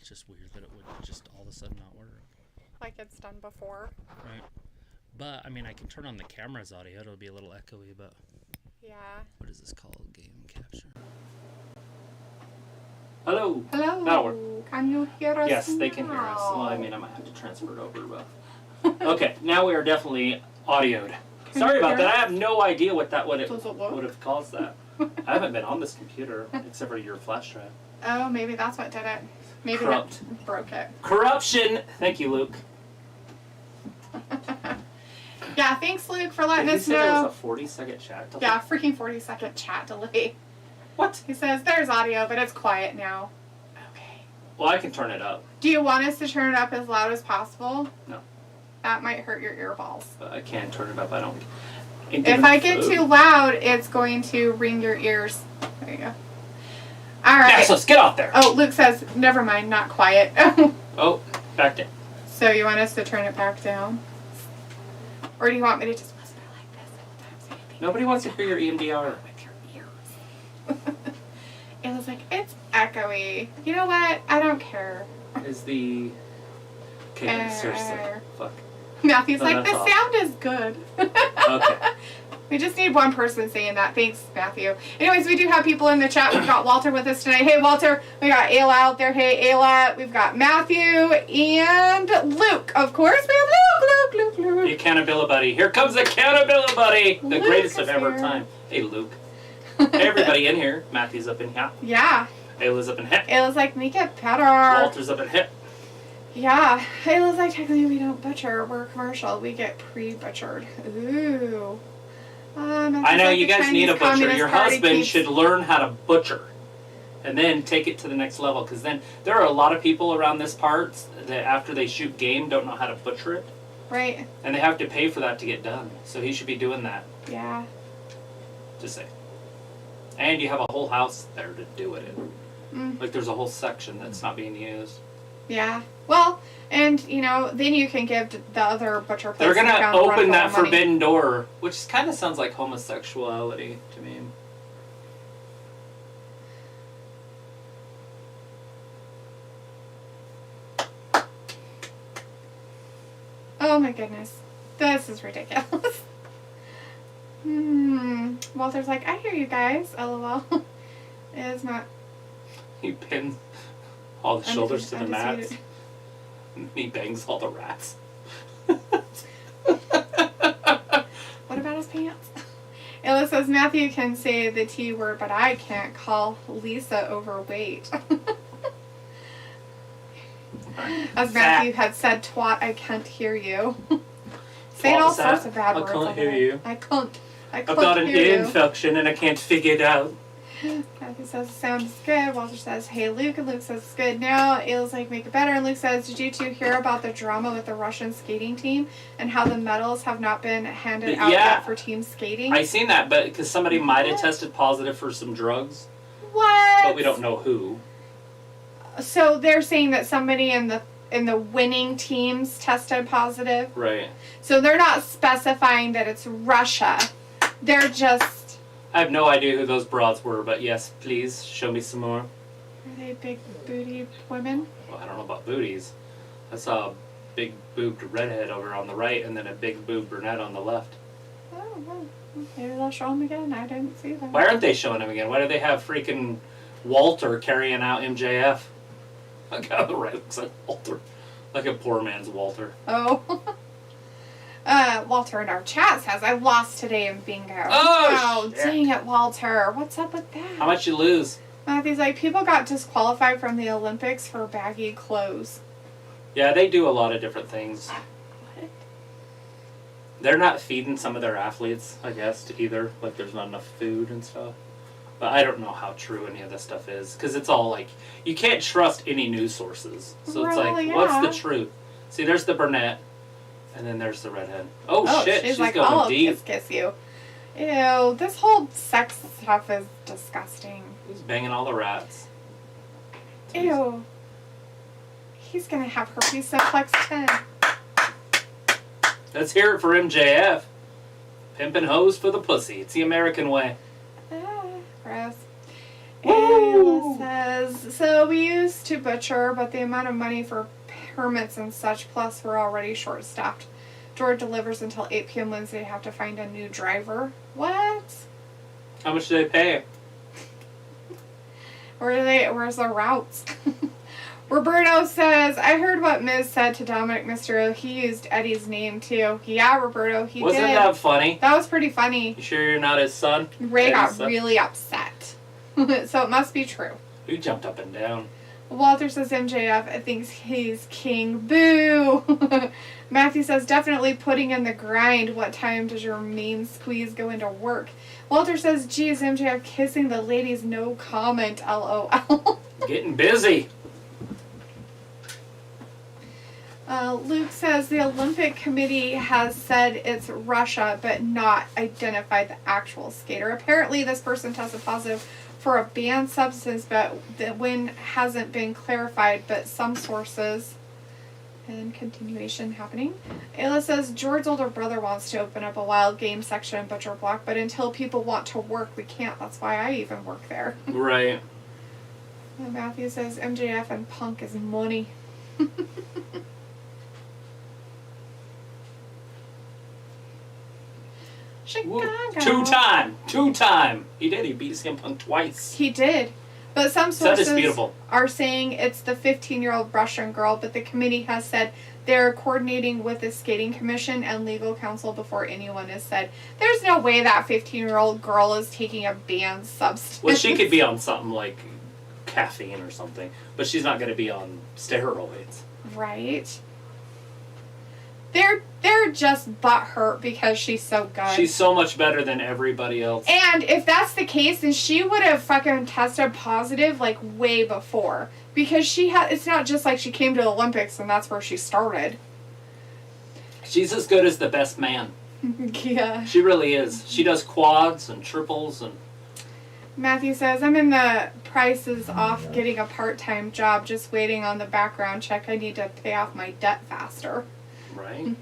It's just weird that it would just all of a sudden not work. Like it's done before. Right. But, I mean, I can turn on the camera's audio. It'll be a little echoey, but... Yeah. What is this called? Game capture. Hello. Hello. That'll work. Can you hear us? Yes, they can hear us. Well, I mean, I might have to transfer it over, but... Okay, now we are definitely audioed. Sorry about that. I have no idea what that would have caused that. I haven't been on this computer except for your flash drive. Oh, maybe that's what did it. Maybe Corrupt. that broke it. Corruption! Thank you, Luke. Yeah, thanks, Luke, for letting Did us he say there know. was a 40-second chat delay? Yeah, freaking 40-second chat delay. What? He says there's audio, but it's quiet now. Okay. Well, I can turn it up. Do you want us to turn it up as loud as possible? No. That might hurt your earballs. But I can turn it up. I don't... If I get too loud, it's going to ring your ears. There you go. All right. Yeah, so let's get off there. Oh, Luke says, never mind, not quiet. Oh, back down. So you want us to turn it back down? Or do you want me to just whisper like this the whole time? So you think Nobody wants to hear your EMDR. with your ears. It was like, it's echoey. You know what? I don't care. Is the... Okay, seriously. Fuck. Matthew's Oh, like, that's the awesome. sound is good. Okay. We just need one person saying that. Thanks, Matthew. Anyways, we do have people in the chat. We've got Walter with us tonight. Hey, Walter. We got Ayla out there. Hey, Ayla. We've got Matthew and Luke. Of course, we have Luke. The accountability buddy. Here comes the accountability buddy. The Luke greatest is of ever here. time. Hey, Luke. Hey, everybody in here. Matthew's up in here. Yeah. Ayla's up in here. Ayla's like, make it better. Walter's up in here. Yeah. Ayla's like, technically we don't butcher. We're commercial. We get pre-butchered. Ooh. I know, like you the guys need a Chinese butcher. Communist Your Party husband keeps- should learn how to butcher. And then take it to the next level. Because then there are a lot of people around this part that after they shoot game don't know how to butcher it. Right. And they have to pay for that to get done. So he should be doing that. Yeah. Just say. And you have a whole house there to do it in. Mm. Like there's a whole section that's not being used. Yeah. Well, and, you know, then you can give the other butcher place They're going to a run open for that the money. forbidden door, which kind of sounds like homosexuality to me. Oh my goodness. This is ridiculous. Walter's like, I hear you guys. LOL. It is not. He pins all the shoulders to the mats. undisputed. He bangs all the rats. What about his pants? Ella says Matthew can say the T word, but I can't call Lisa overweight. As Matthew had said, twat, I can't hear you. Saying all sorts of bad words. I can't over hear there. you. I can't I've got an hear ear you. infection and I can't figure it out. Matthew says the sound is good. Walter says, hey Luke, and Luke says it's good now. Ayla's like, make it better. And Luke says, did you two hear about the drama with the Russian skating team and how the medals have not been handed out Yeah. yet for team skating? I seen that, but because somebody might have tested positive for some drugs, What? but we don't know who. So they're saying that somebody in the winning teams tested positive. Right. So they're not specifying that it's Russia. They're just. I have no idea who those broads were, but yes, please show me some more. Are they big booty women? Well, I don't know about booties. I saw a big boobed redhead over on the right and then a big boobed brunette on the left. Oh, well, maybe they'll show them again. I didn't see them. Why aren't they showing him again? Why do they have freaking Walter carrying out MJF? That guy on the right looks like Walter. Like a poor man's Walter. Oh. Walter in our chat says, I lost today in bingo. Oh, shit. Dang it, Walter. What's up with that? How much you lose? Matthew's like, people got disqualified from the Olympics for baggy clothes. Yeah, they do a lot of different things. What? They're not feeding some of their athletes, I guess, to either. Like, there's not enough food and stuff. But I don't know how true any of this stuff is. Because it's all like, you can't trust any news sources. So it's Well, like, yeah. what's the truth? See, there's the brunette. And then there's the redhead. Oh shit, she's like, going I'll deep. kiss you. Ew, this whole sex stuff is disgusting. He's banging all the rats. Ew. He's gonna have herpes simplex 10. Let's hear it for MJF. Pimpin' hoes for the pussy. It's the American way. Gross. Ayla says, so we used to butcher, but the amount of money for permits and such, plus we're already short-staffed. George delivers until 8 p.m. Wednesday. They have to find a new driver. What? How much do they pay? Where's the routes? Roberto says, I heard what Miz said to Dominik Mysterio. He used Eddie's name too. Yeah, Roberto, he Wasn't did. that funny? That was pretty funny. You sure you're not his son? Ray got really upset. So it must be true. You jumped up and down. Walter says MJF thinks he's king. Boo! Matthew says, definitely putting in the grind. What time does your mean squeeze go into work? Walter says, geez, MJF kissing the ladies, no comment, LOL. Getting busy. Luke says the Olympic Committee has said it's Russia, but not identified the actual skater. Apparently, this person tested positive for a banned substance, but the win hasn't been clarified, but some sources. And continuation happening. Ayla says, George's older brother wants to open up a wild game section in Butcher Block, but until people want to work, we can't. That's why I even work there. Right. And Matthew says, MJF and Punk is money. Chicago. Two-time. He did. He beat CM Punk twice. He did. But some sources Disputable. are saying it's the 15-year-old Russian girl, but the committee has said they're coordinating with the skating commission and legal counsel before anyone is said. There's no way that 15-year-old girl is taking a banned substance. Well, she could be on something like caffeine or something, but she's not going to be on steroids. Right. They're just butthurt because she's so good. She's so much better than everybody else. And if that's the case, then she would have fucking tested positive like way before. Because it's not just like she came to the Olympics and that's where she started. She's as good as the best man. Yeah. She really is. She does quads and triples and... Matthew says, I'm in the prices off getting a part-time job, just waiting on the background check. I need to pay off my debt faster. Right.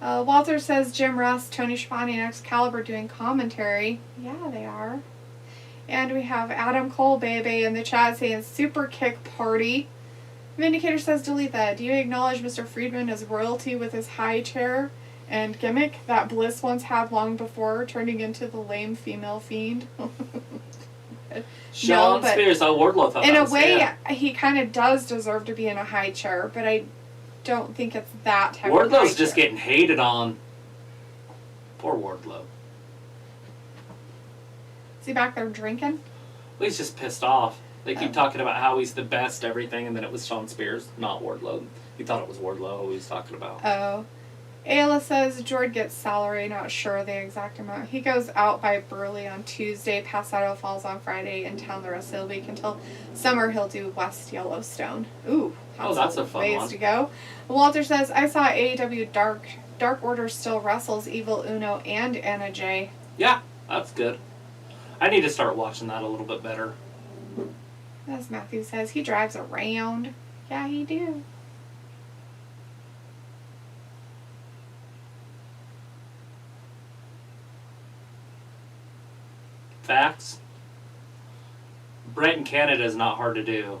Walter says Jim Ross, Tony Schiavone, and Excalibur doing commentary. Yeah, they are. And we have Adam Cole, baby, in the chat saying Super Kick Party. Vindicator says delete that. Do you acknowledge Mr. Friedman as royalty with his high chair and gimmick that Bliss once had long before, turning into the lame female fiend? Sean Spears, Wardlow thought in that a was, way, yeah. he kind of does deserve to be in a high chair, but I don't think it's that type of high Wardlow's just chair. getting hated on. Poor Wardlow. Is he back there drinking? Well, he's just pissed off. They keep talking about how he's the best, everything, and then it was Sean Spears, not Wardlow. He thought it was Wardlow who he was talking about. Oh. Ayla says George gets salary, not sure the exact amount. He goes out by Burley on Tuesday, Pasado Falls on Friday, in town the rest of the week. Until summer, he'll do West Yellowstone. Ooh, that's a fun ways one. to go. Walter says, I saw AEW Dark Order still wrestles Evil Uno and Anna Jay. Yeah, that's good. I need to start watching that a little bit better. As Matthew says, he drives around. Yeah, he do. Facts. Brett in Canada is not hard to do.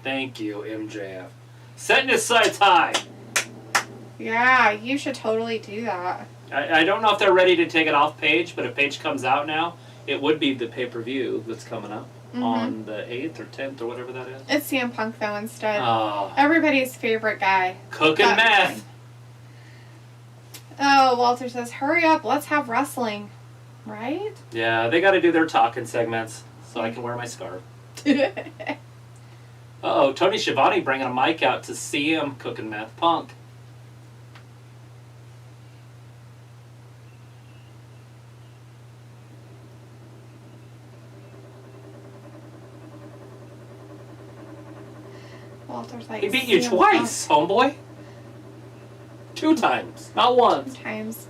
Thank you, MJF. Setting his sights high. Yeah, you should totally do that. I don't know if they're ready to take it off Page, but if Page comes out now, it would be the pay-per-view that's coming up on the 8th or 10th or whatever that is. It's CM Punk, though, instead. Oh. Everybody's favorite guy. Cooking meth. Oh, Walter says, hurry up, let's have wrestling. Right? Yeah, they got to do their talking segments so I can wear my scarf. Uh-oh, Tony Schiavone bringing a mic out to see him cooking meth. Punk. Walter's like, He beat you CM twice, homeboy. 2 times, not once. Sometimes.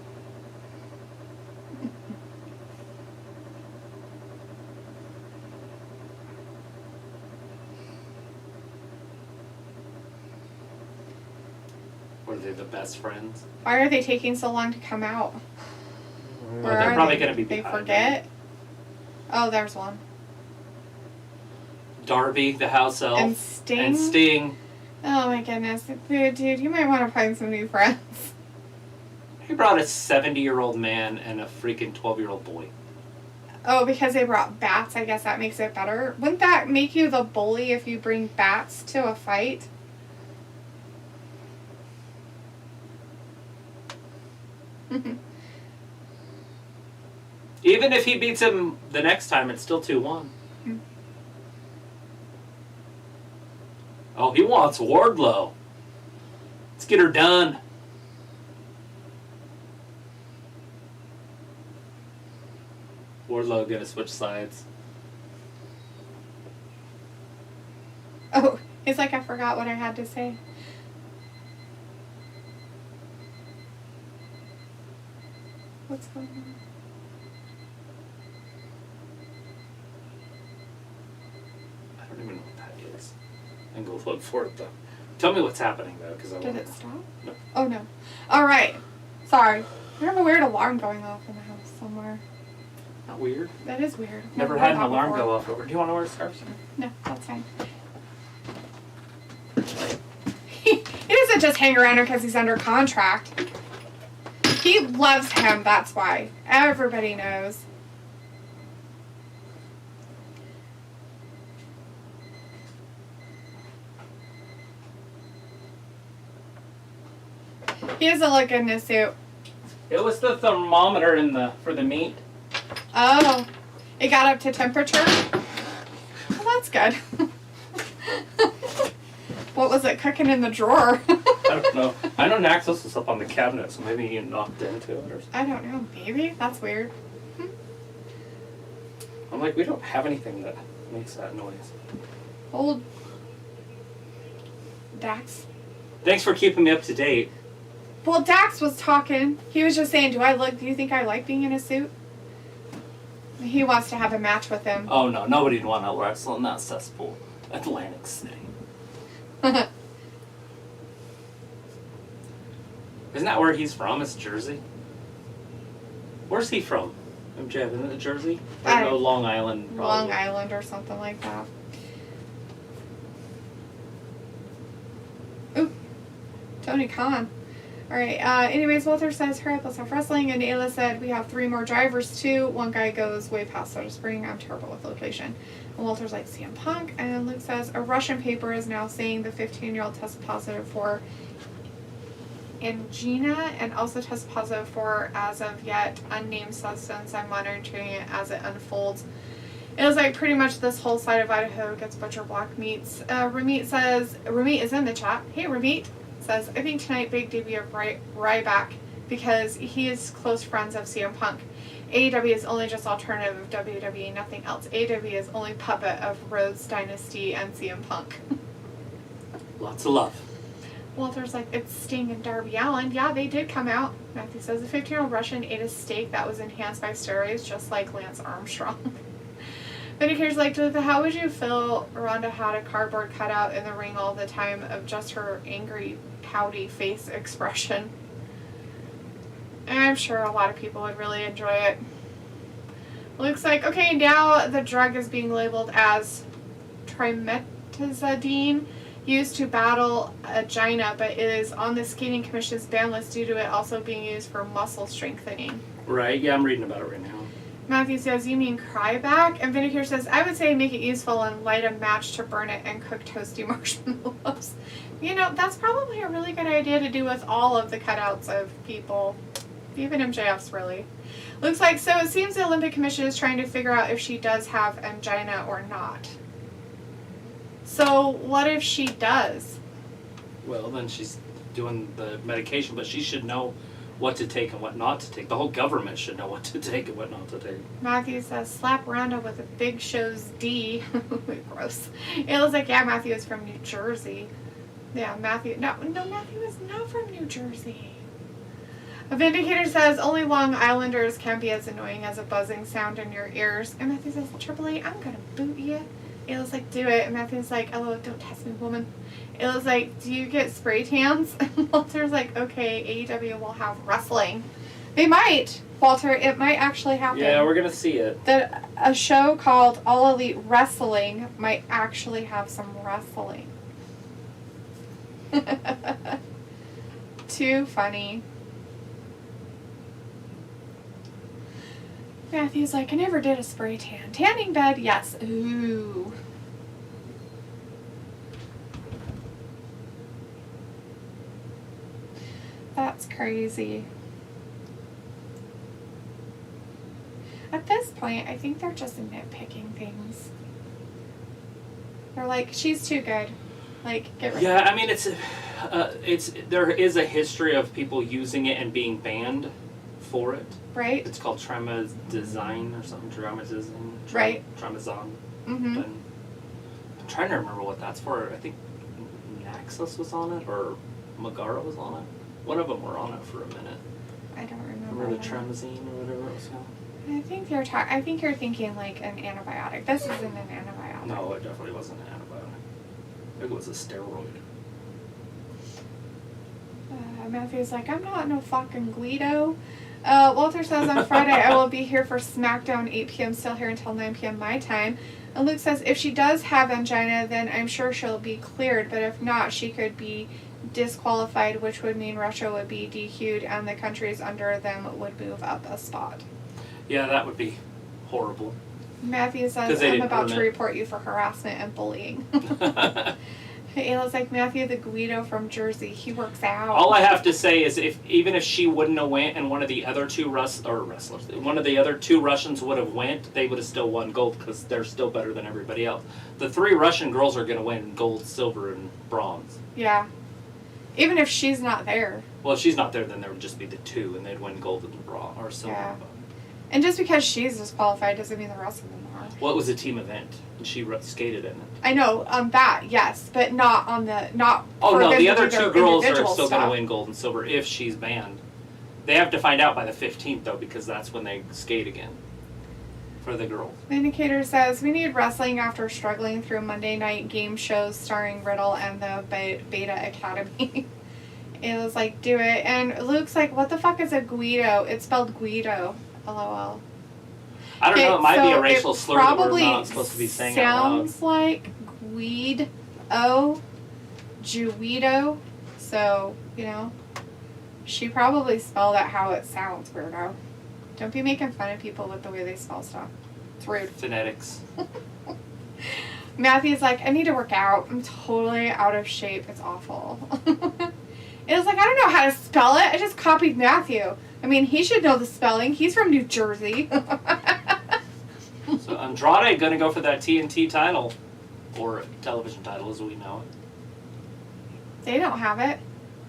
Were they the best friends? Why are they taking so long to come out? Where they're are probably they? going to be They behind forget? them. Oh, there's one. Darby, the house elf. And Sting? And Sting. Oh my goodness. Dude, you might want to find some new friends. He brought a 70-year-old man and a freaking 12-year-old boy. Oh, because they brought bats, I guess that makes it better. Wouldn't that make you the bully if you bring bats to a fight? Even if he beats him the next time, it's still 2-1. Oh, he wants Wardlow. Let's get her done. Wardlow gonna switch sides. Oh, it's like I forgot what I had to say. What's going on? I don't even know what that is. I can go look for it though. Tell me what's happening though, because I Did want it to. stop? No. Oh no. Alright. Sorry. We have a weird alarm going off in the house somewhere. Not weird. That is weird. Never had an alarm go off over. Do you want to wear a scarf? No, that's fine. He doesn't just hang around him because he's under contract. He loves him, that's why. Everybody knows. He doesn't look good in his suit. It was the thermometer for the meat. Oh, it got up to temperature? Well, that's good. What was it cooking in the drawer? I don't know. I know Naxos was up on the cabinet, so maybe he knocked into it or something. I don't know. Maybe? That's weird. I'm like, we don't have anything that makes that noise. Old Dax. Thanks for keeping me up to date. Well, Dax was talking. He was just saying, do you think I like being in a suit? He wants to have a match with him. Oh no, nobody'd want to wrestle in that cesspool. Atlantic City. Isn't that where he's from? It's Jersey? Where's he from? MJF, isn't it Jersey? Or no, Long Island. Probably. Long Island or something like that. Ooh. Tony Khan. Alright, anyways, Walter says, hurry up, let's have wrestling. And Ayla said, we have 3 more drivers too. One guy goes way past Soda Spring. I'm terrible with location. And Walter's like, CM Punk. And Luke says, a Russian paper is now saying the 15-year-old tested positive for angina and also tested positive for, as of yet, unnamed substance. I'm monitoring it as it unfolds. It was like pretty much this whole side of Idaho gets butcher block meats. Ramit says, Ramit is in the chat. Hey, Ramit. Says, I think tonight big debut of Ryback because he is close friends of CM Punk. AEW is only just alternative of WWE, nothing else. AEW is only puppet of Rhodes Dynasty and CM Punk. Lots of love. Walter's like, it's Sting and Darby Allin. Yeah, they did come out. Matthew says, a 15-year-old Russian ate a steak that was enhanced by steroids just like Lance Armstrong. Vindicator's like, how would you feel Ronda had a cardboard cutout in the ring all the time of just her angry, pouty face expression? And I'm sure a lot of people would really enjoy it. Looks like, okay, now the drug is being labeled as trimetazidine, used to battle angina, but it is on the Skating Commission's ban list due to it also being used for muscle strengthening. Right, yeah, I'm reading about it right now. Matthew says, you mean Cryback? And Vinegar says, I would say make it useful and light a match to burn it and cook toasty marshmallows. You know, that's probably a really good idea to do with all of the cutouts of people. Even MJF's really. Looks like, so it seems the Olympic Commission is trying to figure out if she does have angina or not. So what if she does? Well, then she's doing the medication, but she should know what to take and what not to take. The whole government should know what to take and what not to take. Matthew says, slap Ronda with a Big Show's D. Gross. It looks like, yeah, Matthew is from New Jersey. Yeah, Matthew. No, Matthew is not from New Jersey. A Vindicator says, only Long Islanders can be as annoying as a buzzing sound in your ears. And Matthew says, Triple A, I'm going to boot you. Ayla's like, do it. And Matthew's like, hello, don't test me, woman. Ayla's like, do you get spray tans? And Walter's like, okay, AEW will have wrestling. They might. Walter, it might actually happen. Yeah, we're gonna see it. That a show called All Elite Wrestling might actually have some wrestling. Too funny. Matthew's like, I never did a spray tan. Tanning bed, yes. Ooh. That's crazy. At this point, I think they're just nitpicking things. They're like, she's too good. Like, get rid of Yeah, her. I mean, there is a history of people using it and being banned for it. Right? It's called Tramadizine or something. Tramadizine. Right. Tramadizine. Mm-hmm. And I'm trying to remember what that's for. I think Naxos was on it, or Megara was on it. One of them were on it for a minute. I don't remember. Remember the Tramadizine or whatever it was called? I think you're thinking like an antibiotic. This isn't an antibiotic. No, it definitely wasn't an antibiotic. I think it was a steroid. Matthew's like, I'm not no fucking Guido. Walter says on Friday I will be here for SmackDown 8 p.m. still here until 9 p.m. my time. And Luke says if she does have angina, then I'm sure she'll be cleared. But if not, she could be disqualified, which would mean Russia would be DQ'd and the countries under them would move up a spot. Yeah, that would be horrible. Matthew says, I'm about to report you for harassment and bullying. Ayla's like, Matthew the Guido from Jersey. He works out. All I have to say is, even if she wouldn't have went and one of the other two one of the other two Russians would have went, they would have still won gold because they're still better than everybody else. The three Russian girls are going to win gold, silver, and bronze. Yeah. Even if she's not there. Well, if she's not there, then there would just be the two, and they'd win gold and bronze or silver. Yeah. And just because she's disqualified doesn't mean the rest of them are. Well, it was a team event, and she skated in it. I know, on that, yes, but not on the, not Oh, for no, them the to other do their two girls are individual still going to stuff. win gold and silver if she's banned. They have to find out by the 15th, though, because that's when they skate again for the girls. Vindicator says, we need wrestling after struggling through Monday night game shows starring Riddle and the Beta Academy. It was like, do it. And Luke's like, what the fuck is a Guido? It's spelled Guido. LOL. I don't know, it might be a so racial it slur that we're probably not supposed to be saying out loud. sounds like Guido, Juido. So, she probably spelled it how it sounds, weirdo. Don't be making fun of people with the way they spell stuff. It's rude. Phonetics. Matthew's like, I need to work out. I'm totally out of shape. It's awful. It was like, I don't know how to spell it. I just copied Matthew. I mean, he should know the spelling. He's from New Jersey. So Andrade going to go for that TNT title, or television title as we know it. They don't have it.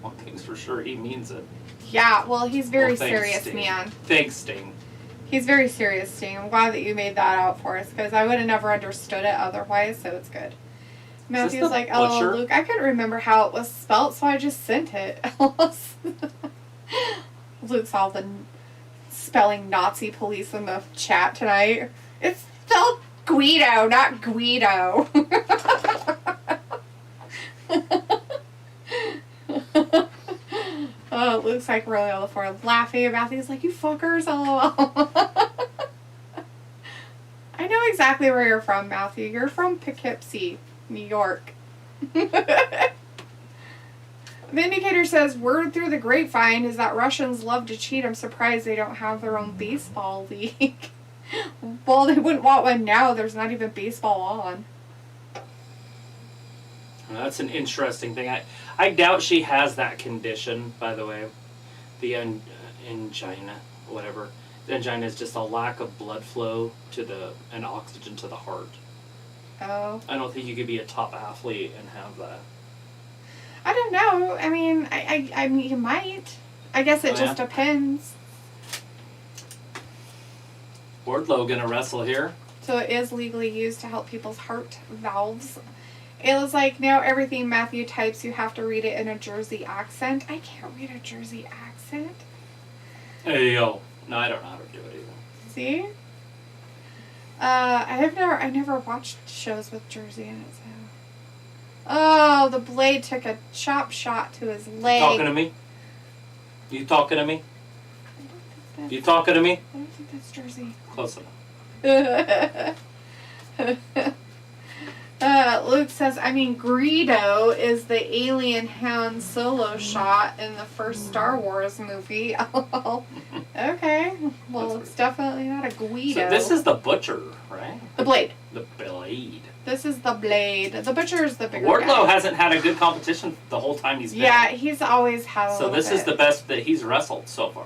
One thing's for sure, he means it. Yeah, well, he's very Thanks, serious, Sting. man. Thanks, Sting. He's very serious, Sting. I'm glad that you made that out for us, because I would have never understood it otherwise, so it's good. Matthew's like, oh, Luke, I couldn't remember how it was spelt, so I just sent it. Luke's all the spelling Nazi police in the chat tonight. It's spelled Guido, not Guido. Oh, Luke's like really on the floor laughing at Matthew. He's like, you fuckers, LOL. I know exactly where you're from, Matthew. You're from Poughkeepsie, New York. Vindicator says, word through the grapevine is that Russians love to cheat. I'm surprised they don't have their own baseball league. Well, they wouldn't want one now. There's not even baseball on. Well, that's an interesting thing. I doubt she has that condition, by the way. The angina, whatever. The angina is just a lack of blood flow and oxygen to the heart. Oh. I don't think you could be a top athlete and have that. I don't know. I mean, I mean, you might. I guess it just depends. Wardlow gonna wrestle here. So it is legally used to help people's heart valves. It was like, now everything Matthew types, you have to read it in a Jersey accent. I can't read a Jersey accent. Hey, yo. No, I don't know how to do it either. See? I never watched shows with Jersey in it, so. Oh, the blade took a chop shot to his leg. Talking to me? You talking to me? You talking to me? I don't think that's Jersey. Close enough. Luke says, I mean, Greedo is the alien Han Solo shot in the first Star Wars movie. Okay. Well, it's definitely not a Guido. So this is the Butcher, right? The Blade. The Blade. This is the Blade. The Butcher is the bigger Wardlow guy. hasn't had a good competition the whole time he's been. Yeah, he's always had a So this little is the bit. best that he's wrestled so far.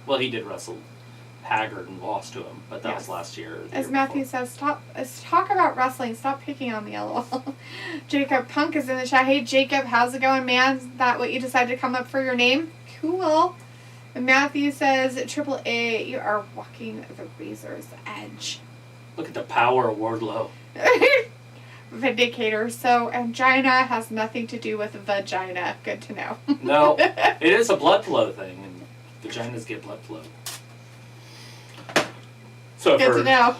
Well, he did wrestle Haggard and lost to him, but that was Yes. last year. Or the As year Matthew before. says, let's talk about wrestling. Stop picking on me, LOL. Jacob Punk is in the chat. Hey, Jacob, how's it going, man? Is that what you decided to come up for your name? Cool. And Matthew says, Triple A, you are walking the razor's edge. Look at the power of Wardlow. Vindicator. So, angina has nothing to do with vagina. Good to know. No, it is a blood flow thing, and vaginas get blood flow. So Good to know.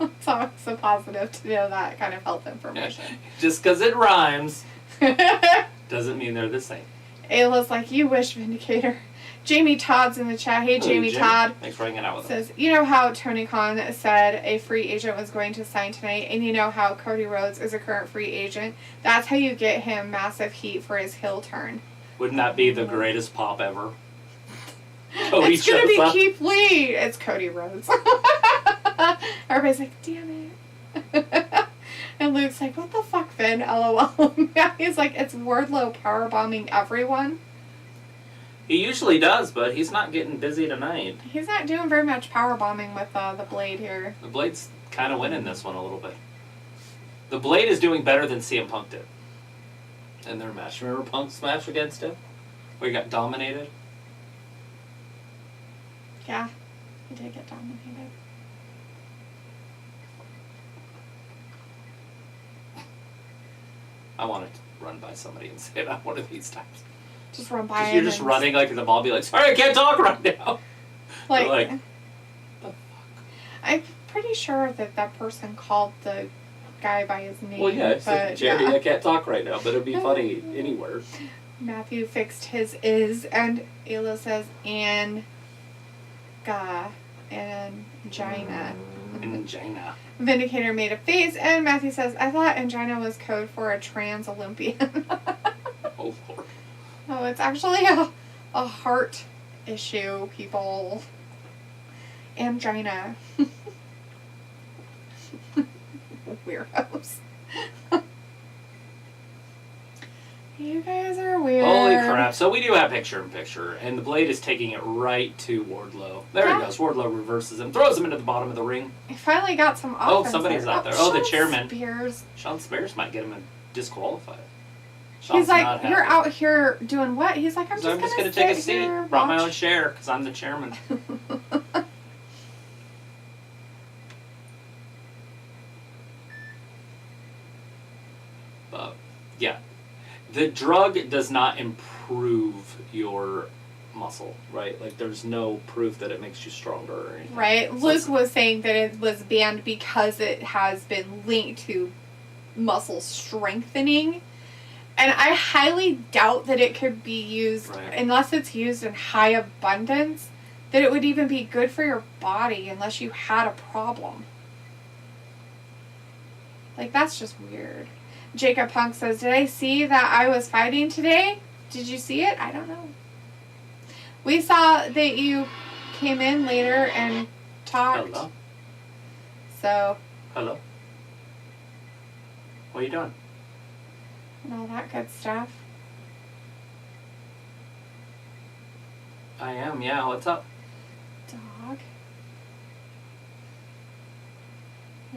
It's always so positive to know that kind of health information. Just because it rhymes doesn't mean they're the same. Ayla's like, you wish, Vindicator. Jamie Todd's in the chat. Hey, Jamie Todd. Thanks for hanging out with us. Says, you know how Tony Khan said a free agent was going to sign tonight, and you know how Cody Rhodes is a current free agent? That's how you get him massive heat for his heel turn. Wouldn't that be the greatest pop ever? Cody It's going to be shows up. Keith Lee. It's Cody Rhodes. Everybody's like, damn it. And Luke's like, what the fuck, Finn? LOL. He's like, it's Wardlow powerbombing everyone. He usually does, but he's not getting busy tonight. He's not doing very much powerbombing with the Blade here. The Blade's kind of winning this one a little bit. The Blade is doing better than CM Punk did in their match. Remember Punk's match against him? Where he got dominated? Yeah, he did get dominated. I want to run by somebody and say that one of these times. Just run by him. You're just running like the ball, be like, sorry, I can't talk right now. Like, the fuck? I'm pretty sure that person called the guy by his name. Well, yeah, it's but like, Jerry, yeah. I can't talk right now, but it'd be funny anywhere. Matthew fixed his is, and Ayla says, and ga, and angina. Angina. Vindicator made a face, and Matthew says, I thought angina was code for a trans Olympian. Oh, Lord. Oh, it's actually a heart issue, people. Angina. Weirdos. You guys are weird. Holy crap. So we do have picture-in-picture, and the Blade is taking it right to Wardlow. There he goes. Wardlow reverses him, throws him into the bottom of the ring. I finally got some offense. Oh, somebody's out there. Oh, the Sean chairman. Spears. Sean Spears might get him disqualified. He's like, not you're happy. out here doing what? He's like, I'm So just gonna gonna take a sit seat. here, Brought my watch." own chair because I'm the chairman. But yeah, the drug does not improve your muscle, right? Like there's no proof that it makes you stronger or anything. Right. So Luke it's- was saying that it was banned because it has been linked to muscle strengthening. And I highly doubt that it could be used, Right. unless it's used in high abundance, that it would even be good for your body unless you had a problem. Like, that's just weird. Jacob Punk says, did I see that I was fighting today? Did you see it? I don't know. We saw that you came in later and talked. Hello. So, Hello. What are you doing? and all that good stuff. I am. Yeah. What's up? Dog.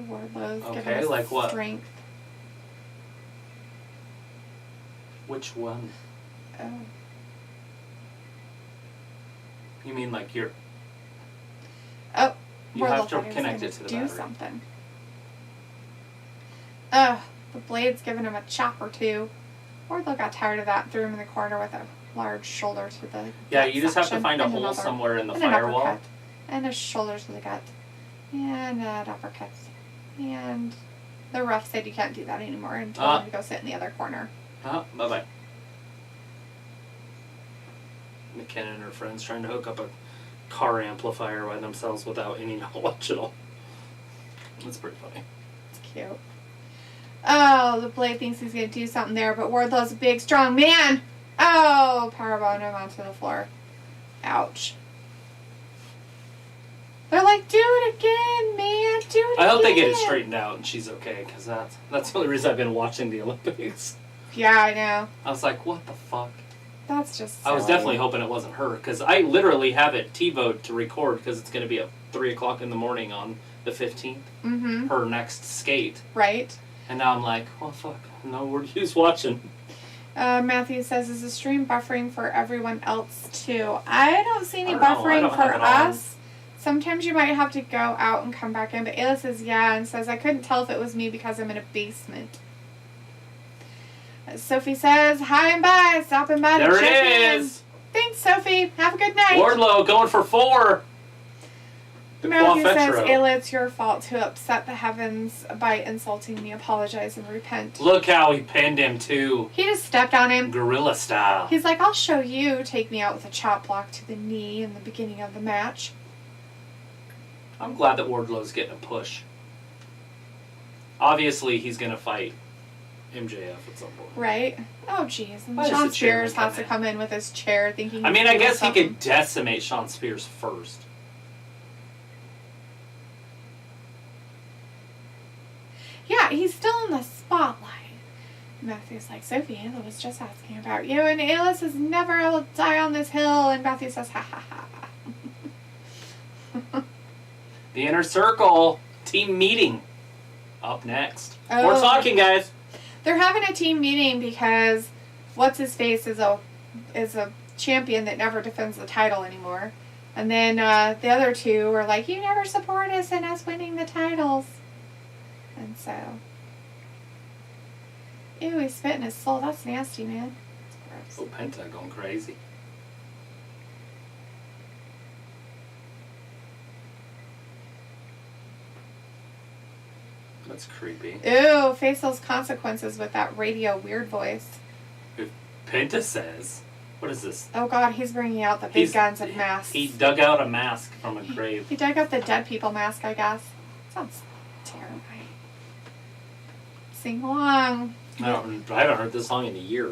Wardlow's Okay, giving us like what? strength. Which one? Oh. You mean like you're? Oh. You Wardlow have to thought he was connect gonna it to the do battery. something. Ugh. The Blade's giving him a chop or two. Wardlow got tired of that, threw him in the corner with a large shoulder to the Yeah, gut you just have to section, find a and hole another- somewhere in the and an firewall. uppercut. And a shoulder to the gut. And an uppercut. And the ref said you can't do that anymore and told him to go sit in the other corner. Bye bye. McKenna and her friends trying to hook up a car amplifier by themselves without any knowledge at all. That's pretty funny. It's cute. Oh, the Blade thinks he's going to do something there, but Wardlow's a big, strong man. Oh, powerbomb him onto the floor. Ouch. They're like, do it again, man. Do it again. I hope they get it straightened out and she's okay, because that's the only reason I've been watching the Olympics. Yeah, I know. I was like, what the fuck? That's just silly. I was definitely hoping it wasn't her, because I literally have it TiVoed to record, because it's going to be at 3 o'clock in the morning on the 15th. Mm-hmm. Her next skate. Right. And now I'm like, well, fuck. No word use watching. Matthew says, is the stream buffering for everyone else too? I don't see any I don't know. buffering for us. Sometimes you might have to go out and come back in. But Ayla says, yeah, and says, I couldn't tell if it was me because I'm in a basement. Sophie says, hi and bye. Stopping by to check in. There it is. Thanks, Sophie. Have a good night. Wardlow going for 4. Matthew says, Ayla, it's your fault to upset the heavens by insulting me. Apologize and repent. Look how he pinned him, too. He just stepped on him. Gorilla style. He's like, I'll show you. Take me out with a chop block to the knee in the beginning of the match. I'm glad that Wardlow's getting a push. Obviously, he's going to fight MJF at some point. Right? Oh, jeez. And Why does Sean the chairman Spears has to in? come in with his chair thinking I mean, he's I doing guess something. he could decimate Sean Spears first. Yeah, he's still in the spotlight. Matthew's like, Sophie, Ayla was just asking about you, and Ayla says, never I'll die on this hill, and Matthew says, ha ha ha. The Inner Circle team meeting up next. Oh. More talking, guys. They're having a team meeting because what's-his-face is a champion that never defends the title anymore. And then the other two were like, you never support us in us winning the titles. And so... Ew, he's spitting his soul. That's nasty, man. That's gross. Oh, Penta going crazy. That's creepy. Ew, face those consequences with that radio weird voice. If Penta says, what is this? Oh god, he's bringing out the big guns and masks. He dug out a mask from a grave. He dug out the dead people mask, I guess. Sounds terrifying. Sing along. I haven't heard this song in a year.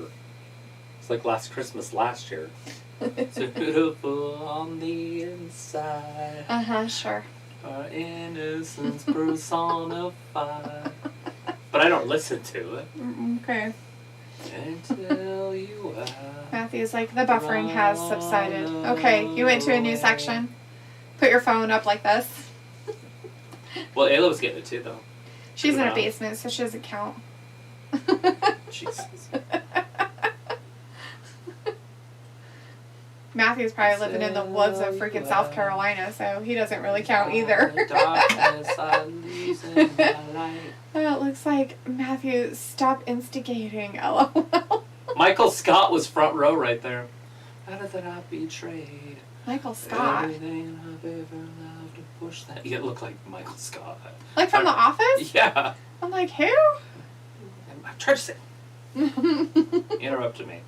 It's like last Christmas last year. It's beautiful on the inside. Sure. Our innocence personified. But I don't listen to it. Okay. Until you are. Matthew's like, the buffering has subsided. Okay, you went to a new section. Put your phone up like this. Well, Ayla was getting it too, though. She's in a basement, so she doesn't count. Jesus. Matthew's probably living in the woods of freaking South Carolina, so he doesn't really count either. Oh, it looks like Matthew, stop instigating, LOL. Michael Scott was front row right there. How did that I betrayed? Michael Scott? Everything I've ever loved to push that. You look like Michael Scott. Like from The Office? Yeah. I'm like, who? I tried to say. Interrupted me.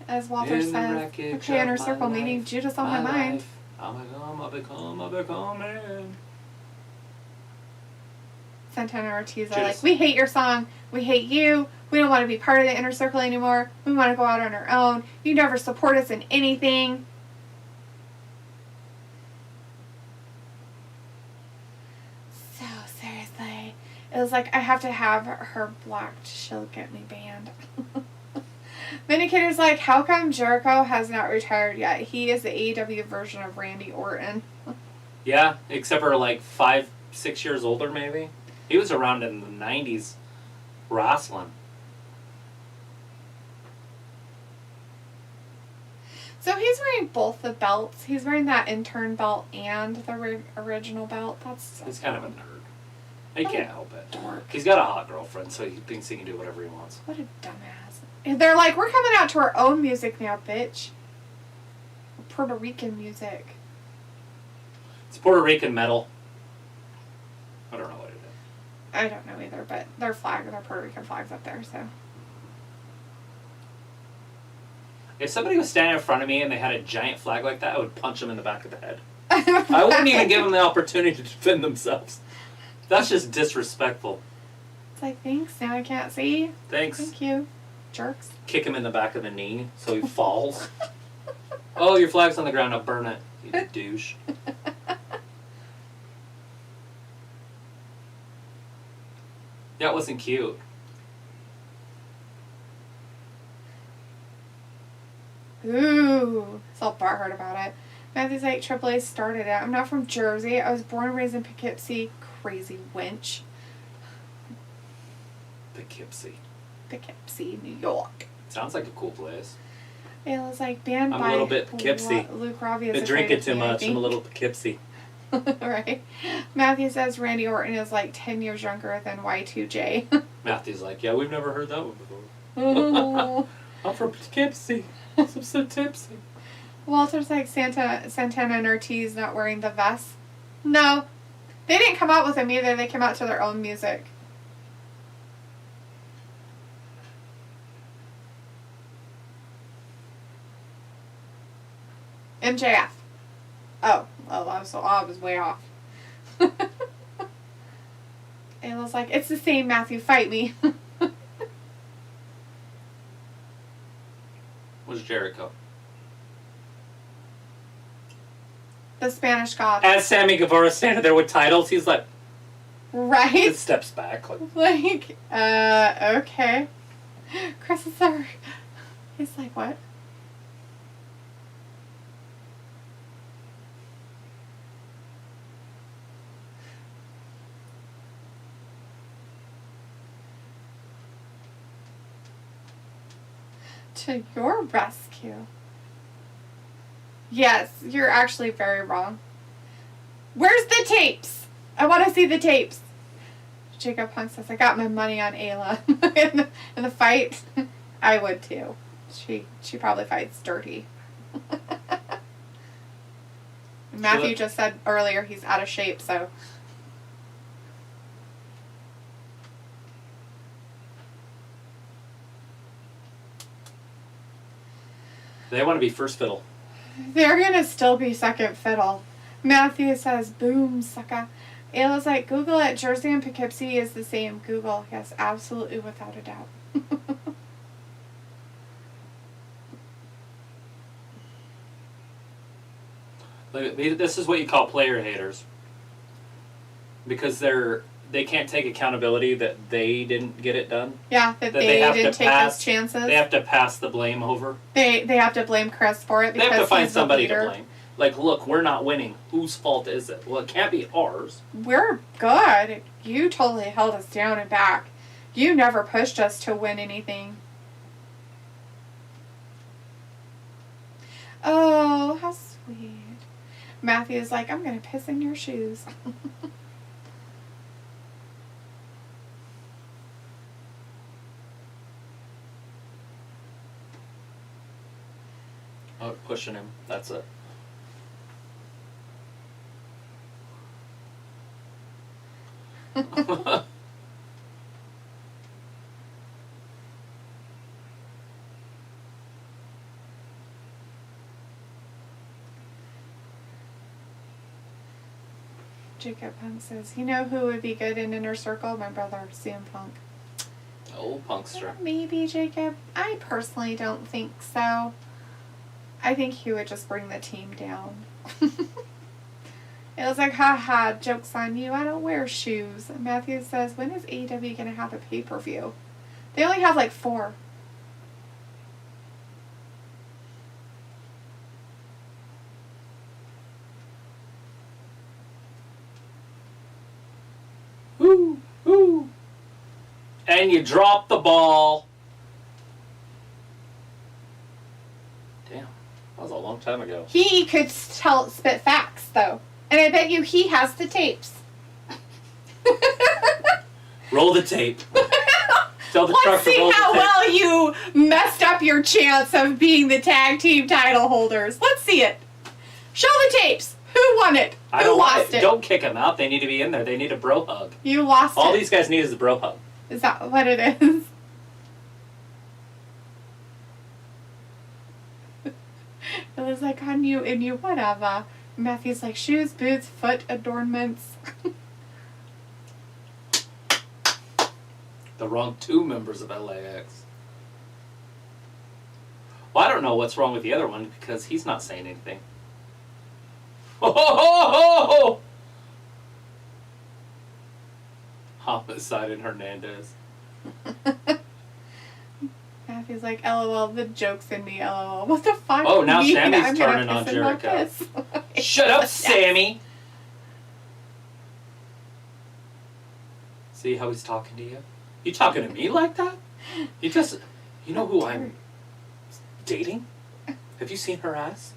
As Walter says, okay, Inner Circle meeting, Judas on my mind. I become man. Santana and Ortiz are like, we hate your song, we hate you, we don't want to be part of the Inner Circle anymore, we want to go out on our own, you never support us in anything. So, seriously, it was like, I have to have her blocked, she'll get me banned. Vindicator's like, how come Jericho has not retired yet? He is the AEW version of Randy Orton. Yeah, except for like 5-6 years older maybe. He was around in the 90s wrestling. So he's wearing both the belts. He's wearing that intern belt and the original belt. That's so He's kind of a nerd. He can't help it. dork. He's got a hot girlfriend, so he thinks he can do whatever he wants. What a dumbass. They're like, we're coming out to our own music now, bitch. Puerto Rican music. It's Puerto Rican metal. I don't know what it is. I don't know either, but their Puerto Rican flag's up there, so. If somebody was standing in front of me and they had a giant flag like that, I would punch them in the back of the head. I wouldn't even give them the opportunity to defend themselves. That's just disrespectful. It's like, thanks, now I can't see. Thanks. Thank you, jerks. Kick him in the back of the knee so he falls. Oh, your flag's on the ground, now burn it, you douche. That wasn't cute. Ooh, it's all butthurt about it. Matthew's like, Triple A started it. I'm not from Jersey. I was born and raised in Poughkeepsie. Crazy wench. Poughkeepsie, New York. Sounds like a cool place. Ayla's like, banned I'm by a little bit Poughkeepsie. Luke Robbie is Been afraid drinking of too me, I much. I'm think. a little Poughkeepsie. Right. Matthew says Randy Orton is like 10 years younger than Y2J. Matthew's like, yeah, we've never heard that one before. Oh. I'm from Poughkeepsie. I'm so tipsy. Walter's like, Santana and Ortiz not wearing the vest. No. They didn't come out with them either. They came out to their own music. MJF. Oh, I was way off. Ayla's like, it's the same, Matthew, fight me. Was Jericho. The Spanish God. As Sammy Guevara standing there with titles, he's like, Right? he steps back. Like, Okay. Chris is sorry. He's like, what? To your rescue. Yes, you're actually very wrong. Where's the tapes? I want to see the tapes. Jacob Punk says, I got my money on Ayla in the fight. I would too. She probably fights dirty. Matthew just said earlier he's out of shape, so. they want to be first fiddle. They're gonna still be second fiddle. Matthew says, boom, sucker. Ayla's like, Google it. Jersey and Poughkeepsie is the same. Google. Yes, absolutely, without a doubt. This is what you call player haters. Because they can't take accountability that they didn't get it done. Yeah, that they didn't take those chances. They have to pass the blame over. They have to blame Chris for it because they have to find he's the somebody leader. to blame. Like, look, we're not winning. Whose fault is it? Well, it can't be ours. We're good. You totally held us down and back. You never pushed us to win anything. Oh, how sweet. Matthew's like, I'm going to piss in your shoes. Oh, pushing him. That's it. Jacob Punk says, you know who would be good in Inner Circle? My brother, CM Punk. Old punkster. Maybe, Jacob. I personally don't think so. I think he would just bring the team down. It was like, haha, joke's on you. I don't wear shoes. And Matthew says, when is AEW going to have a pay-per-view? They only have like 4. Woo, woo. And you drop the ball. Damn, that was a long time ago. He could spit facts, though. And I bet you he has the tapes. Roll the tape. Tell the Let's truck to see roll the how tape. well you messed up your chance of being the tag team title holders. Let's see it. Show the tapes. Who won it? I Who don't want lost it? Don't kick them out. They need to be in there. They need a bro hug. You lost All it. these guys need is a bro hug. Is that what it is? It looks like on you and you whatever. Matthew's like shoes, boots, foot adornments. The wrong two members of LAX. Well, I don't know what's wrong with the other one because he's not saying anything. Oh, ho, ho, ho! Homicide and Hernandez. Matthew's like, LOL, the joke's in me, LOL. What the fuck? Oh, now Me? Sammy's I'm turning gonna on piss him off Jericho. this. Shut up, Sammy! See how he's talking to you? You talking to me like that? You know who I'm dating? Have you seen her ass?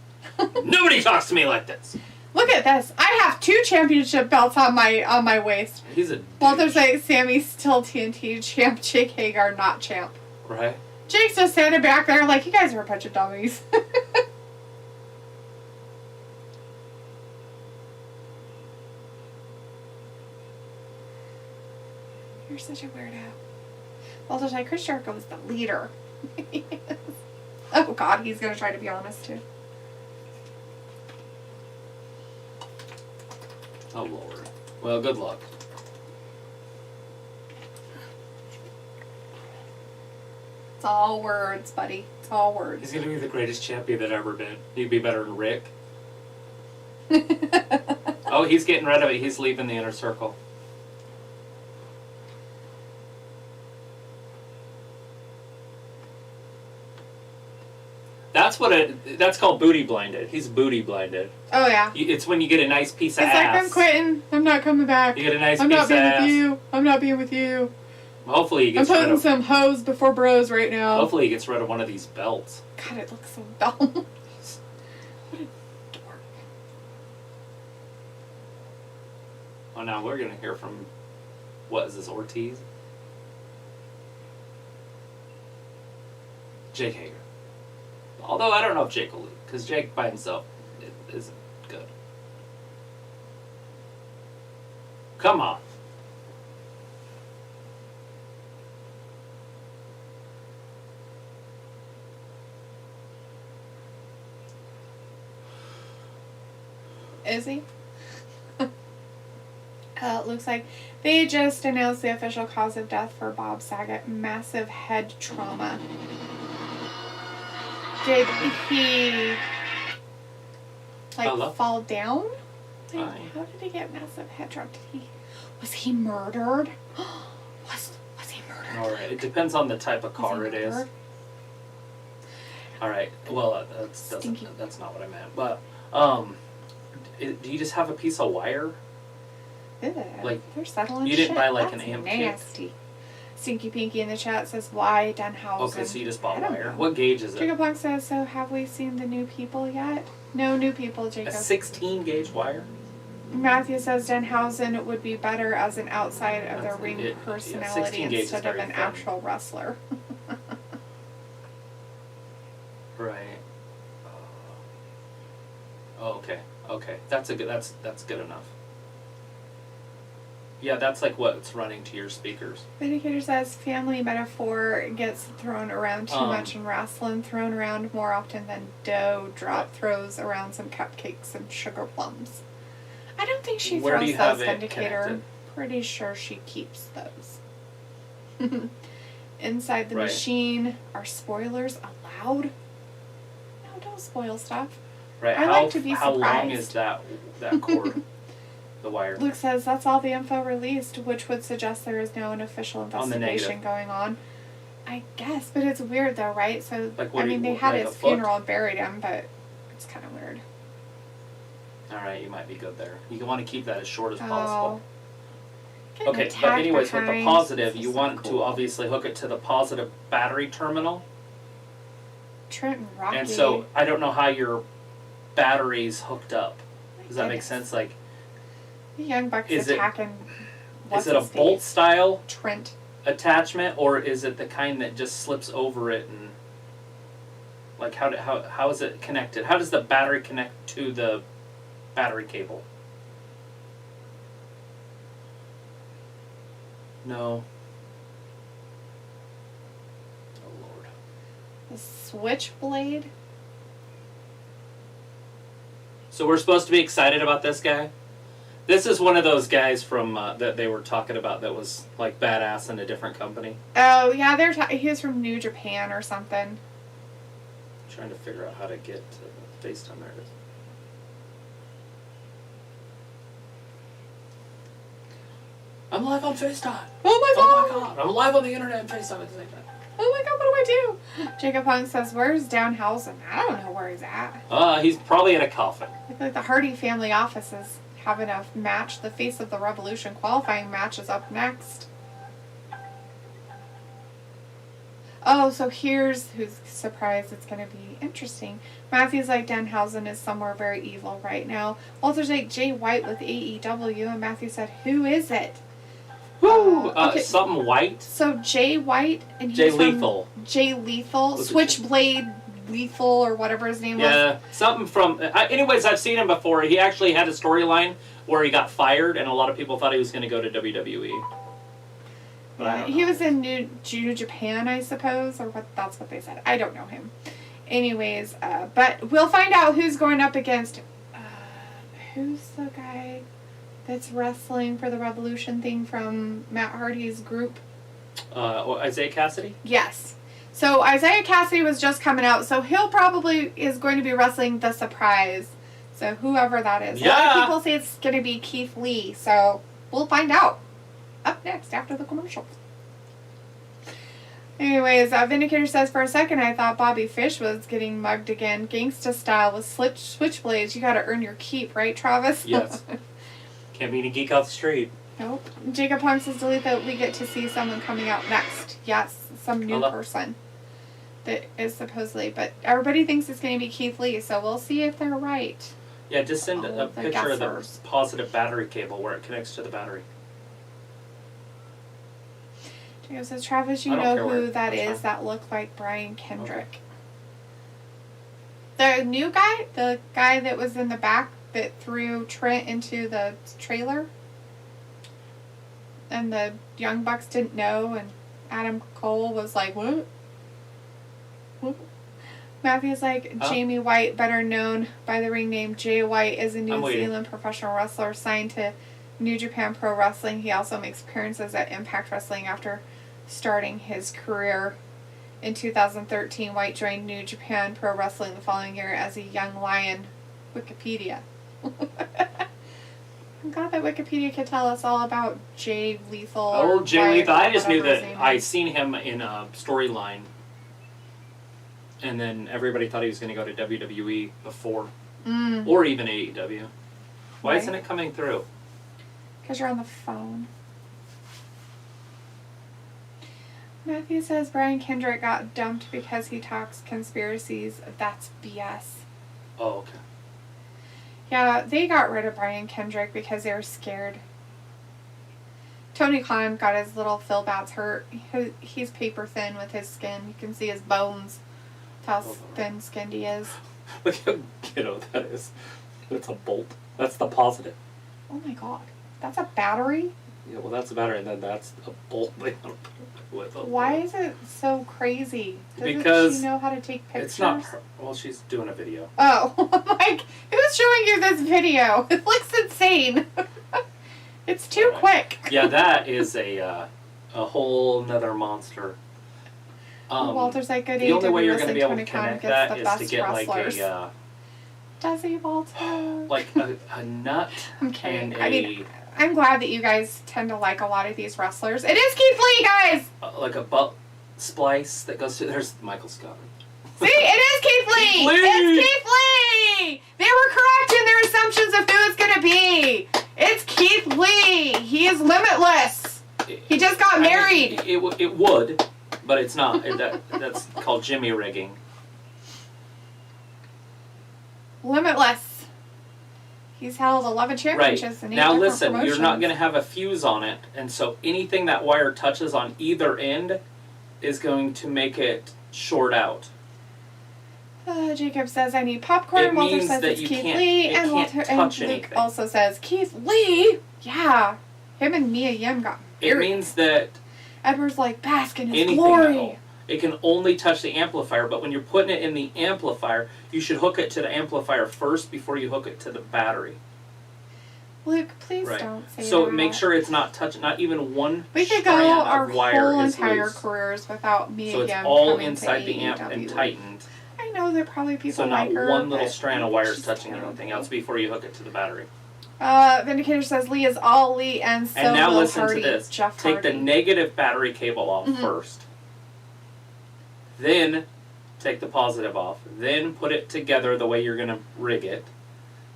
Nobody talks to me like this. Look at this. I have 2 championship belts on my waist. He's a Walter's douche. like, Sammy's still TNT champ, Jake Hagar not champ. Right? Jake's just standing back there like, you guys are a bunch of dummies. You're such a weirdo. Walter's like, Chris Jericho was the leader. Oh God, he's gonna try to be honest too. Oh, Lord. Well, good luck. It's all words, buddy. It's all words. He's going to be the greatest champion that ever been. He'd be better than Rick. Oh, he's getting rid of it. He's leaving the inner circle. That's called booty blinded. He's booty blinded. Oh yeah. It's when you get a nice piece of It's ass. like, I'm quitting. I'm not coming back. You get a nice I'm piece not of being ass. with you. I'm not being with you. Hopefully he I'm gets rid putting of. some hoes before bros right now. Hopefully he gets rid of one of these belts. God, it looks so dumb. What a dork. Oh, now we're gonna hear from. What is this, Ortiz? Jake Hager. Although I don't know if Jake will leave, because Jake by himself isn't good. Come on. Is he? It looks like they just announced the official cause of death for Bob Saget. Massive head trauma. Did he Hello? fall down? Like, Hi. how did he get massive head trauma? Was he murdered? was he murdered? Alright, it depends on the type of car it is. Alright, well, that's not what I meant. But, do you just have a piece of wire? Ew, Like, they're settling you didn't shit. buy, like, That's an amp kit? nasty. Stinky Pinky in the chat says, why Denhausen? Okay, so you just bought I don't wire. know. What gauge is it? Jacob Black says, so have we seen the new people yet? No new people, A Jacob. 16 gauge wire? Matthew says Denhausen would be better as an outside of the That's- ring yeah, personality 16 gauge is instead of very an thin. actual wrestler. Right. Oh, okay. That's good enough. Yeah, that's like what's running to your speakers. Vindicator says family metaphor gets thrown around too much in wrestling, thrown around more often than dough drop throws around some cupcakes and sugar plums. I don't think she Where do throws you have those, it Vindicator. connected? Pretty sure she keeps those. Inside the Right. machine, are spoilers allowed? No, don't spoil stuff. Right. I like to be how long surprised. is that cord? The wire. Luke says that's all the info released, which would suggest there is no official On the investigation negative. going on. I guess, but it's weird though, right? So, Like, what I do mean, you- they had like a his foot? funeral and buried him, but it's kind of weird. Alright, you might be good there. You want to keep that as short as Oh. possible. Getting Okay, but attacked anyways, with the behind. positive, This you is so want to cool. obviously hook it to the positive battery terminal. Trent and Rocky. And so, I don't know how your battery's hooked up. My Does that make goodness. sense? Like, The Young Bucks is it- attacking. is it a bolt style Trent. attachment, or is it the kind that just slips over it and like how is it connected? How does the battery connect to the battery cable? No. Oh Lord. The switchblade. So we're supposed to be excited about this guy? This is one of those guys from that they were talking about that was like badass in a different company. Oh, yeah, he was from New Japan or something. I'm trying to figure out how to get FaceTime. There it is. I'm live on FaceTime. Oh my god! Oh my god! I'm live on the internet and FaceTime at the same time. Oh my god, what do I do? Jacob Punk says, where's Danhausen? I don't know where he's at. He's probably in a coffin. I feel like the Hardy family office is having a match. The Face of the Revolution qualifying match is up next. Oh, so here's who's surprised. It's going to be interesting. Matthew's like, Danhausen is somewhere very evil right now. Walter's like, Jay White with AEW. And Matthew said, who is it? Woo! Okay. Something white. So Jay White and he's Jay Lethal. Jay Lethal, Switchblade Lethal or whatever his name was. Yeah, something from. Anyways, I've seen him before. He actually had a storyline where he got fired, and a lot of people thought he was going to go to WWE. But I don't know. He was in New Japan, I suppose, or that's what they said. I don't know him. Anyways, but we'll find out who's going up against. Who's the guy that's wrestling for the Revolution thing from Matt Hardy's group? Isaiah Cassidy? Yes. So Isaiah Cassidy was just coming out, so he'll probably is going to be wrestling the Surprise. So whoever that is. Yeah. A lot of people say it's going to be Keith Lee, so we'll find out. Up next after the commercials. Anyways, Vindicator says, for a second I thought Bobby Fish was getting mugged again. Gangsta style with switchblades. You gotta earn your keep, right, Travis? Yes. Can't be any geek off the street. Nope. Jacob Punk says, delete that we get to see someone coming out next. Yes, some new person that is supposedly. But everybody thinks it's going to be Keith Lee, so we'll see if they're right. Yeah, just send a picture of the guessers. positive battery cable where it connects to the battery. Jacob says, Travis, you know who that is that looked like Brian Kendrick. Okay. The new guy? The guy that was in the back that threw Trent into the trailer? And the Young Bucks didn't know, and Adam Cole was like, what? What? Matthew's like, Jamie White, better known by the ring name Jay White, is a New Zealand professional wrestler signed to New Japan Pro Wrestling. He also makes appearances at Impact Wrestling after starting his career. In 2013, White joined New Japan Pro Wrestling the following year as a young lion. Wikipedia. I'm glad that Wikipedia could tell us all about Jay Lethal. Oh, Jay Lethal. I just knew that I'd seen him in a storyline. And then everybody thought he was going to go to WWE before. Or even AEW. Why isn't it coming through? Because you're on the phone. Matthew says Brian Kendrick got dumped because he talks conspiracies. That's BS. Oh, okay. Yeah, they got rid of Brian Kendrick because they were scared. Tony Khan got his little Phil Bats hurt. He's paper thin with his skin. You can see his bones. That's how thin skinned he is. Look how ghetto that is. That's a bolt. That's the positive. Oh my god. That's a battery? Yeah, well that's a battery and then that's a bolt. Why is it so crazy? Because she know how to take pictures? It's not her. Well, she's doing a video. Oh, like, who's showing you this video? It looks insane. It's too quick. Yeah, that is a whole nother monster. Walter's like, good the only way you're going to be able to connect that is to get wrestlers. like a... Does he, Walter? Like a nut. I'm kidding. And I mean, I'm glad that you guys tend to like a lot of these wrestlers. It is Keith Lee, guys! Like a butt splice that goes to... There's Michael Scott. See, it is Keith Lee! It's Keith Lee! They were correct in their assumptions of who it's going to be. It's Keith Lee. He is limitless. He just got married. It would, but it's not. That's called Jimmy rigging. Limitless. He's held 11 championships in 8 now different listen, promotions. you're not going to have a fuse on it, and so anything that wire touches on either end is going to make it short out. Jacob says, I need popcorn. Walter says it's Keith Lee. And Walter and Luke also says, Keith Lee? Yeah. Him and Mia Yim got married. It means that Edward's like, bask in his glory. it can only touch the amplifier, but when you're putting it in the amplifier, you should hook it to the amplifier first before you hook it to the battery. Luke, please Right. don't say So that. make sure it's not touching, not even one We could strand go of our wire whole is entire loose. careers without me So it's again all coming inside to the amp and AEW. tightened. I know that probably people So not like her, one little but strand of maybe wire is she's touching terrible. anything else before you hook it to the battery. Vindicator says Lee is all elite and so And now will listen Hardy, to this. Jeff Take Hardy. the negative battery cable off first. Then take the positive off. Then put it together the way you're going to rig it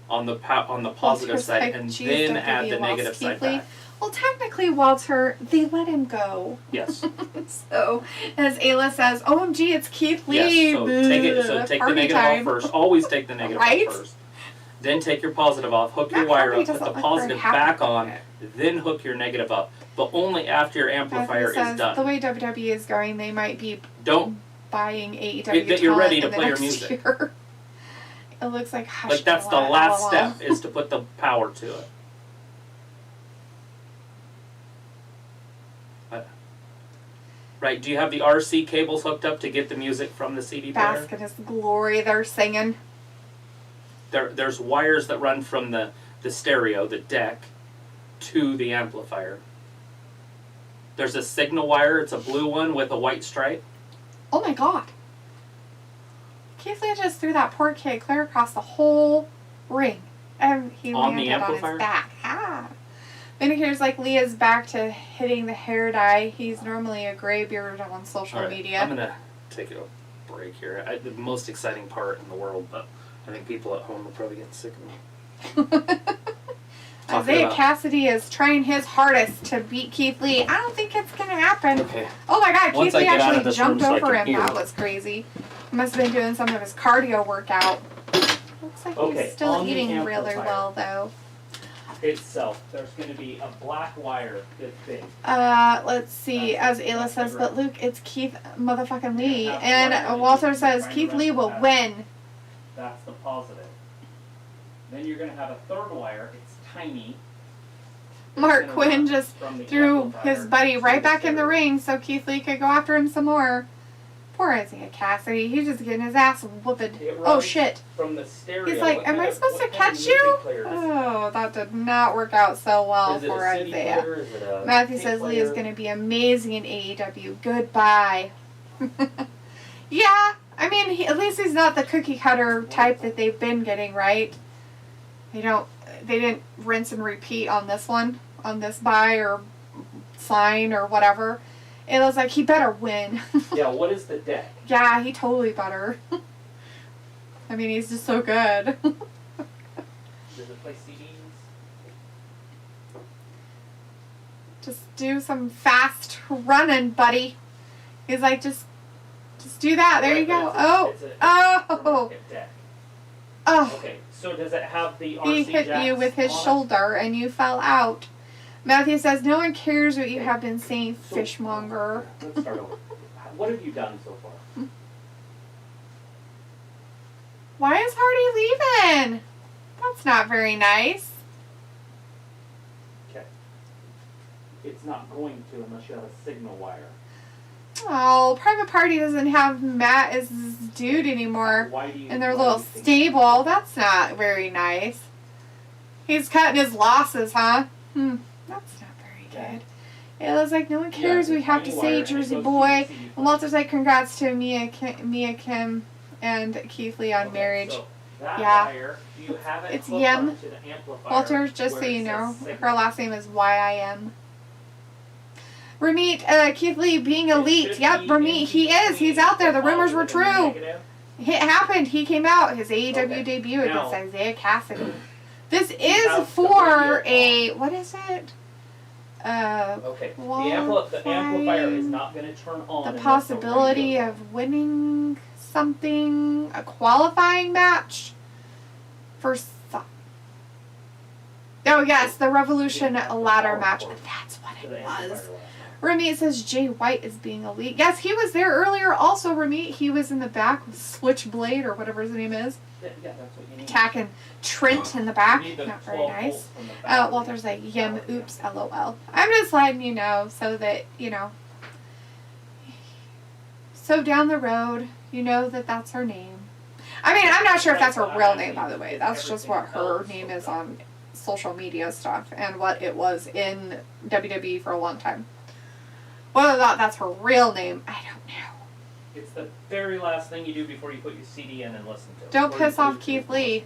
on the positive Walter's side, like, and "Geez, then WWE add the lost negative Keith side Lee." back. Well, technically, Walter, they let him go. Yes. So, as Ayla says, OMG, it's Keith Lee. Yes. So take the Party negative time. off first. Always take the negative Right? off first. Then take your positive off. Hook your Matt wire Hardy up. Put doesn't the look positive very happy back about on. it. Then hook your negative up. But only after your amplifier Matthew says, is done. the way WWE is going, they might be Don't buying AEW that you're ready to talent in the play your next music. year. It looks like Hush. like that's the LOL. last step is to put the power to it. Right, do you have the RC cables hooked up to get the music from the CD player? Bask in his glory, they're singing. There's wires that run from the stereo, the deck, to the amplifier. There's a signal wire, it's a blue one with a white stripe. Oh my god. Keith Lee just threw that poor kid clear across the whole ring. And he On the landed on amplifier? his back. Ah. Vindicator's like Lee is back to hitting the hair dye. He's normally a graybeard on social All right, media. I'm gonna take a break here. The most exciting part in the world, but I think people at home are probably getting sick of me. Isaiah about- Cassidy is trying his hardest to beat Keith Lee. I don't think it's gonna happen. Okay. Oh my god, Once Keith I Lee get out of actually this jumped room so I over can him. hear. That was crazy. He must have been doing some of his cardio workout. Looks like Okay, he's still on the eating really amplifier. well though. Itself, there's going to be a black wire this big. Let's see. As Ayla says, but Luke, it's Keith motherfucking Lee. Yeah, And that's why Walter you're says trying to Keith run Lee the will pattern. win. That's the positive. Then you're going to have a third wire. It's tiny. Mark It's gonna Quinn run just from the threw amplifier his buddy to right back in the stereo. ring so Keith Lee could go after him some more. Poor Isaiah Cassidy. He's just getting his ass whooped. It Oh runs shit. From the stereo. He's like, What am kind I of- supposed to what kind of catch music you? player is it? Oh, that did not work out so well Is it for a CD Isaiah. player? Is it a Matthew tape says Lee is player? going to be amazing in AEW. Goodbye. Yeah, I mean, at least he's not the cookie cutter type that they've been getting, right? They didn't rinse and repeat on this one, on this buy or sign or whatever. It was like he better win. Yeah, what is the deck? Yeah, he totally better. I mean, he's just so good. Does it play CDs? Just do some fast running, buddy. He's like, just do that. There you go. Oh, It's a oh, market deck. oh. Okay, so does it have the RC He hit you jacks with his on it? shoulder and you fell out. Matthew says, no one cares what you have been saying, So- fishmonger. Let's start over. What have you done so far? Why is Hardy leaving? That's not very nice. Okay. It's not going to unless you have a signal wire. Oh, Private Party doesn't have Matt as his dude anymore Why do you? in their why little do you think- stable. That's not very nice. He's cutting his losses, huh? That's not very good. It was like, no one cares. Yeah, we have to tiny say wire, and it Jersey goes to Boy. the CD And Walter's like, congrats to Mia Kim and Keith Lee on Okay, marriage. so that Yeah. wire, do you have it It's hooked Yem. up to the amplifier Walter, just so where it you know, says her signal? last name is YIM. Ramit, Keith Lee being elite. should Yep, be Ramit, in he is. He's out there. The rumors were positive and true. negative. It happened. He came out. His AEW Okay. debut Now- against Isaiah Cassidy. This How's is the for radio a, what is it? Okay. The amplifier is not going to turn on. The unless possibility radio- of winning something, a qualifying match for some. Oh yes, the Revolution ladder match. That's what to it the amplifier was. last night. Ramit says Jay White is being elite. Yes, he was there earlier. Also, Ramit, he was in the back with Switchblade or whatever his name is, Yeah, that's what you need. attacking Trent in the back. You need the Not very 12 nice. volts from the battery. Walter's like, yim, oops, lol. I'm just letting you know so that, So down the road, you know that that's her name. I mean, I'm not sure if that's her real name, by the way. That's just what her name is on social media stuff and what it was in WWE for a long time. Whether or not that's her real name, I don't know. It's the very last thing you do before you put your CD in and listen to it. Don't piss off Keith Lee,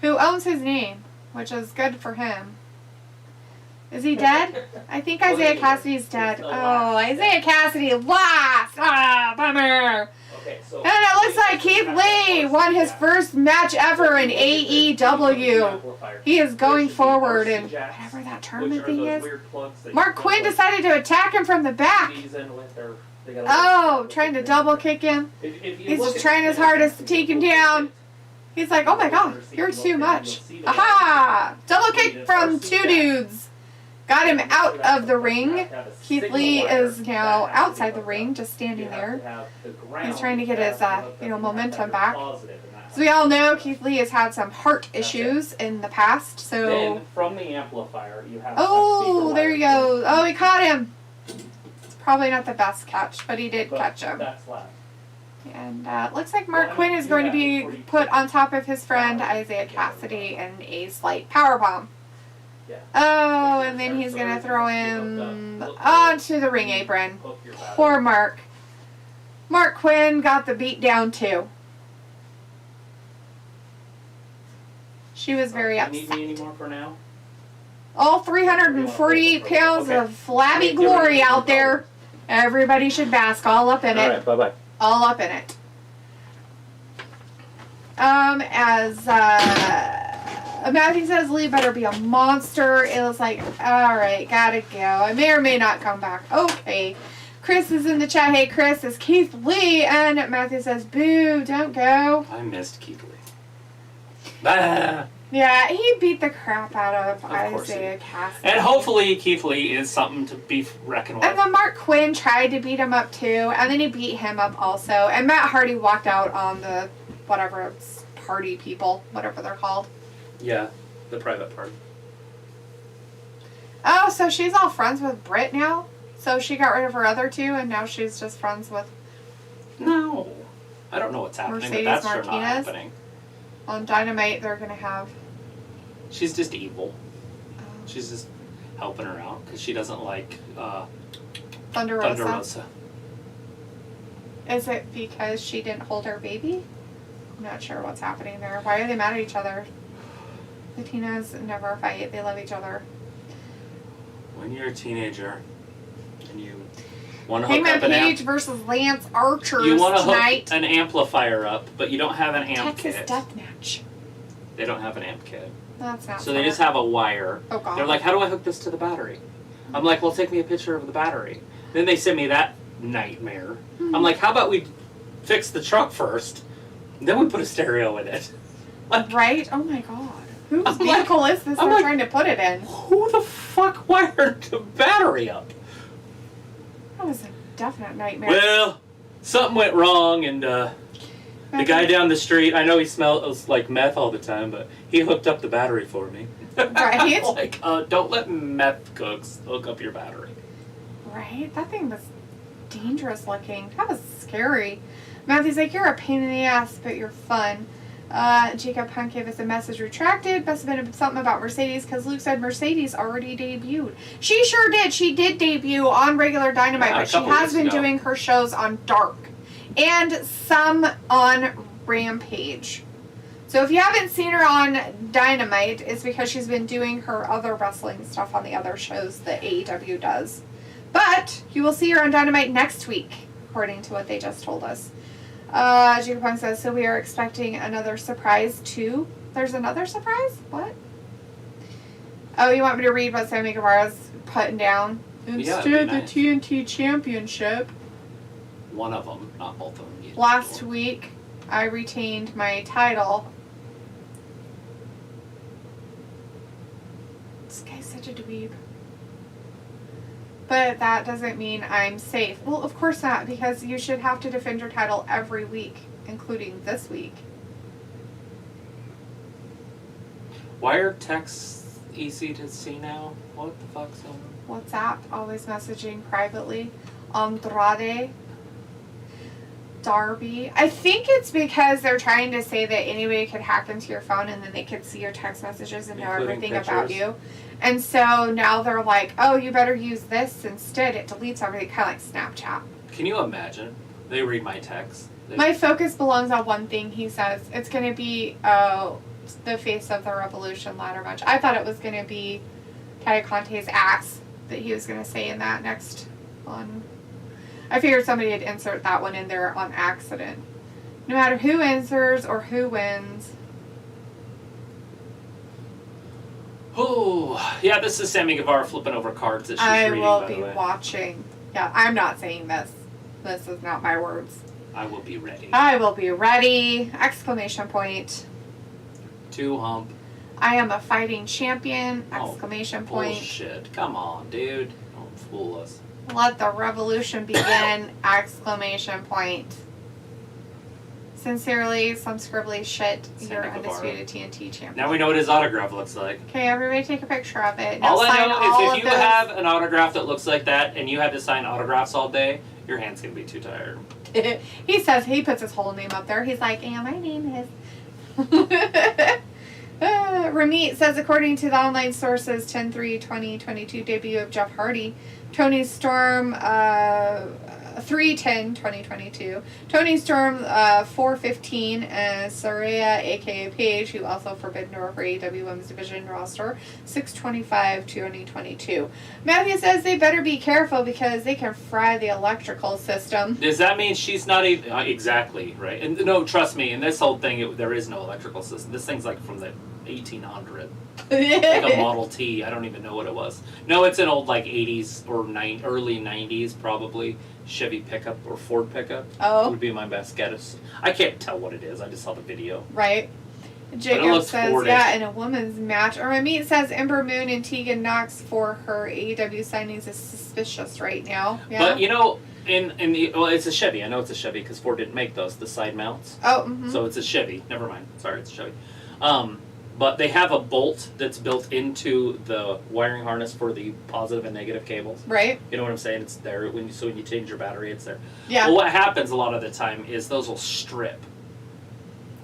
who owns his name, which is good for him. Is he dead? I think Isaiah Cassidy's dead. Oh, Isaiah Cassidy lost! Ah, bummer! Okay, so And it looks like Keith Lee won his first match ever in AEW. He is going forward in whatever that tournament thing is. Mark Quinn decided to attack him from the back. Oh, trying to double kick him. He's just trying his hardest to take him down. He's like, oh my god, you're too much. Aha! Double kick from two dudes. Got him out of the ring. Keith Lee is now outside the ring, just standing there. He's trying to get his, momentum back. As we all know, Keith Lee has had some heart issues in the past, so... Then, from the amplifier, you have... Oh, there he goes. Oh, he caught him. It's probably not the best catch, but he did catch him. And looks like Mark Quinn is going to be put on top of his friend Isaiah Cassidy in a slight powerbomb. Oh, and then he's going to throw him onto the ring apron. Poor Mark. Mark Quinn got the beat down too. She was very upset. Need me anymore for now? All 348 pounds of flabby glory out there. Everybody should bask all up in it. All right, bye-bye. All up in it. Matthew says Lee better be a monster. It was like, alright, gotta go. I may or may not come back. Okay. Chris is in the chat. Hey, Chris, it's Keith Lee. And Matthew says, boo, don't go. I missed Keith Lee. Ah. Yeah, he beat the crap out of Isaiah Cassidy. And hopefully Keith Lee is something to be reckoned with. And then Mark Quinn tried to beat him up too. And then he beat him up also. And Matt Hardy walked out on the, whatever, it's party people, whatever they're called. Yeah, the private party. Oh, so she's all friends with Britt now? So she got rid of her other two, and now she's just friends with... No. I don't know what's happening, Mercedes but that's Martinez. sure not happening. On Dynamite, they're going to have... She's just evil. She's just helping her out, because she doesn't like Thunder Rosa. Thunder Rosa. Is it because she didn't hold her baby? I'm not sure what's happening there. Why are they mad at each other? The Tinas never fight. They love each other. When you're a teenager and you want to hook Hangman up an Page versus Lance Archer you want to tonight. hook an amplifier up, but you don't have an amp Texas kit. Deathmatch. They don't have an amp kit. That's not So they just have a wire. Oh, God. They're like, how do I hook this to the battery? I'm like, well, take me a picture of the battery. Then they send me that nightmare. I'm like, how about we fix the truck first, then we put a stereo in it. Like, right? Oh, my God. Whose vehicle is this they're trying to put it in? Who the fuck wired the battery up? That was a definite nightmare. Well, something went wrong, and the guy down the street, I know he smells like meth all the time, but he hooked up the battery for me. Right? Like, don't let meth cooks hook up your battery. Right? That thing was dangerous looking. That was scary. Matthew's like, you're a pain in the ass, but you're fun. Jacob Hunt gave us a message retracted. Must have been something about Mercedes because Luke said Mercedes already debuted. She sure did. She did debut on regular Dynamite, but she has been doing her shows on Dark and some on Rampage. So if you haven't seen her on Dynamite, it's because she's been doing her other wrestling stuff on the other shows that AEW does. But you will see her on Dynamite next week, according to what they just told us. Jacob Punk says, so we are expecting another surprise too. There's another surprise? What? Oh, you want me to read what Sammy Guevara's putting down? Instead, the TNT Championship. One of them, not both of them. Last week, I retained my title. This guy's such a dweeb. But that doesn't mean I'm safe. Well, of course not, because you should have to defend your title every week, including this week. Why are texts easy to see now? What the fuck's going on? WhatsApp, always messaging privately. Andrade. Darby. I think it's because they're trying to say that anybody could hack into your phone and then they could see your text messages and know everything about you. And so now they're like, oh, you better use this instead. It deletes everything, kind of like Snapchat. Can you imagine? They read my text. My focus belongs on one thing, he says. It's going to be the face of the Revolution ladder match. I thought it was going to be Tay Conte's axe that he was going to say in that next one. I figured somebody would insert that one in there on accident. No matter who enters or who wins. Oh, yeah, this is Sammy Guevara flipping over cards that she's reading, I will by the be way. watching. Yeah, I'm not saying this. This is not my words. I will be ready. I will be ready! Exclamation point. To hump. I am a fighting champion! Exclamation point. Bullshit. Come on, dude. Don't fool us. Let the revolution begin! Exclamation point. Sincerely, some scribbly shit. Sammy Your Guevara. undisputed TNT champion. Now we know what his autograph looks like. Okay, everybody take a picture of it. Now All I sign know all is if you of those. have an autograph that looks like that and you had to sign autographs all day, your hand's going to be too tired. He says, he puts his whole name up there. He's like, yeah, my name is. Ramit says, according to the online sources, 10/3/2022 debut of Jeff Hardy, Tony Storm, 3/10/2022, Tony Storm, 4/15, and Saraya, aka Paige, who also forbidden her for AEW Women's Division roster, 6/25/2022. Matthew says they better be careful because they can fry the electrical system. Does that mean she's not even... exactly, right. And no, trust me, in this whole thing, there is no electrical system. This thing's like from the 1800s. Like a Model T. I don't even know what it was. No, it's an old like 80s or early 90s probably Chevy pickup or Ford pickup. Oh. Would be my best guess. I can't tell what it is. I just saw the video. Right. Jacob looks says, Fordish. yeah, in a women's match. Or Ramit says Ember Moon and Tegan Knox for her AEW signings is suspicious right now. Yeah. But you know, in the it's a Chevy. I know it's a Chevy because Ford didn't make those, the side mounts. Oh. Mm-hmm. So it's a Chevy. Never mind. Sorry, it's a Chevy. But they have a bolt that's built into the wiring harness for the positive and negative cables. Right. You know what I'm saying? It's there when you change your battery, it's there. Yeah. Well, what happens a lot of the time is those will strip,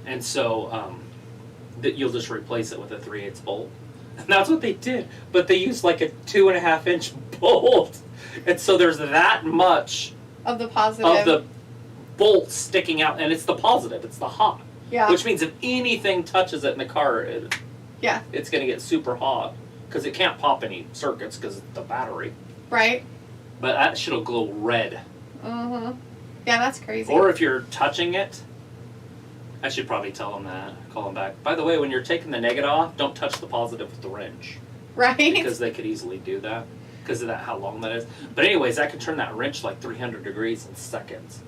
and so that you'll just replace it with a 3/8 bolt, and that's what they did. But they used like a 2.5-inch bolt, and so there's that much Of the positive. of the bolt sticking out, and it's the positive. It's the hot. Yeah. Which means if anything touches it in the car, Yeah. it's going to get super hot because it can't pop any circuits because of the battery. Right. But that shit'll glow red. Mm-hmm. Yeah, that's crazy. Or if you're touching it, I should probably tell them that. Call them back. By the way, when you're taking the negative off, don't touch the positive with the wrench. Right. Because they could easily do that because of that how long that is. But anyways, that could turn that wrench like 300 degrees in seconds.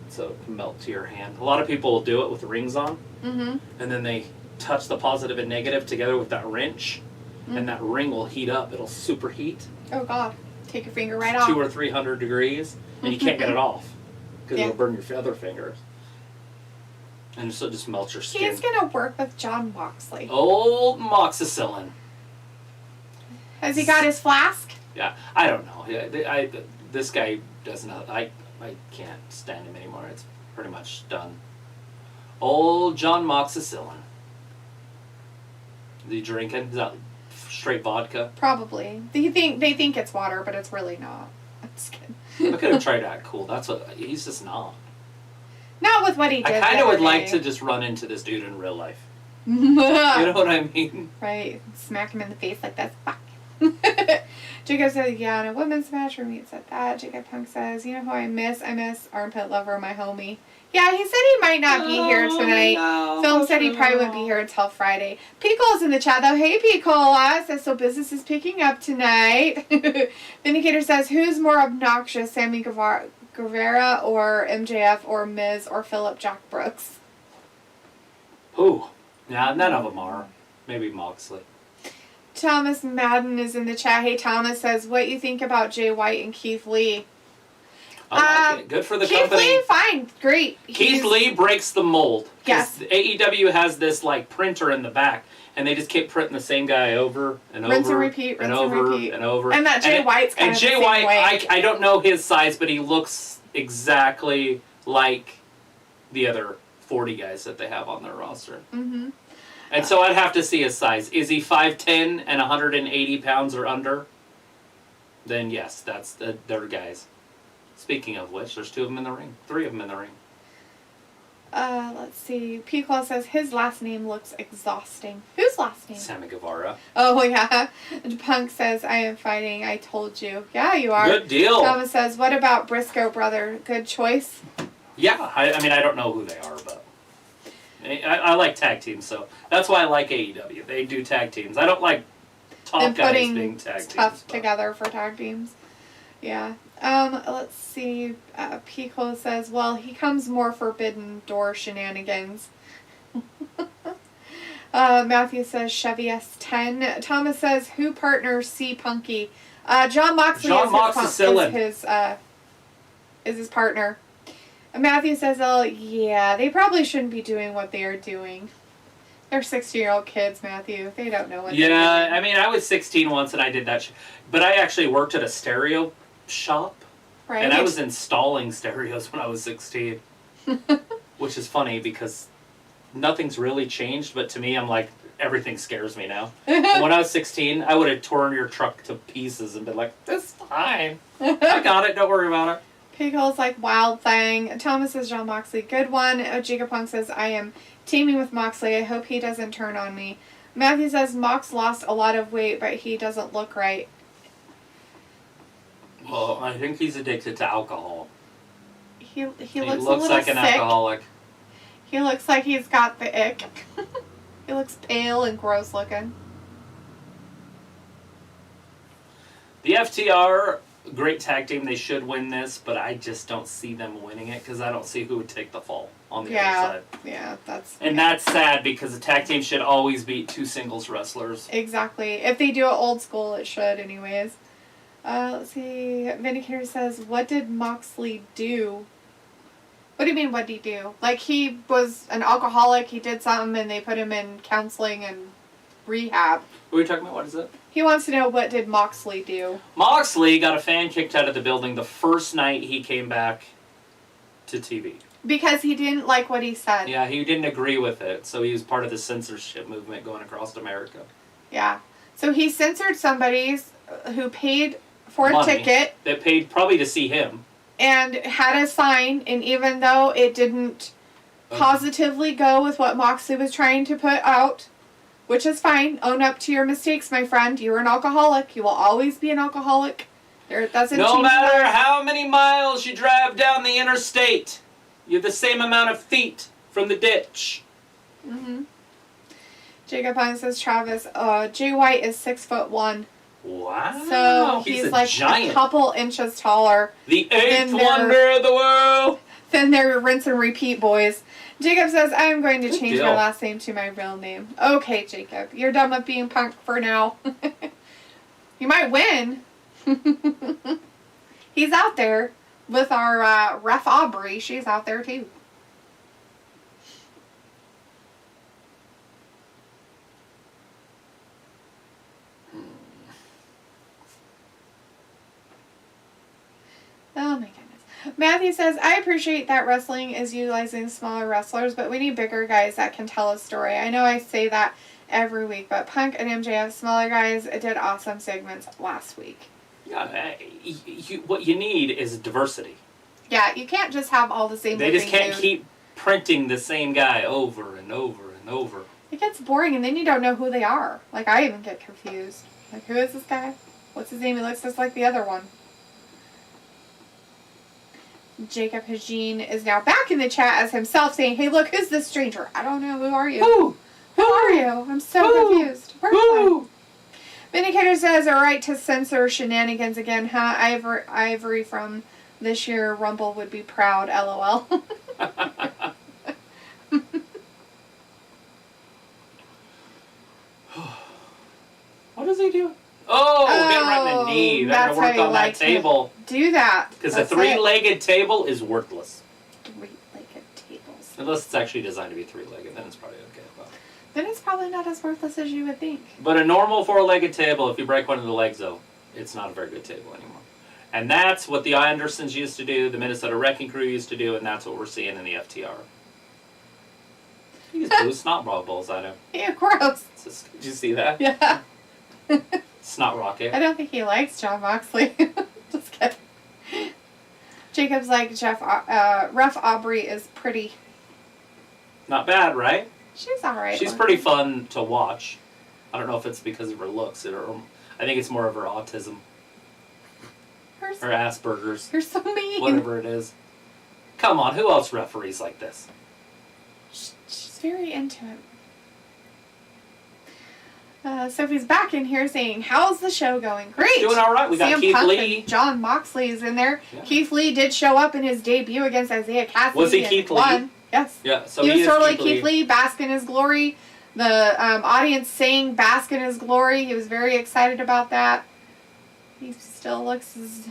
So it can melt to your hand. A lot of people will do it with the rings on. Mm-hmm. And then they touch the positive and negative together with that wrench. And that ring will heat up. It'll superheat. Oh, God. Take your finger right off. 200 or 300 degrees. And you can't get it off. Because Yeah. it'll burn your other fingers. And so it just melts your skin. He's going to work with John Moxley. Old Moxicillin. Has he got his flask? Yeah, I don't know. Yeah, this guy does not... I can't stand him anymore. It's pretty much done. Old John Moxicillin. Is he drinking? Is that straight vodka? Probably. They think it's water, but it's really not. I'm just kidding. Look at him try to act cool. That's what... He's just not. Not with what he did. I kind of the would other like day. to just run into this dude in real life. You know what I mean? Right. Smack him in the face like this. Fuck. Jacob says, yeah, in a women's match, Ramit said that. Jacob Punk says, you know who I miss? I miss Armpit Lover, my homie. Yeah, he said he might not be here tonight. No, Film said he probably wouldn't be here until Friday. Pico's in the chat, though. Hey, Picola. Says, so business is picking up tonight. Vindicator says, who's more obnoxious, Sammy Guevara or MJF or Miz or Philip Jack Brooks? Who? Nah, none of them are. Maybe Moxley. Thomas Madden is in the chat. Hey, Thomas says, what you think about Jay White and Keith Lee? I like it. Good for the Keith company. Lee, fine. Great. Keith Lee breaks the mold. Yes. AEW has this like printer in the back, and they just keep printing the same guy over and Rinse over and repeat, and rinse and over repeat. and over. And that Jay White's kind and of Jay the same White, way. I don't know his size, but he looks exactly like the other 40 guys that they have on their roster. Mm-hmm. And so I'd have to see his size. Is he 5'10" and 180 pounds or under? Then yes, that's their guys. Speaking of which, there's 2 of them in the ring. 3 of them in the ring. Let's see. P-Claw says his last name looks exhausting. Whose last name? Sammy Guevara. Oh, yeah. Punk says, I am fighting. I told you. Yeah, you are. Good deal. Thomas says, what about Briscoe, brother? Good choice. Yeah, I mean, I don't know who they are, but I like tag teams, so that's why I like AEW. They do tag teams. I don't like top guys being tag teams. Tough together for tag teams. Yeah. Let's see. Pico says, well, he comes more Forbidden Door shenanigans. Matthew says, Chevy S10. Thomas says, who partners C Punky? John Moxley is his partner. Matthew says, oh, yeah, they probably shouldn't be doing what they are doing. They're 16-year-old kids, Matthew. They don't know what they're doing. Yeah, I mean, I was 16 once and I did that. But I actually worked at a stereo shop. Right. And I was installing stereos when I was 16. Which is funny because nothing's really changed. But to me, I'm like, everything scares me now. When I was 16, I would have torn your truck to pieces and been like, this is fine. I got it. Don't worry about it. Pickle's like, wild thing. Thomas says, John Moxley, good one. Jacob Punk says, I am teaming with Moxley. I hope he doesn't turn on me. Matthew says, Mox lost a lot of weight, but he doesn't look right. Well, I think he's addicted to alcohol. He looks like a little an sick. alcoholic. He looks like he's got the ick. He looks pale and gross looking. The FTR, great tag team. They should win this, but I just don't see them winning it because I don't see who would take the fall on the other side. Yeah, that's... And that's sad because the tag team should always beat 2 singles wrestlers. Exactly. If they do it old school, it should anyways. Let's see. Vindicator says, what did Moxley do? What do you mean, what did he do? Like, he was an alcoholic, he did something, and they put him in counseling and rehab. What are you talking about? What is it? He wants to know, what did Moxley do? Moxley got a fan kicked out of the building the first night he came back to TV. Because he didn't like what he said. Yeah, he didn't agree with it, so he was part of the censorship movement going across America. Yeah. So he censored somebody who paid for a ticket. That paid probably to see him. And had a sign, and even though it didn't positively go with what Moxley was trying to put out, which is fine, own up to your mistakes, my friend. You're an alcoholic. You will always be an alcoholic. It doesn't change. No matter how many miles you drive down the interstate, you have the same amount of feet from the ditch. Mm-hmm. Jacob Hines says, Travis, Jay White is 6'1". Wow. So he's like giant. a couple inches taller. The 8th wonder of the world. Then they're rinse and repeat boys. Jacob says, I am going to change my last name to my real name. Okay, Jacob. You're done with being Punk for now. You might win. He's out there with our ref Aubrey. She's out there too. Oh my goodness. Matthew says, I appreciate that wrestling is utilizing smaller wrestlers, but we need bigger guys that can tell a story. I know I say that every week, but Punk and MJF, smaller guys, did awesome segments last week. Yeah, what you need is diversity. Yeah, you can't just have all the same. They just can't keep printing the same guy over and over and over. It gets boring, and then you don't know who they are. Like, I even get confused. Like, who is this guy? What's his name? He looks just like the other one. Jacob Hajin is now back in the chat as himself saying, hey, look, who's this stranger? I don't know. Who are you? Who are you? I'm so confused. Who? Vindicator says, a right to censor shenanigans again, huh? Ivory from this year Rumble would be proud, LOL. What does he do? Oh, get right in the knee. They're going to work on that table. Do that. Because a 3-legged table is worthless. 3-legged tables. Unless it's actually designed to be 3-legged, then it's probably okay. Then it's probably not as worthless as you would think. But a normal 4-legged table, if you break one of the legs, though, it's not a very good table anymore. And that's what the Andersons used to do, the Minnesota Wrecking Crew used to do, and that's what we're seeing in the FTR. He threw snot bubbles at him. Yeah, gross. Did you see that? Yeah. Snot rocket. I don't think he likes Jon Moxley. Just kidding. Jacob's like, Ref Aubrey is pretty. Not bad, right? She's alright. She's pretty fun to watch. I don't know if it's because of her looks, or I think it's more of her autism. Her Asperger's. You're so mean. Whatever it is. Come on, who else referees like this? She's very into it. Sophie's back in here saying, how's the show going? Great. Doing all right. We got Keith Punk Lee. And Jon Moxley's in there. Yeah. Keith Lee did show up in his debut against Isaiah Cassidy. Was he Keith Lee? Won. Yes. Yeah, so he was totally Keith Keith Lee, bask in his glory. The audience sang bask in his glory. He was very excited about that. He still looks as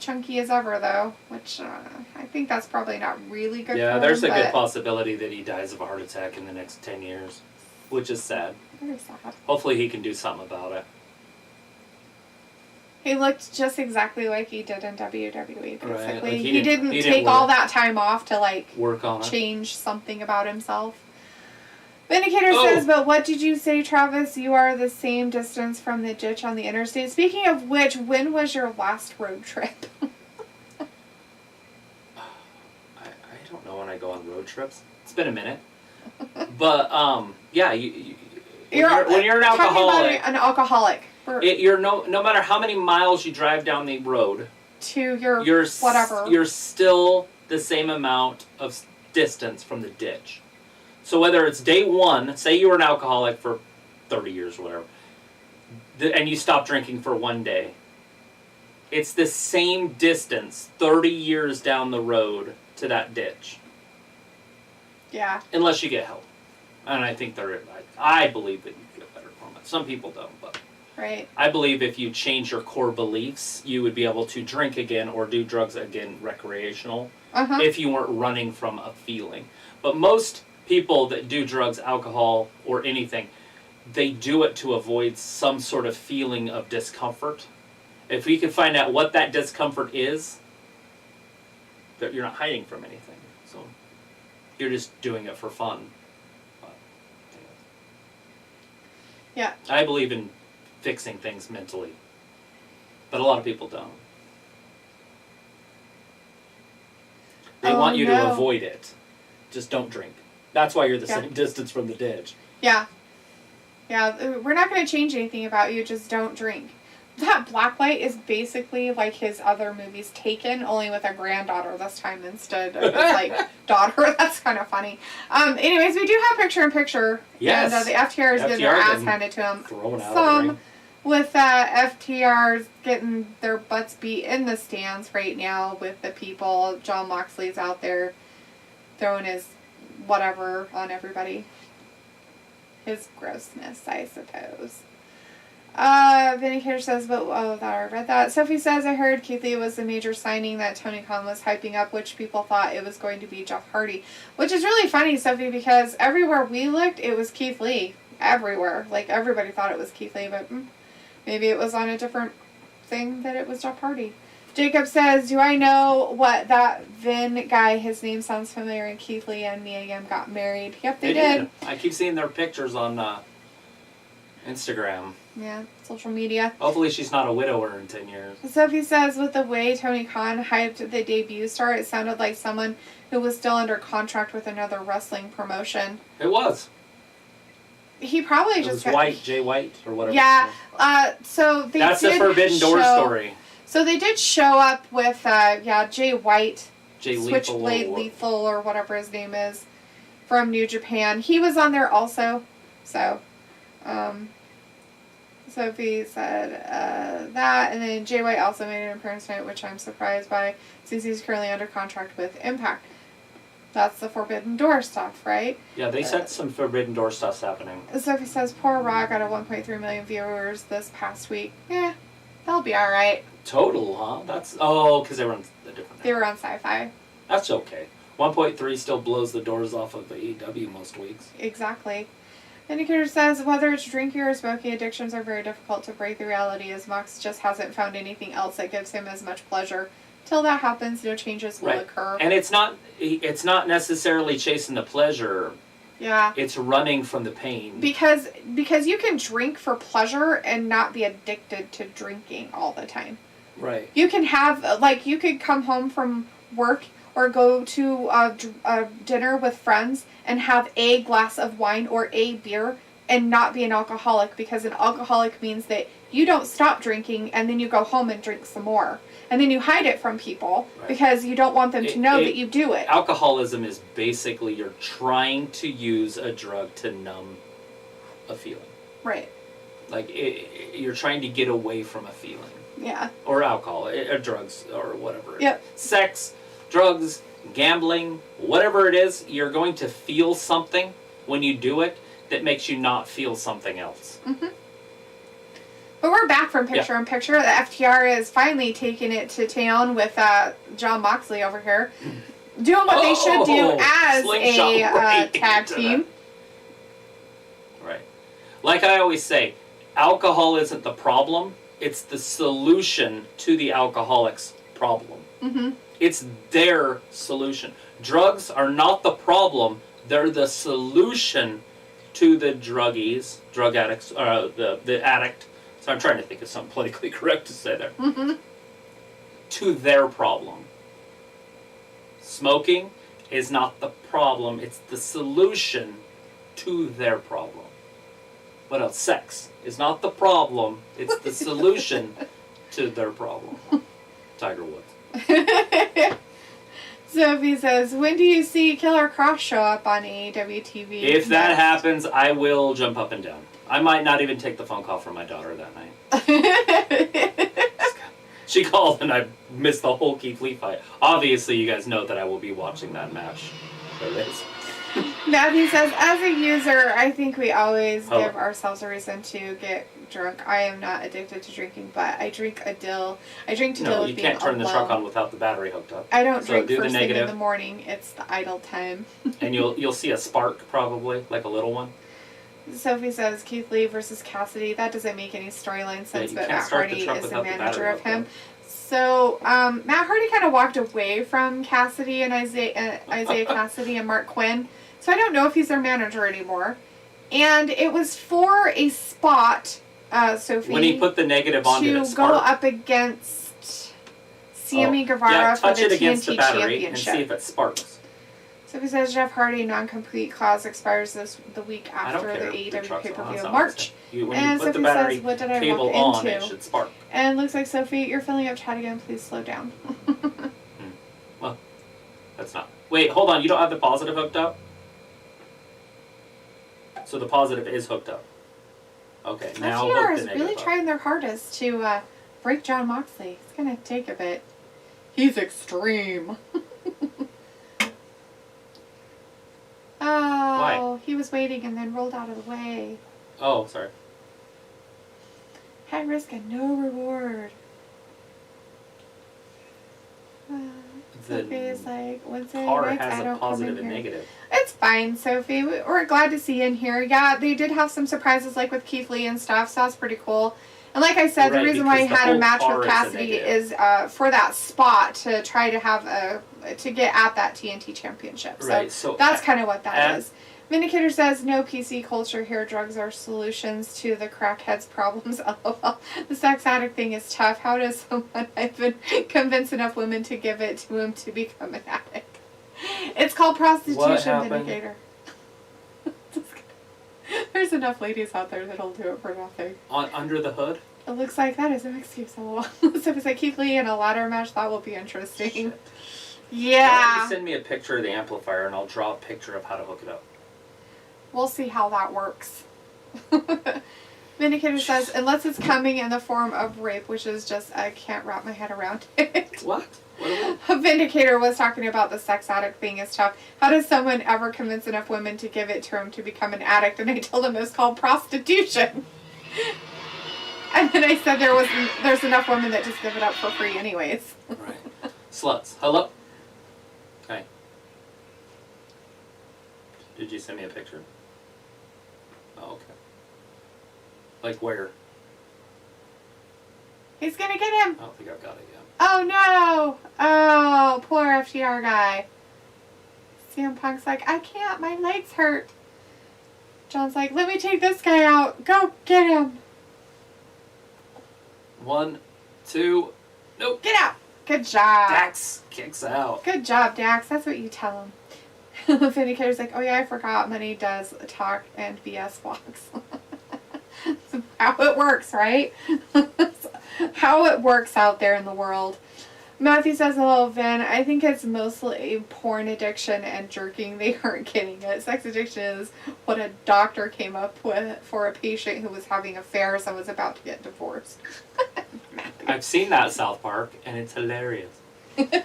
chunky as ever, though, which I think that's probably not really good for him. There's a good possibility that he dies of a heart attack in the next 10 years, which is sad. Very sad. Hopefully he can do something about it. He looked just exactly like he did in WWE, basically. Right, like he didn't take all that time off to, work on it. Change something about himself. Vindicator says, but what did you say, Travis? You are the same distance from the ditch on the interstate. Speaking of which, when was your last road trip? I don't know when I go on road trips. It's been a minute. But, yeah, when you're an alcoholic. You're no matter how many miles you drive down the road to your whatever, you're still the same amount of distance from the ditch. So whether it's day one, say you were an alcoholic for 30 years or whatever, and you stop drinking for one day, it's the same distance 30 years down the road to that ditch. Yeah. Unless you get help. And I think I believe that you get better from it. Some people don't, but right. I believe if you change your core beliefs, you would be able to drink again or do drugs again recreational if you weren't running from a feeling. But most people that do drugs, alcohol, or anything, they do it to avoid some sort of feeling of discomfort. If we can find out what that discomfort is, that you're not hiding from anything. So you're just doing it for fun. But, yeah. I believe in fixing things mentally, but a lot of people don't. They want you to avoid it. Just don't drink. That's why you're the same distance from the ditch. Yeah. Yeah, we're not going to change anything about you, just don't drink. That Blacklight is basically like his other movies, Taken, only with a granddaughter this time instead of daughter. That's kind of funny. Anyways, we do have picture-in-picture. Yes. And the FTR is getting their ass handed to him. Thrown out of the ring. With FTRs getting their butts beat in the stands right now with the people. Jon Moxley's out there throwing his whatever on everybody. His grossness, I suppose. Vindicator says, but I read that. Sophie says, I heard Keith Lee was the major signing that Tony Khan was hyping up, which people thought it was going to be Jeff Hardy. Which is really funny, Sophie, because everywhere we looked, it was Keith Lee. Everywhere. Everybody thought it was Keith Lee, but maybe it was on a different thing that it was Jeff Hardy. Jacob says, do I know what that Vin guy, his name sounds familiar, and Keith Lee and Mia Yim got married. Yep, they did. I keep seeing their pictures on Instagram. Yeah, social media. Hopefully she's not a widower in 10 years. Sophie says, with the way Tony Khan hyped the debut star, it sounded like someone who was still under contract with another wrestling promotion. It was. He probably it just was Jay White, or whatever. Yeah, so they That's the Forbidden Door story. So they did show up with, Jay White, Jay Switchblade Lethal, or whatever his name is, from New Japan. He was on there also, so, Sophie said that, and then Jay White also made an appearance tonight, which I'm surprised by, since he's currently under contract with Impact. That's the Forbidden Door stuff, right? Yeah, they said some Forbidden Door stuff's happening. Sophie says, poor Raw got a 1.3 million viewers this past week. Yeah, they'll be alright. Total, huh? That's, because they were on the different. They were on Sci-Fi. That's okay. 1.3 still blows the doors off of the AEW most weeks. Exactly. Indicator says, whether it's drinking or smoking, addictions are very difficult to break the reality, as Mox just hasn't found anything else that gives him as much pleasure. Till that happens, no changes will occur. And it's not necessarily chasing the pleasure. Yeah. It's running from the pain. Because you can drink for pleasure and not be addicted to drinking all the time. Right. You can have, like, you could come home from work or go to a dinner with friends and have a glass of wine or a beer and not be an alcoholic, because an alcoholic means that you don't stop drinking and then you go home and drink some more. And then you hide it from people because you don't want them to know that you do it. Alcoholism is basically you're trying to use a drug to numb a feeling. Right. Like, you're trying to get away from a feeling. Yeah. Or alcohol, or drugs, or whatever. Yep. Sex, drugs, gambling, whatever it is, you're going to feel something when you do it that makes you not feel something else. Mm-hmm. But we're back from picture-in-picture. The FTR is finally taking it to town with Jon Moxley over here. Doing what they should do as a tag team. Right. Like I always say, alcohol isn't the problem. It's the solution to the alcoholic's problem. Mm-hmm. It's their solution. Drugs are not the problem. They're the solution to the druggies, drug addicts, the addict. So I'm trying to think of something politically correct to say there. Mm-hmm. To their problem. Smoking is not the problem. It's the solution to their problem. What else? Sex is not the problem. It's the solution to their problem. Tiger Woods. Sophie says, when do you see Killer Cross show up on AEW TV? If that happens, I will jump up and down. I might not even take the phone call from my daughter that night. She called and I missed the whole Keith Lee fight. Obviously, you guys know that I will be watching that match. There it is. Matthew says, as a user, I think we always give ourselves a reason to get drunk. I am not addicted to drinking, but I drink a dill. I drink to deal with being alone. You can't turn the truck on without the battery hooked up. I don't drink first thing in the morning. It's the idle time. And you'll see a spark, probably, like a little one. Sophie says, Keith Lee versus Cassidy. That doesn't make any storyline sense, but Matt Hardy is the manager of him. So, Matt Hardy kind of walked away from Cassidy and Isaiah Cassidy and Mark Quinn. So I don't know if he's their manager anymore. And it was for a spot, Sophie. When he put the negative on, did it spark? To go up against Sammy Guevara for the TNT Championship. And see if it sparks. Sophie says Jeff Hardy non-complete clause expires the week after the AEW pay-per-view in March. And Sophie says, what did I walk into? It should spark. And it looks like, Sophie, you're filling up chat again. Please slow down. Well, that's not. Wait, hold on. You don't have the positive hooked up? So the positive is hooked up. Okay, now hook the negative is really trying their hardest to break Jon Moxley. It's going to take a bit. He's extreme. Oh, why? He was waiting and then rolled out of the way. Oh, sorry. High risk and no reward. Sophie is like, Wednesday nights, I don't come in here. Negative. It's fine, Sophie. We're glad to see you in here. Yeah, they did have some surprises like with Keith Lee and stuff, so that's pretty cool. And like I said, the reason why he had a match with Cassidy is for that spot to try to have to get at that TNT championship. So that's kind of what that is. Vindicator says, no PC culture here. Drugs are solutions to the crackheads' problems. LOL. The sex addict thing is tough. How does someone even convince enough women to give it to him to become an addict? It's called prostitution, Vindicator. There's enough ladies out there that'll do it for nothing. Under the hood? It looks like that is an excuse. LOL. So if it's like Keith Lee in a ladder match, that will be interesting. Shit. Yeah. Send me a picture of the amplifier and I'll draw a picture of how to hook it up. We'll see how that works. Vindicator says, unless it's coming in the form of rape, which is just, I can't wrap my head around it. What? Vindicator was talking about the sex addict thing is tough. How does someone ever convince enough women to give it to him to become an addict? And I told him it was called prostitution. And then I said there's enough women that just give it up for free anyways. Right. Sluts. Hello? Okay. Did you send me a picture? Oh, okay. Like where? He's gonna get him. I don't think I've got it yet. Oh no! Oh, poor FTR guy. CM Punk's like, I can't, my legs hurt. John's like, let me take this guy out. Go get him. 1, 2, nope. Get out. Good job. Dax kicks out. Good job, Dax. That's what you tell him. Vindicator's like, oh yeah, I forgot. Money does talk and BS walks. How it works, right? How it works out there in the world. Matthew says, hello, Vin. I think it's mostly porn addiction and jerking. They aren't getting it. Sex addiction is what a doctor came up with for a patient who was having affairs and was about to get divorced. I've seen that South Park, and it's hilarious. Remember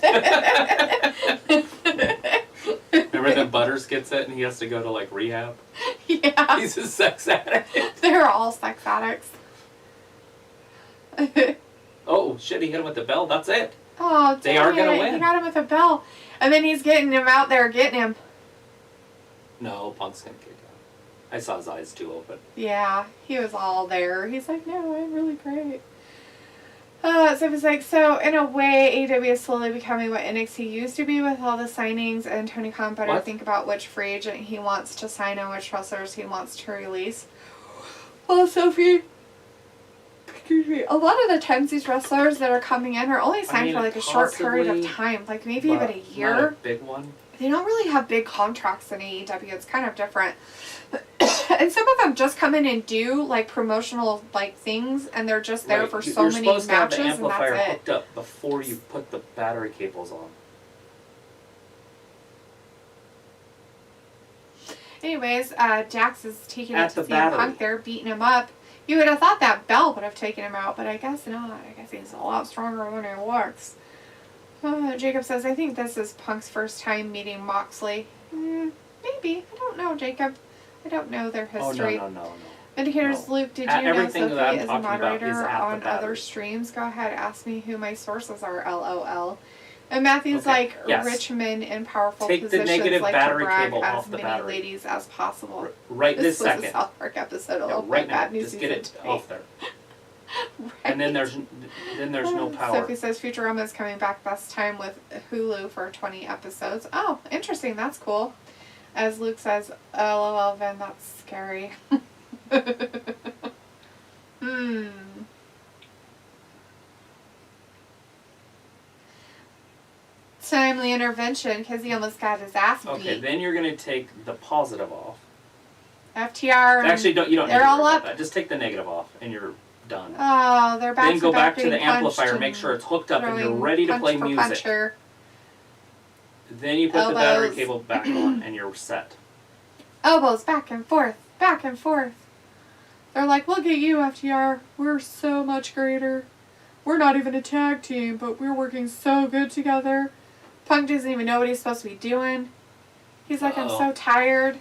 that Butters gets it, and he has to go to, like, rehab? Yeah. He's a sex addict. They're all sex addicts. Oh, shit, he hit him with the bell. That's it. Oh, they are going to He win. got him with a bell. And then he's getting him out there, getting him. No, Punk's going to kick out. I saw his eyes too open. Yeah, he was all there. He's like, no, I'm really great. So it's like, so in a way, AEW is slowly becoming what NXT used to be with all the signings, and Tony Khan better think about which free agent he wants to sign and which wrestlers he wants to release. Well, Sophie, excuse me, a lot of the times these wrestlers that are coming in are only signed for like a short period of time, like maybe even a year. Not a big one. They don't really have big contracts in AEW. It's kind of different. And some of them just come in and do like promotional like things, and they're just there for so many matches, You're supposed to have the amplifier and that's hooked up before you put the battery cables on. Anyways, Dax is taking At it to the CM battery. Punk there, beating him up. You would have thought that bell would have taken him out, but I guess not. I guess he's a lot stronger than he looks. Jacob says, I think this is Punk's first time meeting Moxley. Maybe. I don't know, Jacob. I don't know their history. Oh, no. Indicators, No. Luke, did you know Everything that Sophie I'm is a talking about moderator is at the on other battery. streams? Go ahead, ask me who my sources are, LOL. And Matthew's Okay, like, yes. rich men in powerful Take the positions negative like battery to brag cable as off the many battery. ladies as possible. Right this was second. a South Park episode. Yeah, right now. Just get it off there. Right. And then there's no power. Sophie says Futurama is coming back best time with Hulu for 20 episodes. Oh, interesting. That's cool. As Luke says, LOL, Vin, that's scary. Timely intervention because he almost got his ass beat. Okay, then you're going to take the positive off. FTR. Actually, you don't need they're to all worry up. about that. Just take the negative off, and you're done. Oh, they're back Then go back to the getting amplifier, punched make sure it's hooked up, and you're throwing ready to punch play for music. puncher. Then you put the battery Elbows. cable back on, and you're set. Elbows back and forth, back and forth. They're like, look at you, FTR. We're so much greater. We're not even a tag team, but we're working so good together. Punk doesn't even know what he's supposed to be doing. He's like, I'm so tired.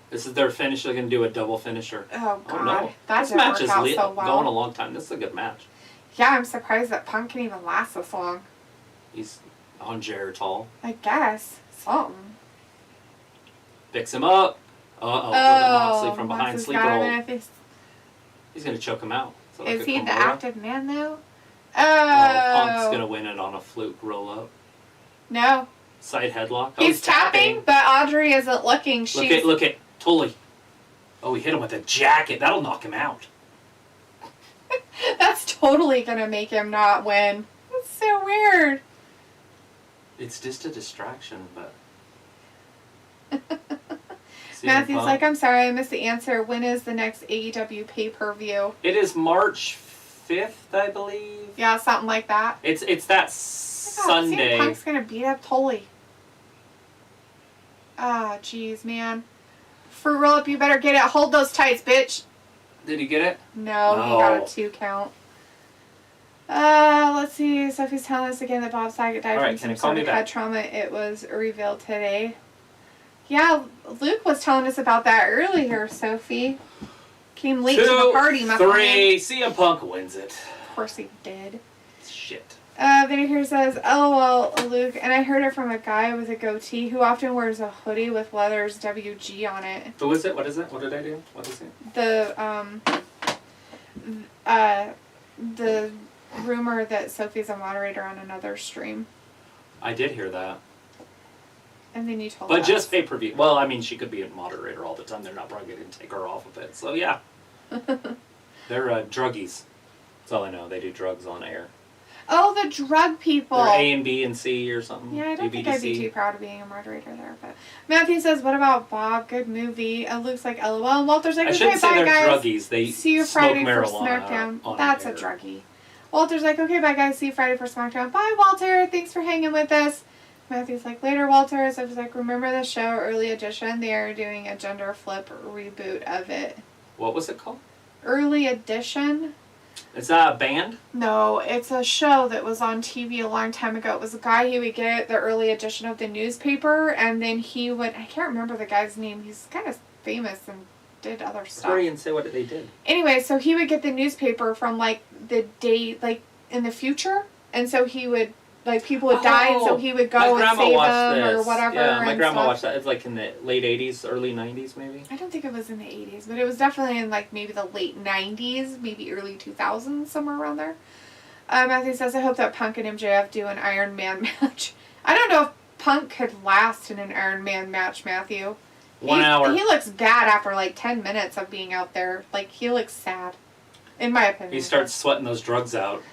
This is their finish. They're going to do a double finisher. Oh, God. Oh, no. That This didn't match work is out so well. going a long time. This is a good match. Yeah, I'm surprised that Punk can even last this long. He's on Geritol. I guess. Something. Picks him up. Uh-oh. Moxley from behind. Moxley's Sleeper got him hold. in a fist. He's going to choke him out. So like Is a he the Kimura. active man, though? Oh, Punk's going to win it on a fluke roll-up. No. Side headlock. Oh, He's tapping, but Audrey isn't looking. She's... Look at Tully. Oh, he hit him with a jacket. That'll knock him out. That's totally going to make him not win. That's so weird. It's just a distraction, but... Matthew's like, I'm sorry, I missed the answer. When is the next AEW pay-per-view? It is March 5th, I believe. Yeah, something like that. It's that Oh, Sunday. CM Punk's going to beat up Tully. Ah, jeez, man. Fruit roll-up, you better get it. Hold those tights, bitch. Did he get it? No, he got a 2 count. Let's see. Sophie's telling us again that Bob Saget died from some sort of head trauma. It was revealed today. Yeah, Luke was telling us about that earlier, Sophie. Came late to the party, my friend. 3. CM Punk wins it. Of course he did. Shit. Vinny here says, LOL, Luke, and I heard it from a guy with a goatee who often wears a hoodie with letters WG on it. Who is it? What is it? What did I do? What is it? The rumor that Sophie's a moderator on another stream. I did hear that. And then you told But us. just pay-per-view. Well, I mean, she could be a moderator all the time. They're not probably going to take her off of it. So, yeah. They're druggies. That's all I know. They do drugs on air. Oh, the drug people. They're A and B and C or something. Yeah, I don't think I'd be ABDC. too proud of being a moderator there. But Matthew says, what about Bob? Good movie. Luke's like, LOL. And Walter's like, I okay, shouldn't say bye, they're guys. druggies. They See you smoke Friday for marijuana SmackDown. on That's a air. druggie. Walter's like, okay, bye, guys. See you Friday for SmackDown. Bye, Walter. Thanks for hanging with us. Matthew's like, later, Walter. So I was like, remember the show, Early Edition? They are doing a gender flip reboot of it. What was it called? Early Edition? Is that a band? No, it's a show that was on TV a long time ago. It was a guy who would get the early edition of the newspaper, and then he would, I can't remember the guy's name. He's kind of famous and did other stuff. Sorry, and say what they did. Anyway, so he would get the newspaper from, like, the day, like, in the future, and so he would, like, people would die, and so he would go and save them or whatever. Yeah, my grandma stuff. watched that. It's like in the late 80s, early 90s, maybe. I don't think it was in the 80s, but it was definitely in, like, maybe the late 90s, maybe early 2000s, somewhere around there. Matthew says, I hope that Punk and MJF do an Iron Man match. I don't know if Punk could last in an Iron Man match, Matthew. 1 hour. He looks bad after, like, 10 minutes of being out there. Like, he looks sad, in my opinion. He starts sweating those drugs out.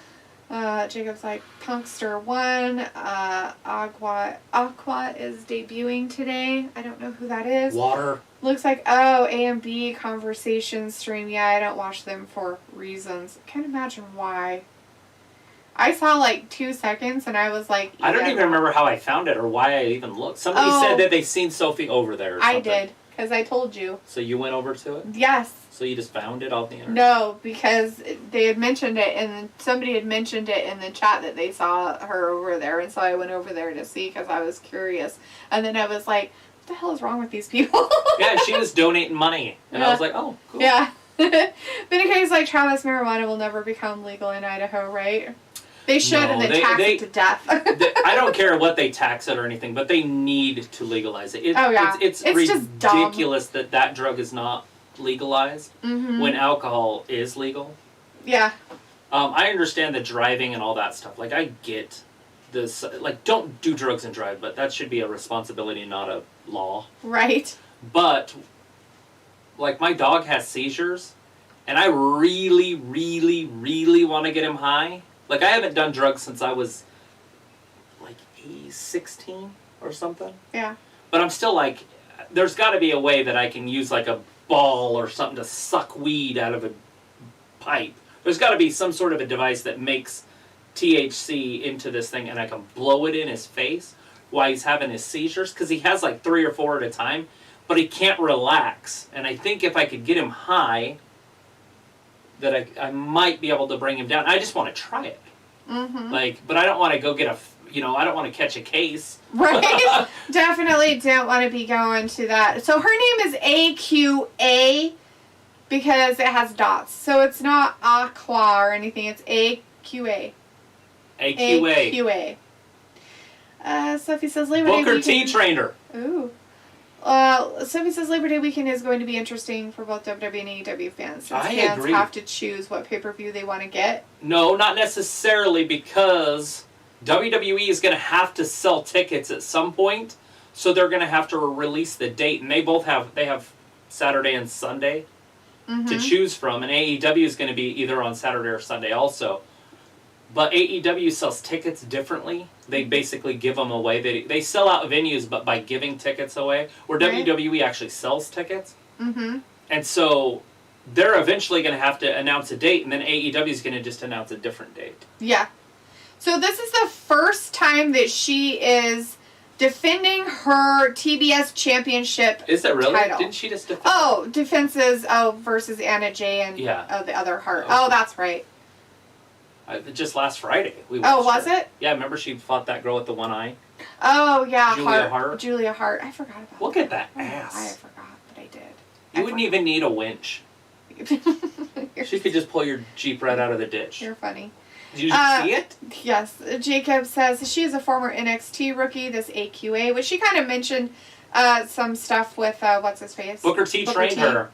Jacob's like, Punkster 1. Aqua is debuting today. I don't know who that is. Water. Looks like, oh, A and B conversation stream. Yeah, I don't watch them for reasons. Can't imagine why. I saw like 2 seconds and I was like, I don't yeah, even remember how I found it or why I even looked. Somebody said that they seen Sophie over there or something. I did, because I told you. So you went over to it? Yes. So you just found it off the internet? No, because they had mentioned it, and somebody had mentioned it in the chat that they saw her over there, and so I went over there to see because I was curious. And then I was like, what the hell is wrong with these people? Yeah, she was donating money. And I was like, oh, cool. Yeah. But in case, like, Travis marijuana will never become legal in Idaho, right? They should, No, and then tax it to death. I don't care what they tax it or anything, but they need to legalize it. Oh, yeah. It's just dumb. ridiculous that drug is not legalized when alcohol is legal. Yeah. I understand the driving and all that stuff. Like, I get this. Like, don't do drugs and drive, but that should be a responsibility, not a law. Right. But, like, my dog has seizures, and I really, really, really want to get him high. Like, I haven't done drugs since I was, like, 16 or something. Yeah. But I'm still like, there's got to be a way that I can use, like, a ball or something to suck weed out of a pipe. There's got to be some sort of a device that makes THC into this thing, and I can blow it in his face while he's having his seizures, because he has, like, 3 or 4 at a time, but he can't relax. And I think if I could get him high, that I might be able to bring him down. I just want to try it. Like, but I don't want to go get I don't want to catch a case. Right? Definitely don't want to be going to that. So her name is AQA because it has dots. So it's not Aqua or anything. It's AQA. AQA. Sophie says Labor Day Booker weekend. T trainer. Ooh. Sophie says Labor Day weekend is going to be interesting for both WWE and AEW fans. Since I fans agree. have to choose what pay-per-view they want to get. No, not necessarily, because WWE is going to have to sell tickets at some point, so they're going to have to release the date, and they have Saturday and Sunday to choose from, and AEW is going to be either on Saturday or Sunday also. But AEW sells tickets differently. They basically give them away. They sell out venues, but by giving tickets away, where Right. WWE actually sells tickets. And so they're eventually going to have to announce a date, and then AEW is going to just announce a different date. Yeah. So this is the first time that she is defending her TBS championship Is that really? title. Didn't she just defend? Oh, defenses, versus Anna Jay and the other Hart. Oh. Oh, that's right. Just last Friday. We Oh, watched was her. it? Yeah, remember she fought that girl with the one eye? Oh, yeah. Julia Hart. Julia Hart. I forgot about Look that. at that I ass. forgot, but I did. You wouldn't even need a winch. She could just pull your Jeep right out of the ditch. You're funny. Did you see it? Yes. Jacob says she is a former NXT rookie, this AQA, which she kind of mentioned some stuff with, what's his face? Booker T trained her.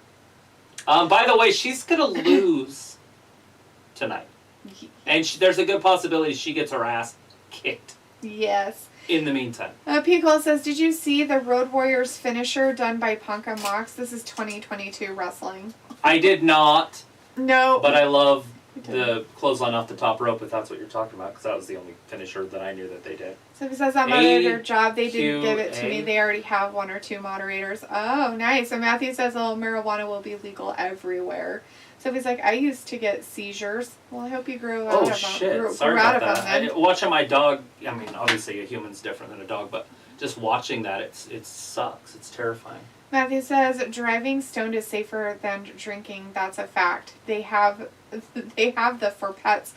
By the way, she's going to lose tonight. And there's a good possibility she gets her ass kicked. Yes. in the meantime. Pico says, did you see the Road Warriors finisher done by Punk and Mox? This is 2022 wrestling. I did not. No. But I love the clothesline off the top rope, if that's what you're talking about, because that was the only finisher that I knew that they did. So he says that moderator job, they didn't give it to me. They already have 1 or 2 moderators. Oh, nice. So Matthew says, oh, marijuana will be legal everywhere. So he's like, I used to get seizures. Well, I hope you grow out of them. Oh, shit. Sorry about that. Watching my dog, I mean, obviously a human's different than a dog, but just watching that, it sucks. It's terrifying. Matthew says, driving stoned is safer than drinking. That's a fact. They have the for pets.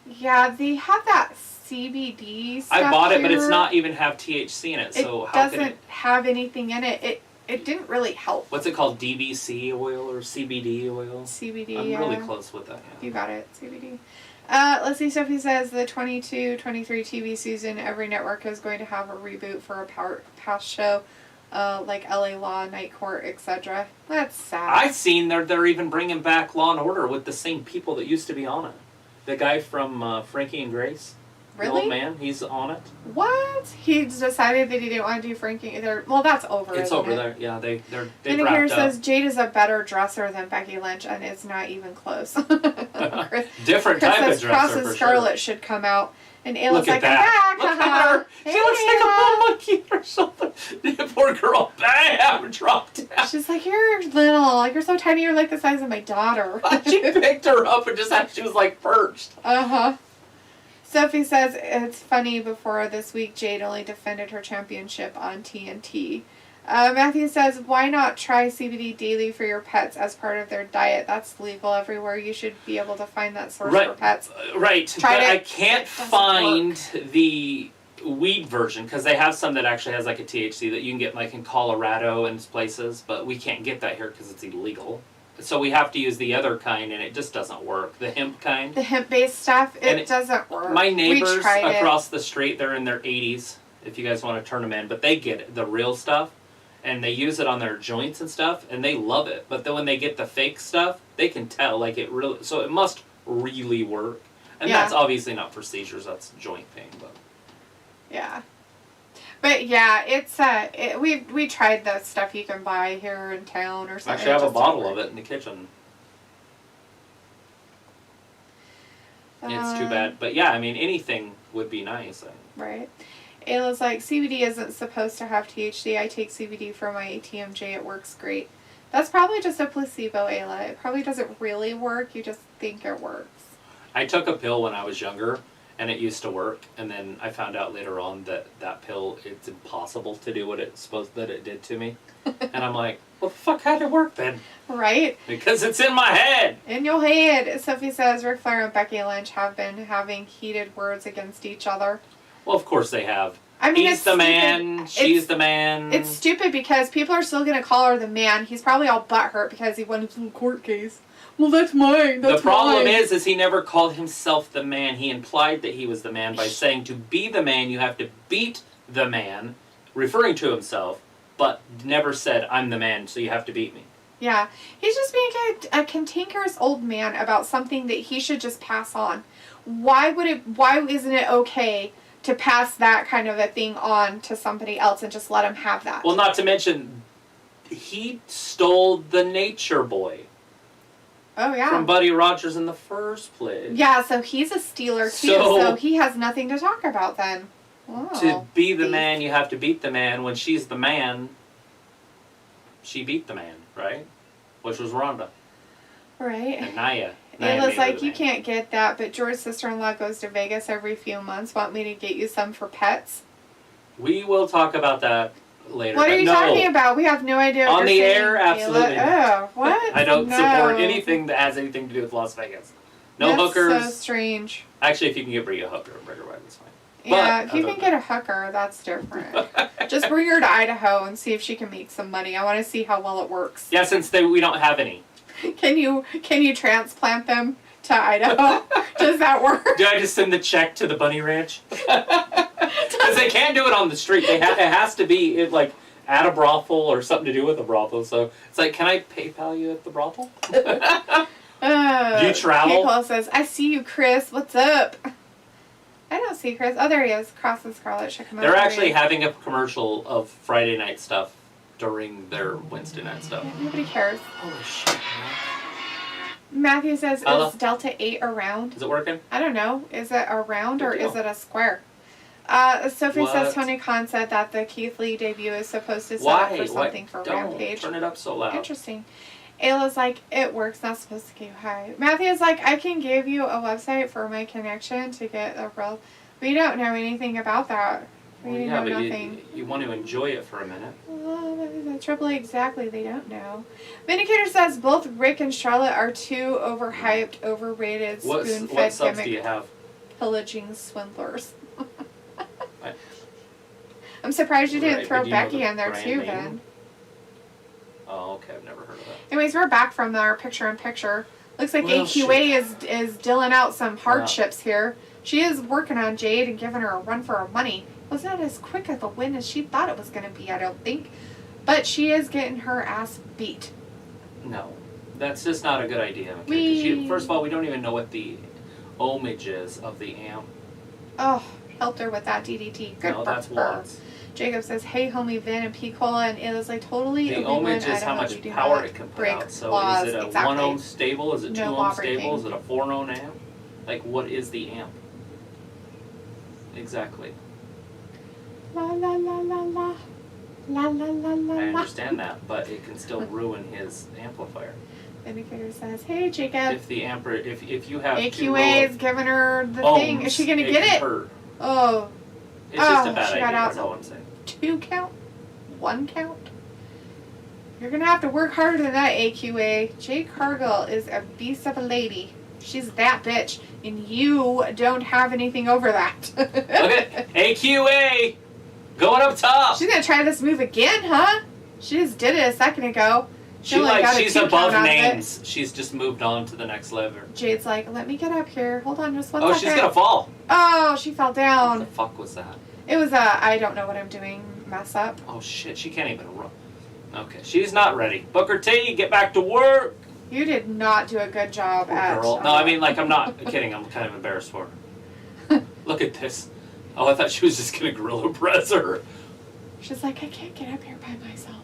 Yeah, they have that CBD stuff. I bought it, but here. it's not even have THC in it. So how doesn't it have anything in it. It didn't really help. What's it called? DBC oil or CBD oil? CBD, I'm really close with that. Yeah. You got it, CBD. Let's see, Sophie says the 22-23 TV season, every network is going to have a reboot for a past show, like LA Law, Night Court, etc. That's sad. I've seen they're even bringing back Law and Order with the same people that used to be on it. The guy from Frankie and Grace. Really? The old man, he's on it. What? He's decided that he didn't want to do Frankie either. Well, that's over. It's over there. Yeah, they've and wrapped here up. says Jade is a better dresser than Becky Lynch, and it's not even close. Different type of dresser Cross and for Scarlet sure. should come out, and Ayla's like, that. I'm back. Look at her. She looks like a monkey or something. Poor girl, bam, dropped down. She's like, you're little, like you're so tiny, you're like the size of my daughter. She picked her up and she was like perched. Sophie says, it's funny, before this week, Jade only defended her championship on TNT. Matthew says, why not try CBD daily for your pets as part of their diet? That's legal everywhere. You should be able to find that source for pets. Right, but I can't find the weed version, because they have some that actually has like a THC that you can get like in Colorado and places, but we can't get that here because it's illegal. So we have to use the other kind, and it just doesn't work. The hemp kind. The hemp-based stuff, it doesn't work. My neighbors across the street, they're in their 80s, if you guys want to turn them in, but they get it, the real stuff, and they use it on their joints and stuff, and they love it. But then when they get the fake stuff, they can tell, like it really, so it must really work. And that's obviously not for seizures, that's joint pain, but. Yeah. But yeah, it's we tried the stuff you can buy here in town or something. Actually, I have a bottle of it in the kitchen. It's too bad, but yeah, I mean anything would be nice. Right. Ayla's like, CBD isn't supposed to have THC. I take CBD for my ATMJ. It works great. That's probably just a placebo, Ayla. It probably doesn't really work. You just think it works. I took a pill when I was younger. And it used to work, and then I found out later on that pill, it's impossible to do what it's supposed that it did to me. And I'm like, well, the fuck, how'd it work then? Right? Because it's in my head. In your head. Sophie says Ric Flair and Becky Lynch have been having heated words against each other. Well, of course they have. I mean, he's the man, she's the man. It's stupid because people are still going to call her the man. He's probably all butthurt because he won some court case. Well, that's mine. The problem is he never called himself the man. He implied that he was the man by saying to be the man, you have to beat the man, referring to himself, but never said, I'm the man, so you have to beat me. Yeah. He's just being a cantankerous old man about something that he should just pass on. Why isn't it okay to pass that kind of a thing on to somebody else and just let him have that? Well, not to mention, he stole the Nature Boy. Oh, yeah. From Buddy Rogers in the first place. Yeah, so he's a stealer, too, so he has nothing to talk about then. Oh, to be the man, you have to beat the man. When she's the man, she beat the man, right? Which was Ronda. Right. And Nia. It was like, you can't get that, but George's sister-in-law goes to Vegas every few months. Want me to get you some for pets? We will talk about that later. What are you talking about? We have no idea what on you're the saying, air, absolutely. Oh, what? I don't support anything that has anything to do with Las Vegas. No hookers. That's so strange. Actually, if you can get Brie a hooker, bring her right, that's fine. Yeah, if you can get a hooker, that's different. Just bring her to Idaho and see if she can make some money. I want to see how well it works. Yeah, since we don't have any. Can you transplant them to Idaho? Does that work? Do I just send the check to the bunny ranch? Because they can't do it on the street. It has to be like at a brothel or something to do with a brothel. So it's like, can I PayPal you at the brothel? Do you travel? PayPal says, I see you, Chris. What's up? I don't see Chris. Oh, there he is. Cross and Scarlet. Check him out. They're actually having a commercial of Friday night stuff during their Wednesday night stuff. Yeah, nobody cares. Holy shit, man. Matthew says, Hello? is Delta 8 a round? Is it working? I don't know. Is it a round or Good deal. is it a square? Sophie What? says Tony Khan said that the Keith Lee debut is supposed to set up for something for Don't Rampage. turn it up so loud. Interesting. Ayla's like, it works, not supposed to get you high. Matthew's like, I can give you a website for my connection to get a real... We don't know anything about that. We Well, know yeah, but nothing. you want to enjoy it for a minute. Triple exactly, they don't know. Vindicator says both Rick and Charlotte are too overhyped, overrated, What spoon-fed subs do gimmick you have? pillaging swindlers. I- I'm surprised you didn't Right, throw but do you know Becky the in there brand too, name? then. Oh, okay. I've never heard of that. Anyways, we're back from our picture-in-picture. Looks like Well, AQA is dealing out some hardships here. She is working on Jade and giving her a run for her money. Was not as quick of a win as she thought it was going to be, I don't think. But she is getting her ass beat. No. That's just not a good idea. Okay? 'Cause first of all, we don't even know what the homage is of the amp. Oh, helped her with that DDT. Good No, for that's her. Watts. Jacob says, hey, homie Vin and P. Cola. And it was like, totally The illegal in ohmage is how Idaho. much We do power not it can put break out. So laws. is it a Exactly. 1 ohm stable? Is it 2 No ohm law stable? breaking. Is it a 4 ohm amp? Like, what is the amp? Exactly. La la la la la. La la la la I la. understand that, but it can still ruin his amplifier. Indicator says, hey, Jacob. If the if you have AQA is giving her the thing. Is she going to get it? Hurt. Oh, It's just a Oh, bad she idea, got out. that's all I'm saying. 2 count? 1 count? You're going to have to work harder than that, AQA. Jade Cargill is a beast of a lady. She's that bitch. And you don't have anything over that. Look at AQA going up top. She's going to try this move again, huh? She just did it a second ago. only got a She's 2 above count out of it. names. She's just moved on to the next level. Jade's like, let me get up here. Hold on just one Oh, second. she's gonna fall. Oh, she fell What the down. fuck was that? It was a I don't know what I'm doing mess up. Oh shit, she can't even run. Okay, she's not ready. Booker T, get back to work. You did not do a good job Poor at... girl. No, I mean, like, I'm not kidding. I'm kind of embarrassed for her. Look at this. Oh, I thought she was just gonna gorilla press her. She's like, I can't get up here by myself.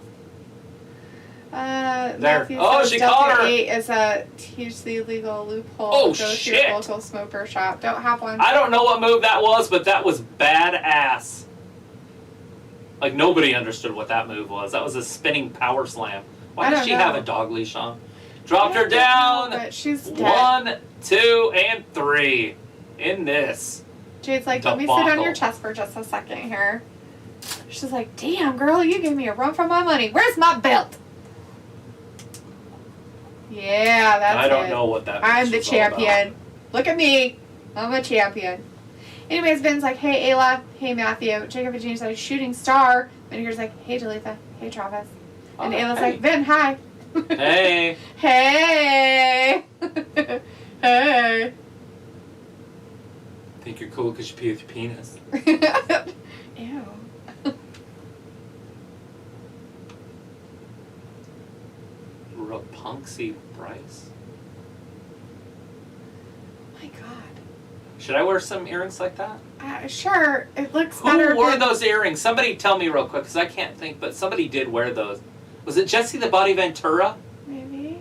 There. Matthew Oh, says she Delta caught her. 8 is a hugely legal loophole. Oh, Go to shit. your local smoker shop. Don't have one. I don't know what move that was, but that was badass. Like, nobody understood what that move was. That was a spinning power slam. Why I does don't she know. have a dog leash on? Dropped her I don't know, down. but she's dead. 1, 2, and 3. In this. Jade's like, let me sit on Debacle. your chest for just a second here. She's like, damn, girl, you gave me a run for my money. Where's my belt? Yeah, that's it. I don't know what that I'm match the was all about. champion. Look at me. I'm a champion. Anyways, Ben's like, hey, Ayla. Hey, Matthew. Jacob and James like, shooting star. And here's like, hey, Jalitha. Hey, Travis. And Oh, Ayla's hey. like, Ben, hi. Hey. Hey. Hey. Think you're cool because you pee with your penis. Ew. Rapunksy Bryce. My God. Should I wear some earrings like that? Sure. It looks better. Who wore than- those earrings? Somebody tell me real quick because I can't think, but somebody did wear those. Was it Jesse the Body Ventura? Maybe.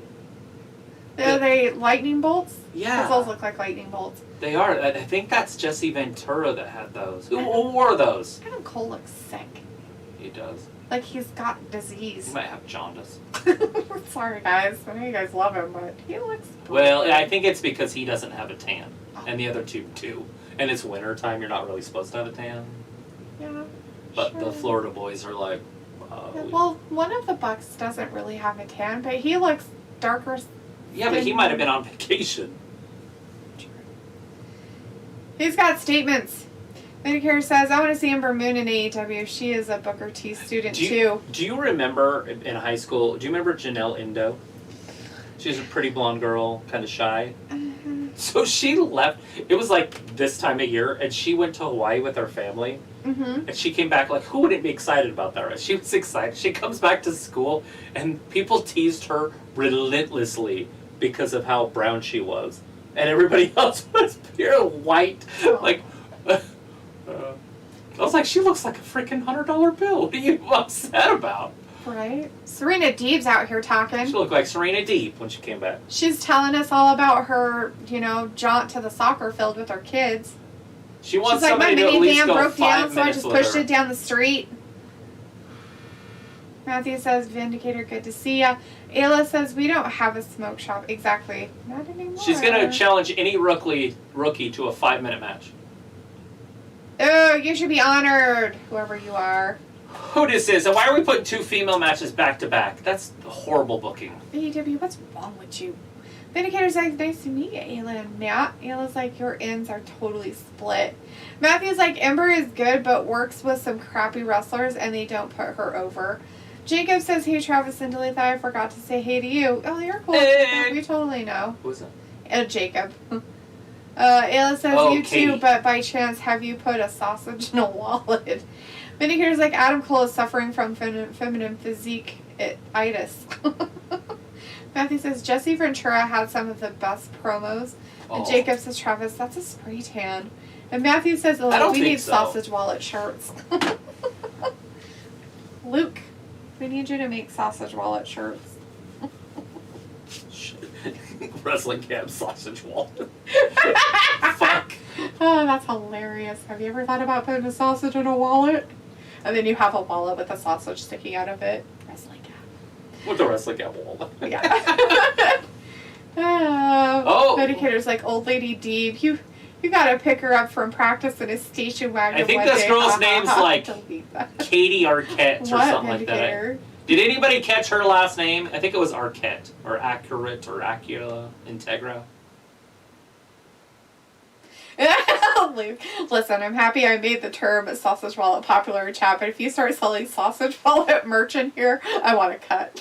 Are they lightning bolts? Yeah. Because those look like lightning bolts. They are. I think that's Jesse Ventura that had those. Who wore those? Adam Cole looks sick. He does. Like he's got He disease. might have jaundice. Sorry, guys. I know you guys love him, but he looks... Well, I think it's because he doesn't have a tan. And the other two do. And it's winter time, you're not really supposed to have a tan. Yeah, But sure. the Florida boys are like, Yeah, well, one of the Bucks doesn't really have a tan, but he looks darker. yeah, but he might have been on vacation. He's got statements. Medicare says, I want to see Ember Moon in AEW. She is a Booker T student, too. Do you remember in high school, do you remember Janelle Indo? She was a pretty blonde girl, kind of shy. So she left, it was like this time of year, and she went to Hawaii with her family. Mm-hmm. And she came back like, who wouldn't be excited about that, right? She was excited. She comes back to school, and people teased her relentlessly because of how brown she was. And everybody else was pure white. Oh. Like, I was like, she looks like a freaking $100 bill. What are you upset about? Right? Serena Deeb's out here talking. She looked like Serena Deeb when she came back. She's telling us all about her, jaunt to the soccer field with her kids. She wants She's like, my somebody to at least minivan go broke 5 down, so I minutes just with pushed her. it down the street. Matthew says, Vindicator, good to see ya. Ayla says, we don't have a smoke shop. Exactly. Not anymore. She's going to challenge any rookie to a 5-minute match. Oh, you should be honored, whoever you are. Otis is, and why are we putting 2 female matches back to back? That's horrible booking. AEW, what's wrong with you? Vindicator's like, nice to meet you, Ayla and Matt. Ayla's like, your ends are totally split. Matthew's like, Ember is good, but works with some crappy wrestlers, and they don't put her over. Jacob says, hey, Travis and Dalitha, I forgot to say hey to you. Oh, you're cool. Hey. We totally know. Who is that? Jacob. Ayla says, you Katie. too, but by chance, have you put a sausage in a wallet? Vindicator's like, Adam Cole is suffering from feminine physique-itis. Matthew says, Jesse Ventura had some of the best promos. And Jacob says, Travis, that's a spray tan. And Matthew says, we need sausage wallet shirts. Luke, we need you to make sausage wallet shirts. Wrestling Cab sausage wallet. Fuck. Oh, that's hilarious. Have you ever thought about putting a sausage in a wallet? And then you have a wallet with a sausage sticking out of it. Wrestling Cab. With the Wrestling Cab wallet. Yeah. Vindicator's like, old lady Deeb, you gotta pick her up from practice in a station wagon. I think one this day. girl's name's like Delete that. Katie Arquette or What, something like that. Vindicator? Did anybody catch her last name? I think it was Arquette or Accurate or Acura Integra. Luke, listen, I'm happy I made the term sausage wallet popular in chat, but if you start selling sausage wallet merch in here, I want to cut.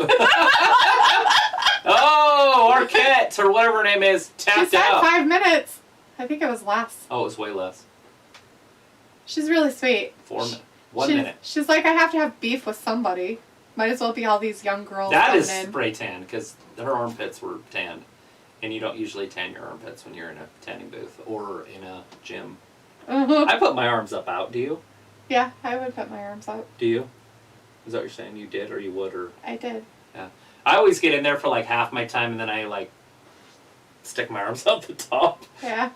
Oh, Arquette or whatever her name is She tapped said out. 5 minutes. I think it was less. Oh, it was way less. She's really sweet. 1 minute. She's like, I have to have beef with somebody. Might as well be all these young girls. That is in. spray tan because her armpits were tanned. And you don't usually tan your armpits when you're in a tanning booth or in a gym. Uh-huh. I put my arms up out. Do you? Yeah, I would put my arms up. Do you? Is that what you're saying? You did or you would or? I did. Yeah. I always get in there for like half my time and then I like stick my arms up the top. Yeah.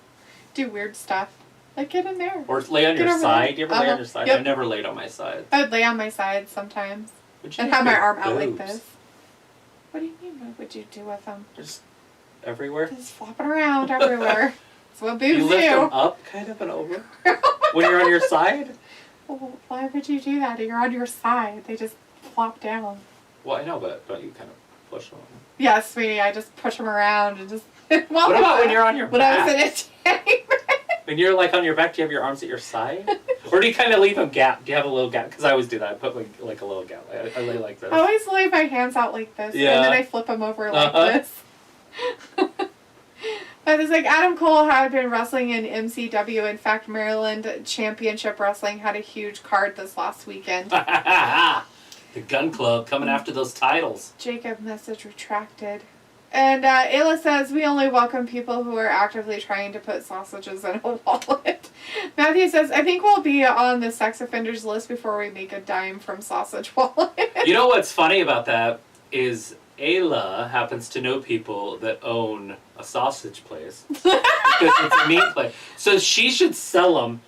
Do weird stuff. Like, get in there. Or lay on Get your over side. there. You ever lay on your side? Yep. I've never laid on my side. I would lay on my side sometimes. What'd you And do have with my your arm out like boobs? this. What do you mean? What would you do with them? Just everywhere? Just flopping around everywhere. That's what boobs You lift do. them up kind of and over? When you're on your side? Well, why would you do that? You're on your side. They just flop down. Well, I know, but don't you kind of push them? Yeah, sweetie, I just push them around and just... What about when you're on your when back? I was in a tanning bed. When you're like on your back, do you have your arms at your side? Or do you kind of leave them gap? Do you have a little gap? Because I always do that. I put like a little gap. I lay like this. I always lay my hands out like this. Yeah. And then I flip them over like this. But it's like Adam Cole had been wrestling in MCW. In fact, Maryland Championship Wrestling had a huge card this last weekend. The Gun Club coming after those titles. Jacob message retracted. And Ayla says, we only welcome people who are actively trying to put sausages in a wallet. Matthew says, I think we'll be on the sex offenders list before we make a dime from sausage wallet. You know what's funny about that is Ayla happens to know people that own a sausage place. Because it's a meat place. So she should sell them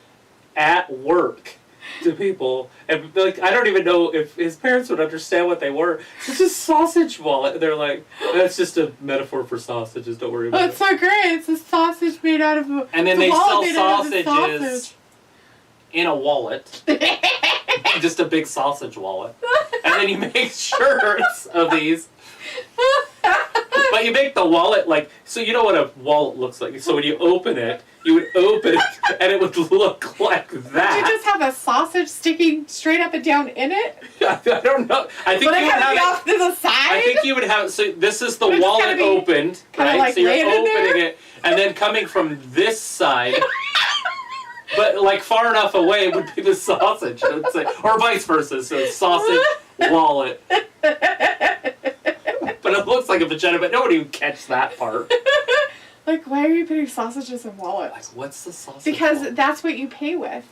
at work to people. And like, I don't even know if his parents would understand what they were. It's just sausage wallet. They're like, that's just a metaphor for sausages. Don't worry about That's so great. It's a sausage made out of a... And then it's a they wallet sell made out of a sausages in a wallet. Just a big sausage wallet. And then you make shirts of these. But you make the wallet like, so you know what a wallet looks like. So when you open it, you would open it and it would look like that. Would you just have a sausage sticking straight up and down in it? I don't know. I think Would you it would have to have be it. off to the side? I think you would have, so this is the Would it just wallet kinda be opened, kinda right? like So you're laying in opening there? it, and then coming from this side, but like far enough away would be the sausage, I would say. Or vice versa, so sausage, wallet. But it looks like a vagina, but nobody would catch that part. Like, why are you putting sausages in wallets? Like, what's the sausage Because wallet? that's what you pay with.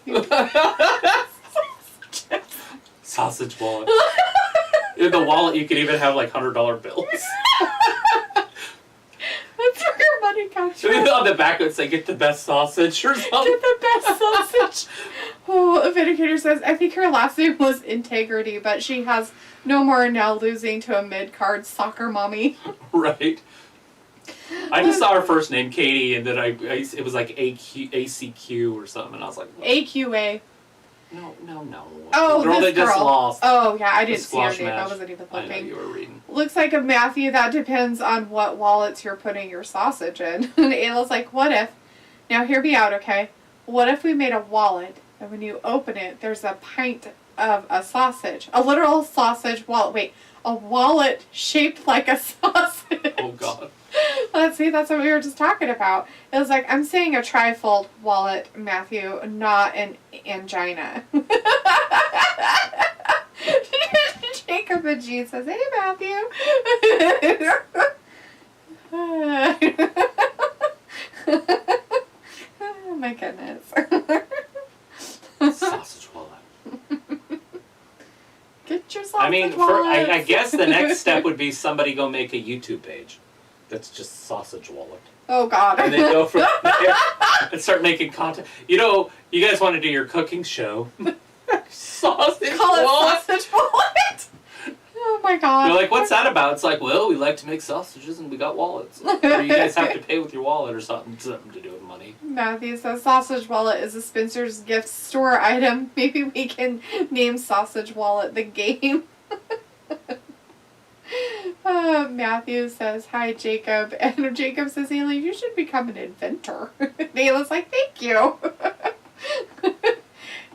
Sausage wallet. In the wallet, you can even have like $100 bills. That's where your money comes from. On the back, it would say, "Get the best sausage" or something. Get the best sausage. Oh, Vindicator says, I think her last name was Integrity, but she has no more now, losing to a mid-card soccer mommy. Right. I just saw her first name, Katie, and then it was like ACQ or something, and I was like, what? AQA. No. Oh, the girl this that just girl. lost. Oh, yeah, I didn't see her squash name. match. I wasn't even I know looking. you were reading. Looks like a Matthew, that depends on what wallets you're putting your sausage in. And Ayla's like, what if? Now, hear me out, okay? What if we made a wallet, and when you open it, there's a pint of a sausage. A literal sausage wallet. Wait, a wallet shaped like a sausage. Oh, God. Let's see, that's what we were just talking about. It was like, I'm saying a trifold wallet, Matthew, not an angina. Jacob and G says, hey, Matthew. Oh, my goodness. Sausage wallet. Get your sausage wallet. I guess the next step would be somebody go make a YouTube page that's just sausage wallet. Oh, God. And then go from there and start making content. You know, you guys want to do your cooking show. Sausage Call it wallet. sausage wallet. Oh, my God. You're like, what's that about? It's like, well, we like to make sausages and we got wallets. Or you guys have to pay with your wallet or something to do with money. Matthew says Sausage Wallet is a Spencer's gift store item. Maybe we can name Sausage Wallet the game. Matthew says, hi, Jacob. And Jacob says, Ayla, you should become an inventor. Ayla's like, thank you. It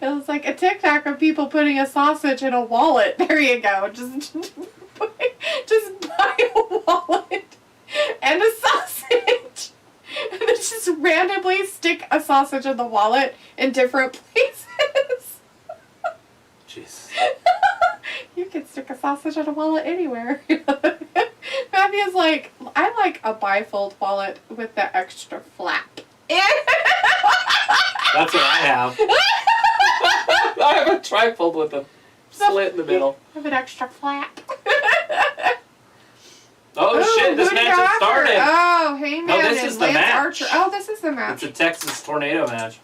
was like a TikTok of people putting a sausage in a wallet. There you go. Just buy a wallet and a sausage. And then just randomly stick a sausage in the wallet in different places. Jeez. You can stick a sausage in a wallet anywhere. Matthew's like, I like a bifold wallet with the extra flap. That's what I have. I have a trifold with a slit in the middle. With an extra flap. Oh, Ooh, shit, this who match got has started. Oh, Heyman No, this and is the Lance match. Archer. Oh, this is the match. It's a Texas tornado match.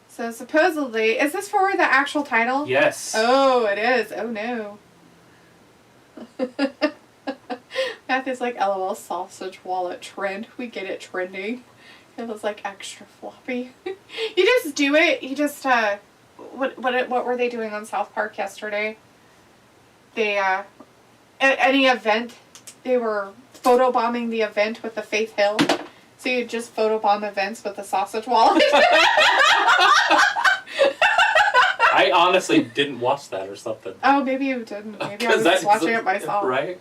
So supposedly, is this for the actual title? Yes. Oh, it is. Oh, no. Matthew's like, LOL, sausage wallet trend. We get it trending. It was like extra floppy. You just do it. You just, what were they doing on South Park yesterday? They, at any event, they were photobombing the event with the Faith Hill. So you just photobomb events with the sausage wallet. I honestly didn't watch that or something. Oh, maybe you didn't. Maybe I was just watching it myself. Right?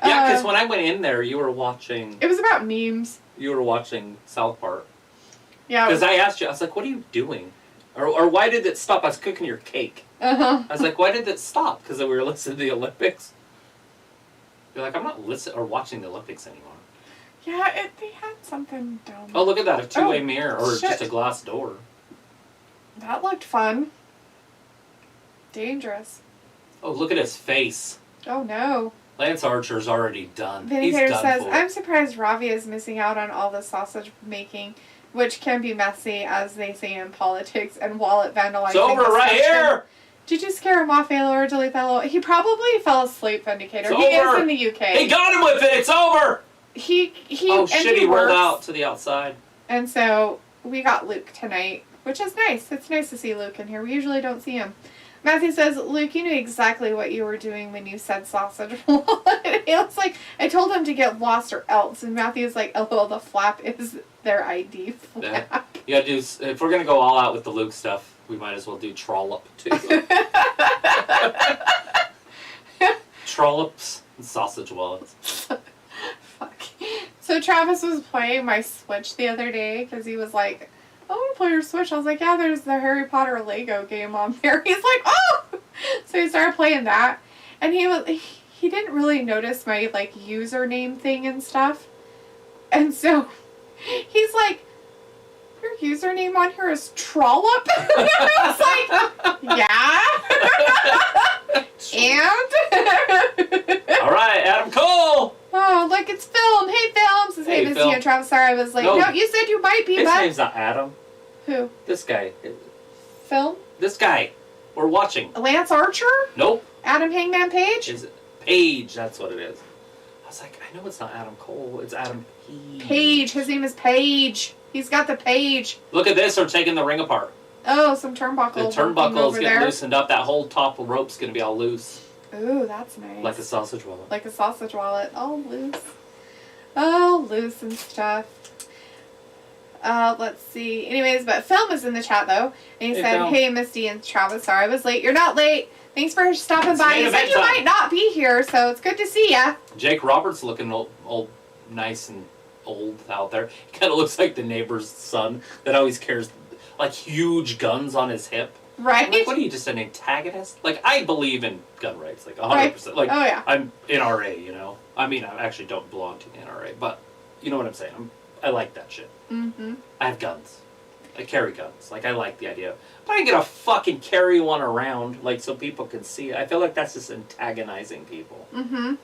Yeah, because when I went in there, you were watching... It was about memes. You were watching South Park. Yeah. Because I asked you, I was like, what are you doing? Or why did it stop? I was cooking your cake. Uh-huh. I was like, why did it stop? Because we were listening to the Olympics. You're like, I'm not listening or watching the Olympics anymore. Yeah, they had something dumb. Oh, look at that. A two-way mirror or shit. just a glass door. That looked fun. Dangerous. Oh, look at his face. Oh, no. Lance Archer's already done. Vindicator He's done says, for. I'm surprised Ravi is missing out on all the sausage making, which can be messy, as they say in politics, and wallet vandalizing. It's over right here! Did you scare him off, Ayla, or delete that little... He probably fell asleep, Vindicator. It's He over. is in the UK. He got him with it! It's over! Oh, shit, he rolled out to the outside. And so, we got Luke tonight, which is nice. It's nice to see Luke in here. We usually don't see him. Matthew says, Luke, you knew exactly what you were doing when you said sausage wallet. It's like, I told him to get lost or else. And Matthew's like, oh, well, the flap is their ID flap. Yeah. You gotta do, if we're gonna go all out with the Luke stuff, we might as well do trollop too. Trollops and sausage wallets. Fuck. So Travis was playing my Switch the other day because he was like, I want to play your Switch. I was like, yeah, there's the Harry Potter Lego game on there. He's like, oh! So he started playing that. And he didn't really notice my, like, username thing and stuff. And so he's like, your username on here is Trollop? I was like, yeah. And? All right, Adam Cole. Oh, look, it's Film. Hey, Film. Says, hey, Misty and Travis. Sorry, I was late. No, you said you might be, his but... name's not Adam. Who? This guy. Film? This guy. We're watching. Lance Archer? Nope. Adam Hangman Page? Is it Page? That's what it is. I was like, I know it's not Adam Cole. It's Adam Page. Page. His name is Page. He's got the page. Look at this. They're taking the ring apart. Oh, some turnbuckle. The turnbuckle's getting there. loosened up. That whole top rope's going to be all loose. Ooh, that's nice. Like a sausage wallet. Like a sausage wallet. All loose. Oh, loose and stuff. Let's see. Anyways, but Film is in the chat, though. And he said, Phil. hey, Misty and Travis, sorry I was late. You're not late. Thanks for stopping by. You said you time. might not be here, so it's good to see ya. Jake Roberts looking old, nice and old out there. He kind of looks like the neighbor's son that always carries, like, huge guns on his hip. Right? I'm like, what are you, just an antagonist? Like, I believe in gun rights, like 100%. Like, oh, yeah. I'm NRA, you know? I mean, I actually don't belong to the NRA, but you know what I'm saying. I like that shit. Mm-hmm. I have guns. I carry guns. Like, I like the idea. But I ain't gonna fucking carry one around, like, so people can see it. I feel like that's just antagonizing people. Mm-hmm.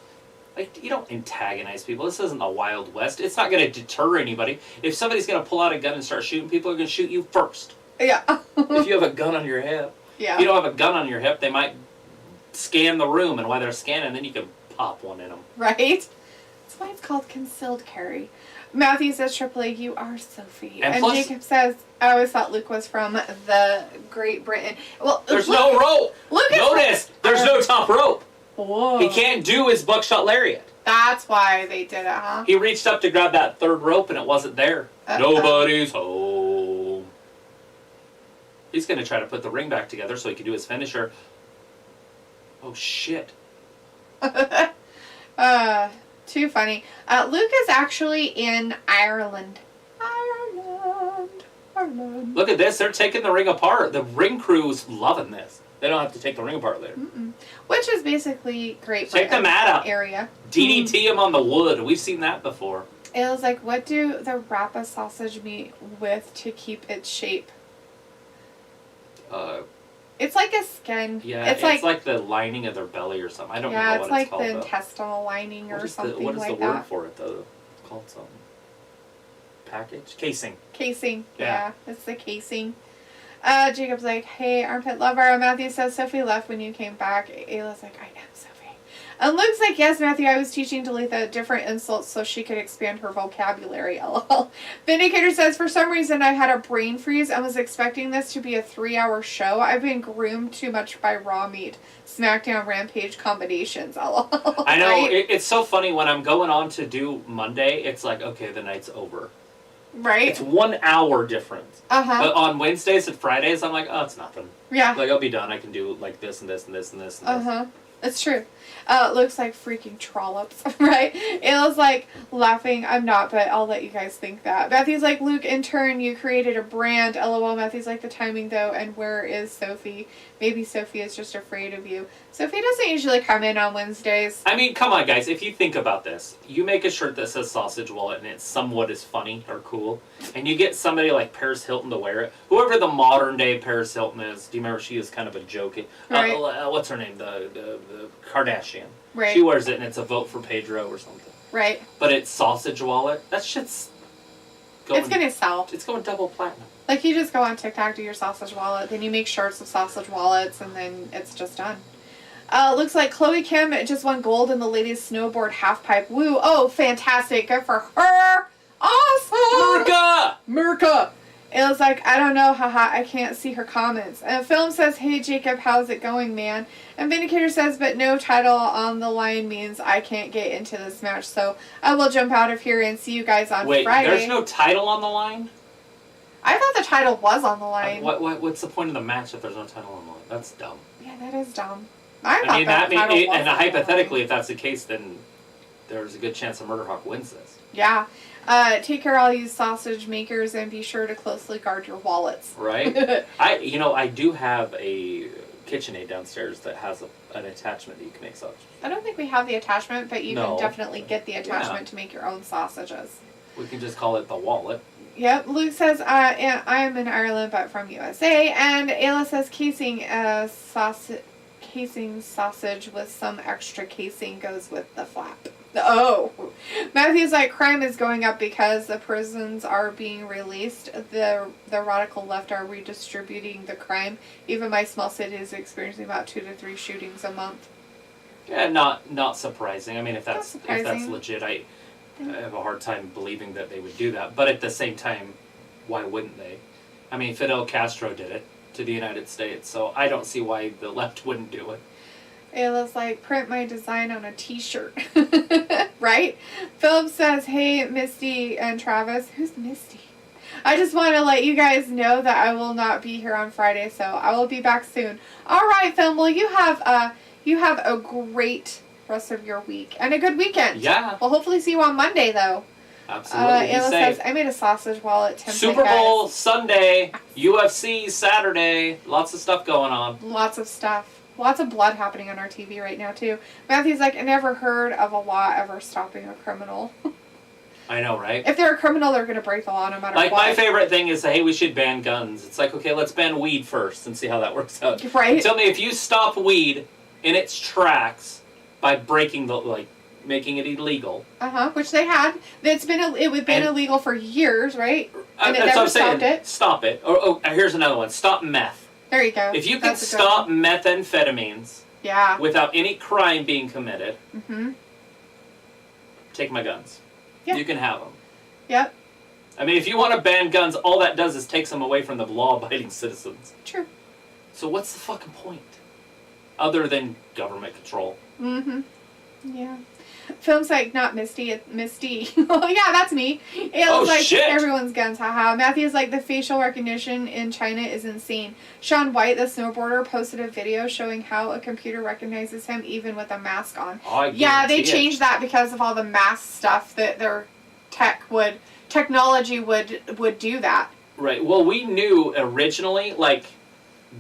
Like, you don't antagonize people. This isn't the Wild West. It's not gonna deter anybody. If somebody's gonna pull out a gun and start shooting, people are gonna shoot you first. Yeah. If you have a gun on your hip. Yeah. If you don't have a gun on your hip, they might scan the room, and while they're scanning, then you can pop one in them. Right? That's why it's called concealed carry. Matthew says, Triple A, you are Sophie. And plus, Jacob says, I always thought Luke was from the Great Britain. Well, there's no rope. Notice, there's no top rope. Whoa. He can't do his buckshot lariat. That's why they did it, huh? He reached up to grab that third rope, and it wasn't there. Nobody's home. He's going to try to put the ring back together so he can do his finisher. Oh, shit. Too funny. Luke is actually in Ireland. Ireland. Look at this. They're taking the ring apart. The ring crew's loving this. They don't have to take the ring apart later. Mm-mm. Which is basically great for Take the mat out. Area. DDT him on the wood. We've seen that before. It was like, what do the Rappa sausage meat with to keep its shape? It's like a skin. Yeah, it's like the lining of their belly or something. I don't know what it's called. Yeah, it's like the intestinal lining or something like that. What is the word for it, though? It's called something. Package? Casing. Casing. Yeah, it's the casing. Jacob's like, hey, armpit lover. Matthew says, Sophie left when you came back. Ayla's like, I am Sophie. And Luke's like, yes, Matthew, I was teaching Talitha different insults so she could expand her vocabulary, lol. Vindicator says, for some reason I had a brain freeze and was expecting this to be a 3-hour show. I've been groomed too much by Raw Meat, SmackDown, Rampage combinations, lol. I know, right? it's so funny when I'm going on to do Monday, it's like, okay, the night's over. Right? It's 1 hour difference. Uh-huh. But on Wednesdays and Fridays, I'm like, oh, it's nothing. Yeah. Like, I'll be done. I can do like this and this and this and this and this. Uh-huh. It's true. It looks like freaking trollops, right? It was like laughing. I'm not, but I'll let you guys think that. Matthew's like, Luke, in turn, you created a brand. LOL. Matthew's like, the timing, though, and where is Sophie? Maybe Sophie is just afraid of you. Sophie doesn't usually come in on Wednesdays. I mean, come on, guys. If you think about this, you make a shirt that says Sausage Wallet and it's somewhat as funny or cool, and you get somebody like Paris Hilton to wear it. Whoever the modern day Paris Hilton is, do you remember she is kind of a jokey? Right. What's her name? The Kardashian. Right. She wears it and it's a vote for Pedro or something. Right. But it's Sausage Wallet. That shit's going... It's going to sell. It's going double platinum. Like, you just go on TikTok, do your sausage wallet, then you make shirts of sausage wallets, and then it's just done. Looks like Chloe Kim just won gold in the ladies snowboard halfpipe. Woo. Oh, fantastic. Good for her. Awesome. Merca. It was like, I don't know, haha, I can't see her comments. And Film says, hey, Jacob, how's it going, man? And Vindicator says, but no title on the line means I can't get into this match, so I will jump out of here and see you guys on Friday. Wait, there's no title on the line? I thought the title was on the line. What's the point of the match if there's no title on the line? That's dumb. Yeah, that is dumb. I thought and hypothetically, if that's the case, then there's a good chance that Murderhawk wins this. Yeah. Take care, all you sausage makers, and be sure to closely guard your wallets. Right. I do have a KitchenAid downstairs that has an attachment that you can make sausage. I don't think we have the attachment, but you can definitely get the attachment to make your own sausages. We can just call it the wallet. Yep. Luke says, I'm in Ireland, but from USA. And Ayla says, casing sausage with some extra casing goes with the flap. Oh. Matthew's like, crime is going up because the prisons are being released. The radical left are redistributing the crime. Even my small city is experiencing about 2 to 3 shootings a month. Yeah, not surprising. I mean, if that's legit, I have a hard time believing that they would do that. But at the same time, why wouldn't they? I mean, Fidel Castro did it to the United States, so I don't see why the left wouldn't do it. Ayla's like, print my design on a t-shirt. Right? Philip says, hey, Misty and Travis. Who's Misty? I just want to let you guys know that I will not be here on Friday, so I will be back soon. All right, Phil. Well, you have a great rest of your week and a good weekend. Yeah. We'll hopefully see you on Monday, though. Absolutely. Ayla says, I made a sausage while at Tempe, Super Bowl Sunday, UFC Saturday, lots of stuff going on. Lots of stuff. Lots of blood happening on our TV right now, too. Matthew's like, I never heard of a law ever stopping a criminal. I know, right? If they're a criminal, they're going to break the law no matter what. Like, my favorite thing is, hey, we should ban guns. It's like, okay, let's ban weed first and see how that works out. Right? Tell me, if you stop weed in its tracks by breaking making it illegal. Which they had. It would been illegal for years, right? And it never stopped it. Stop it. Oh, here's another one. Stop meth. There you go. If you can stop methamphetamines without any crime being committed, take my guns. Yep. You can have them. Yep. I mean, if you want to ban guns, all that does is takes them away from the law-abiding citizens. True. So what's the fucking point? Other than government control. Yeah. Film's like, not Misty, it's Misty. Oh, yeah, that's me. Ayla's like, shit. Everyone's guns, haha. Matthew's like, the facial recognition in China is insane. Shaun White, the snowboarder, posted a video showing how a computer recognizes him even with a mask on. Yeah, they changed that because of all the mask stuff that their technology would do that. Right. Well, we knew originally, like,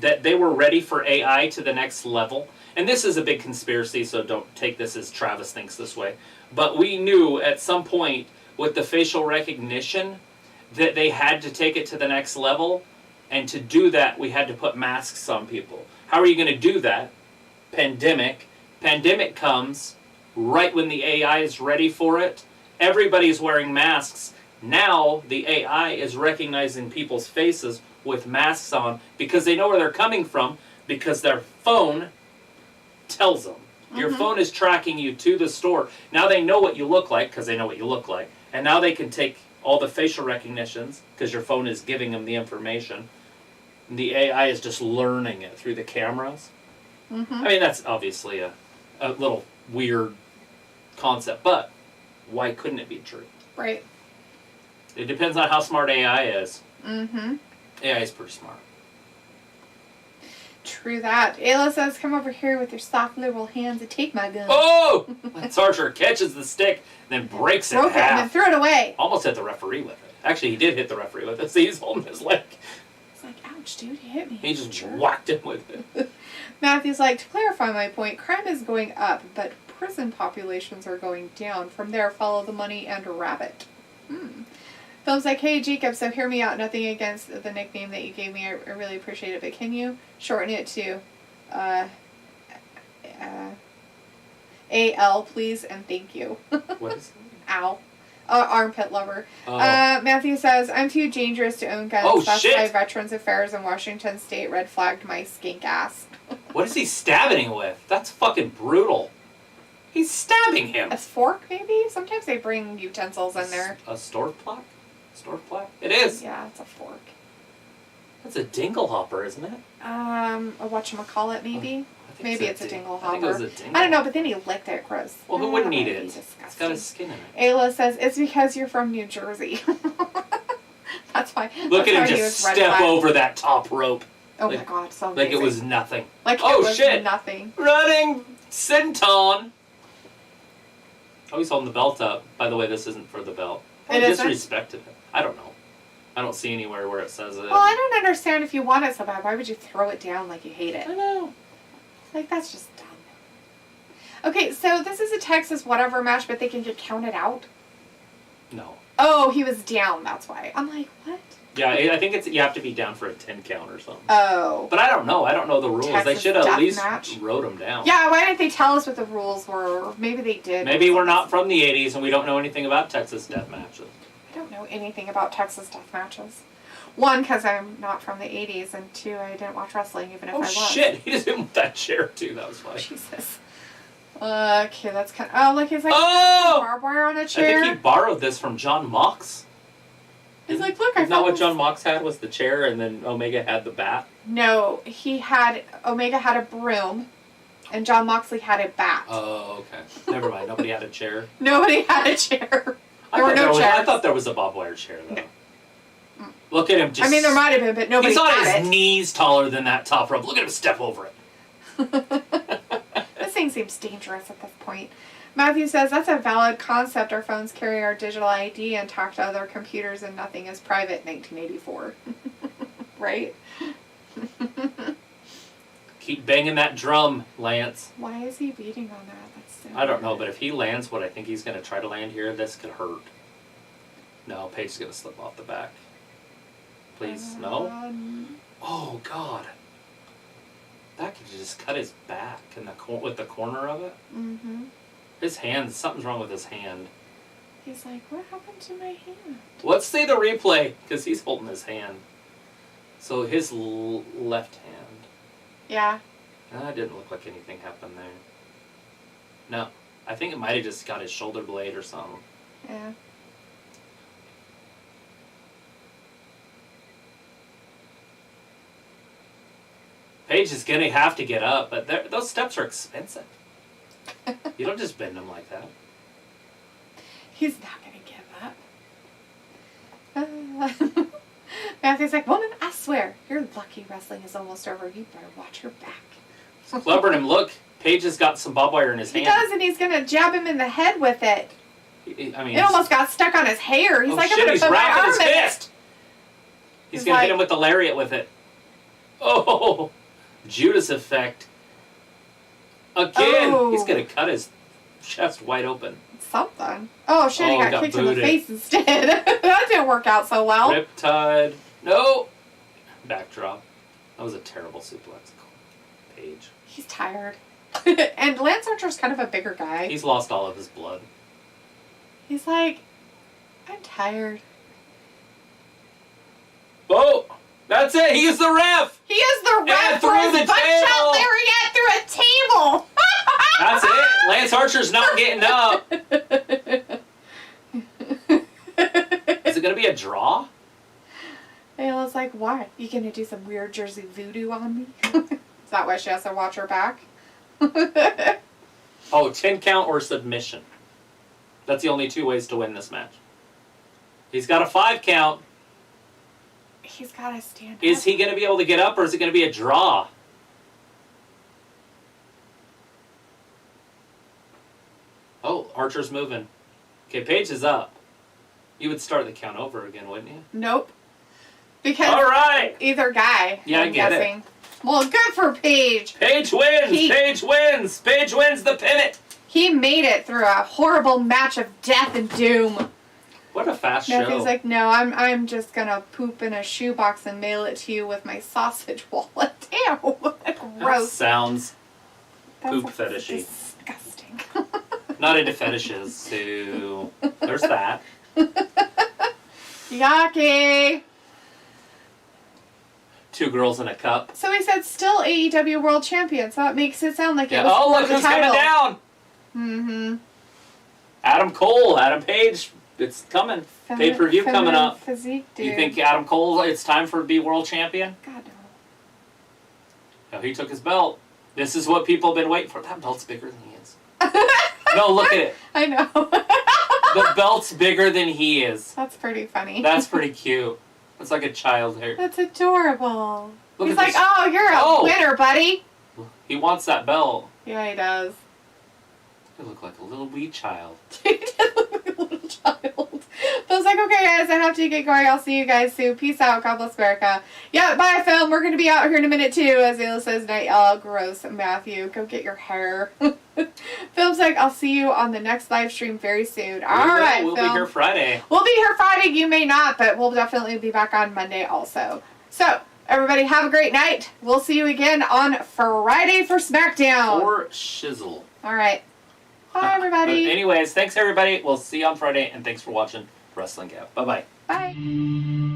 that they were ready for AI to the next level. And this is a big conspiracy, so don't take this as Travis thinks this way. But we knew at some point with the facial recognition that they had to take it to the next level. And to do that, we had to put masks on people. How are you going to do that? Pandemic. Pandemic comes right when the AI is ready for it. Everybody's wearing masks. Now the AI is recognizing people's faces with masks on because they know where they're coming from because their phone tells them. Your phone is tracking you to the store. Now they know what you look like because they know what you look like. And now they can take all the facial recognitions because your phone is giving them the information. And the AI is just learning it through the cameras. I mean, that's obviously a little weird concept, but why couldn't it be true? Right. It depends on how smart AI is. AI is pretty smart. True that. Ayla says, come over here with your soft liberal hands and take my gun. Oh! Lance Archer catches the stick, then breaks it in half. And then threw it away. Almost hit the referee with it. Actually, he did hit the referee with it. See, he's holding his leg. It's like, ouch, dude, you hit me. He just whacked him with it. Matthew's like, to clarify my point, crime is going up, but prison populations are going down. From there, follow the money and rabbit. Phil's like, hey, Jacob, so hear me out. Nothing against the nickname that you gave me. I really appreciate it, but can you shorten it to AL, please, and thank you. What is it? Ow. Armpit lover. Matthew says, I'm too dangerous to own guns. Oh, That's shit. why Veterans Affairs in Washington State red flagged my skink ass. What is he stabbing him with? That's fucking brutal. He's stabbing him. A fork, maybe? Sometimes they bring utensils in there. A storefplack? Storefplack? It is. Yeah, it's a fork. That's a dingle hopper, isn't it? A whatchamacallit, maybe? Maybe it's a dingle hopper. I think it was a dingle. I don't know, but then he licked it, gross. Well, who wouldn't eat it? Disgusting. It's got a skin in it. Ayla says, it's because you're from New Jersey. That's why. Look at him just step over that top rope. Oh my god, so amazing. Like it was nothing. Like it was nothing. Running senton. Oh, he's holding the belt up. By the way, this isn't for the belt. I disrespected it. I don't know. I don't see anywhere where it says it. Well, I don't understand if you want it so bad. Why would you throw it down like you hate it? I know. Like, that's just dumb. Okay, so this is a Texas whatever match, but they can get counted out. No. Oh, he was down. That's why. I'm like, what? Yeah, I think you have to be down for a 10 count or something. Oh. But I don't know. I don't know the rules. Texas they should have at least match. wrote them down. Yeah, why didn't they tell us what the rules were? Maybe they did. Maybe we're not from the 80s and we don't know anything about Texas death matches. I don't know anything about Texas death matches. One, because I'm not from the 80s, and two, I didn't watch wrestling even if I was. Oh shit, he just hit with that chair too. That was funny. Jesus. Okay, that's kind of... Oh, look, he's like barbed wire on a chair. I think he borrowed this from John Mox. He's like, look, Isn't that what John Mox had was the chair and then Omega had the bat? No, Omega had a broom and John Moxley had a bat. Oh, okay. Never mind. Nobody had a chair. Nobody had a chair. There were no chairs. I thought there was a bobwire wire chair, though. No. Look at him just... I mean, there might have been, but nobody He's on had his knees taller than that top rope. Look at him step over it. This thing seems dangerous at this point. Matthew says, that's a valid concept. Our phones carry our digital ID and talk to other computers and nothing is private. 1984. Right? Keep banging that drum, Lance. Why is he beating on that? That's so I don't know, weird. but if he lands what I think he's going to try to land here, this could hurt. No, Paige's going to slip off the back. Please, no? Oh, God. That could just cut his back in with the corner of it. Mm-hmm. His hand, something's wrong with his hand. He's like, what happened to my hand? Let's see the replay, because he's holding his hand. So his left hand. Yeah. That didn't look like anything happened there. No, I think it might have just got his shoulder blade or something. Yeah. Paige is going to have to get up, but those steps are expensive. You don't just bend them like that. He's not going to give up. Matthew's like, woman, I swear, you're lucky wrestling is almost over. You better watch your back. Clever him. Look, Paige has got some barbed wire in his hand. He does, and he's going to jab him in the head with it. I mean, it almost got stuck on his hair. He's like, shit, I'm going he's to put my wrapping arm his in fist. it. He's going to hit him with the lariat with it. Oh, Judas effect. Again, he's going to cut his chest wide open. Something. Oh, shit, he got kicked in the face instead. That didn't work out so well. Riptide. No. Backdrop. That was a terrible suplex. Paige. He's tired. And Lance Archer's kind of a bigger guy. He's lost all of his blood. He's like, I'm tired. Oh, that's it. He is the ref. He is the ref for his butt-shot lariat through a table. That's it. Lance Archer's not getting up. Is it going to be a draw? Ayla's like, why? You going to do some weird Jersey voodoo on me? Is that why she has to watch her back? 10 count or submission. That's the only two ways to win this match. He's got a 5 count. He's got to stand up. Is he going to be able to get up or is it going to be a draw? Oh, Archer's moving. Okay, Paige is up. You would start the count over again, wouldn't you? Nope. Because all right. Either guy. Yeah, I'm guessing. It. Well, good for Paige. Paige wins. Paige wins. Paige wins the pennant. He made it through a horrible match of death and doom. What a fast show. He's like, no, I'm just gonna poop in a shoebox and mail it to you with my sausage wallet. Ew, gross. That sounds poop fetishy. Disgusting. Not into fetishes, so there's that. Yucky. 2 girls in a cup. So he said still AEW World Champion, so that makes it sound like it was oh, for look the who's title. coming down. Mm-hmm. Adam Cole, Adam Page. It's coming. Pay-per-view coming up. Physique, dude. You think Adam Cole, it's time for to be world champion? God, no. No, he took his belt. This is what people have been waiting for. That belt's bigger than he is. No, look at it. I know. The belt's bigger than he is. That's pretty funny. That's pretty cute. It's like a child hair. That's adorable. Look He's at like, this. oh, you're a winner, buddy. He wants that belt. Yeah, he does. You look like a little wee child. He did look like a little child. But I was like, okay, guys, I have to get going. I'll see you guys soon. Peace out. God bless America. Yeah, bye, Film. We're going to be out here in a minute, too. As Ayla says, night, gross, Matthew. Go get your hair. Film's like, I'll see you on the next live stream very soon. All right, We'll Film. be here Friday. We'll be here Friday. You may not, but we'll definitely be back on Monday also. So, everybody have a great night. We'll see you again on Friday for SmackDown. Or shizzle. All right. Bye, everybody. Anyways, thanks everybody. We'll see you on Friday, and thanks for watching Wrestling Gap. Bye-bye. Bye.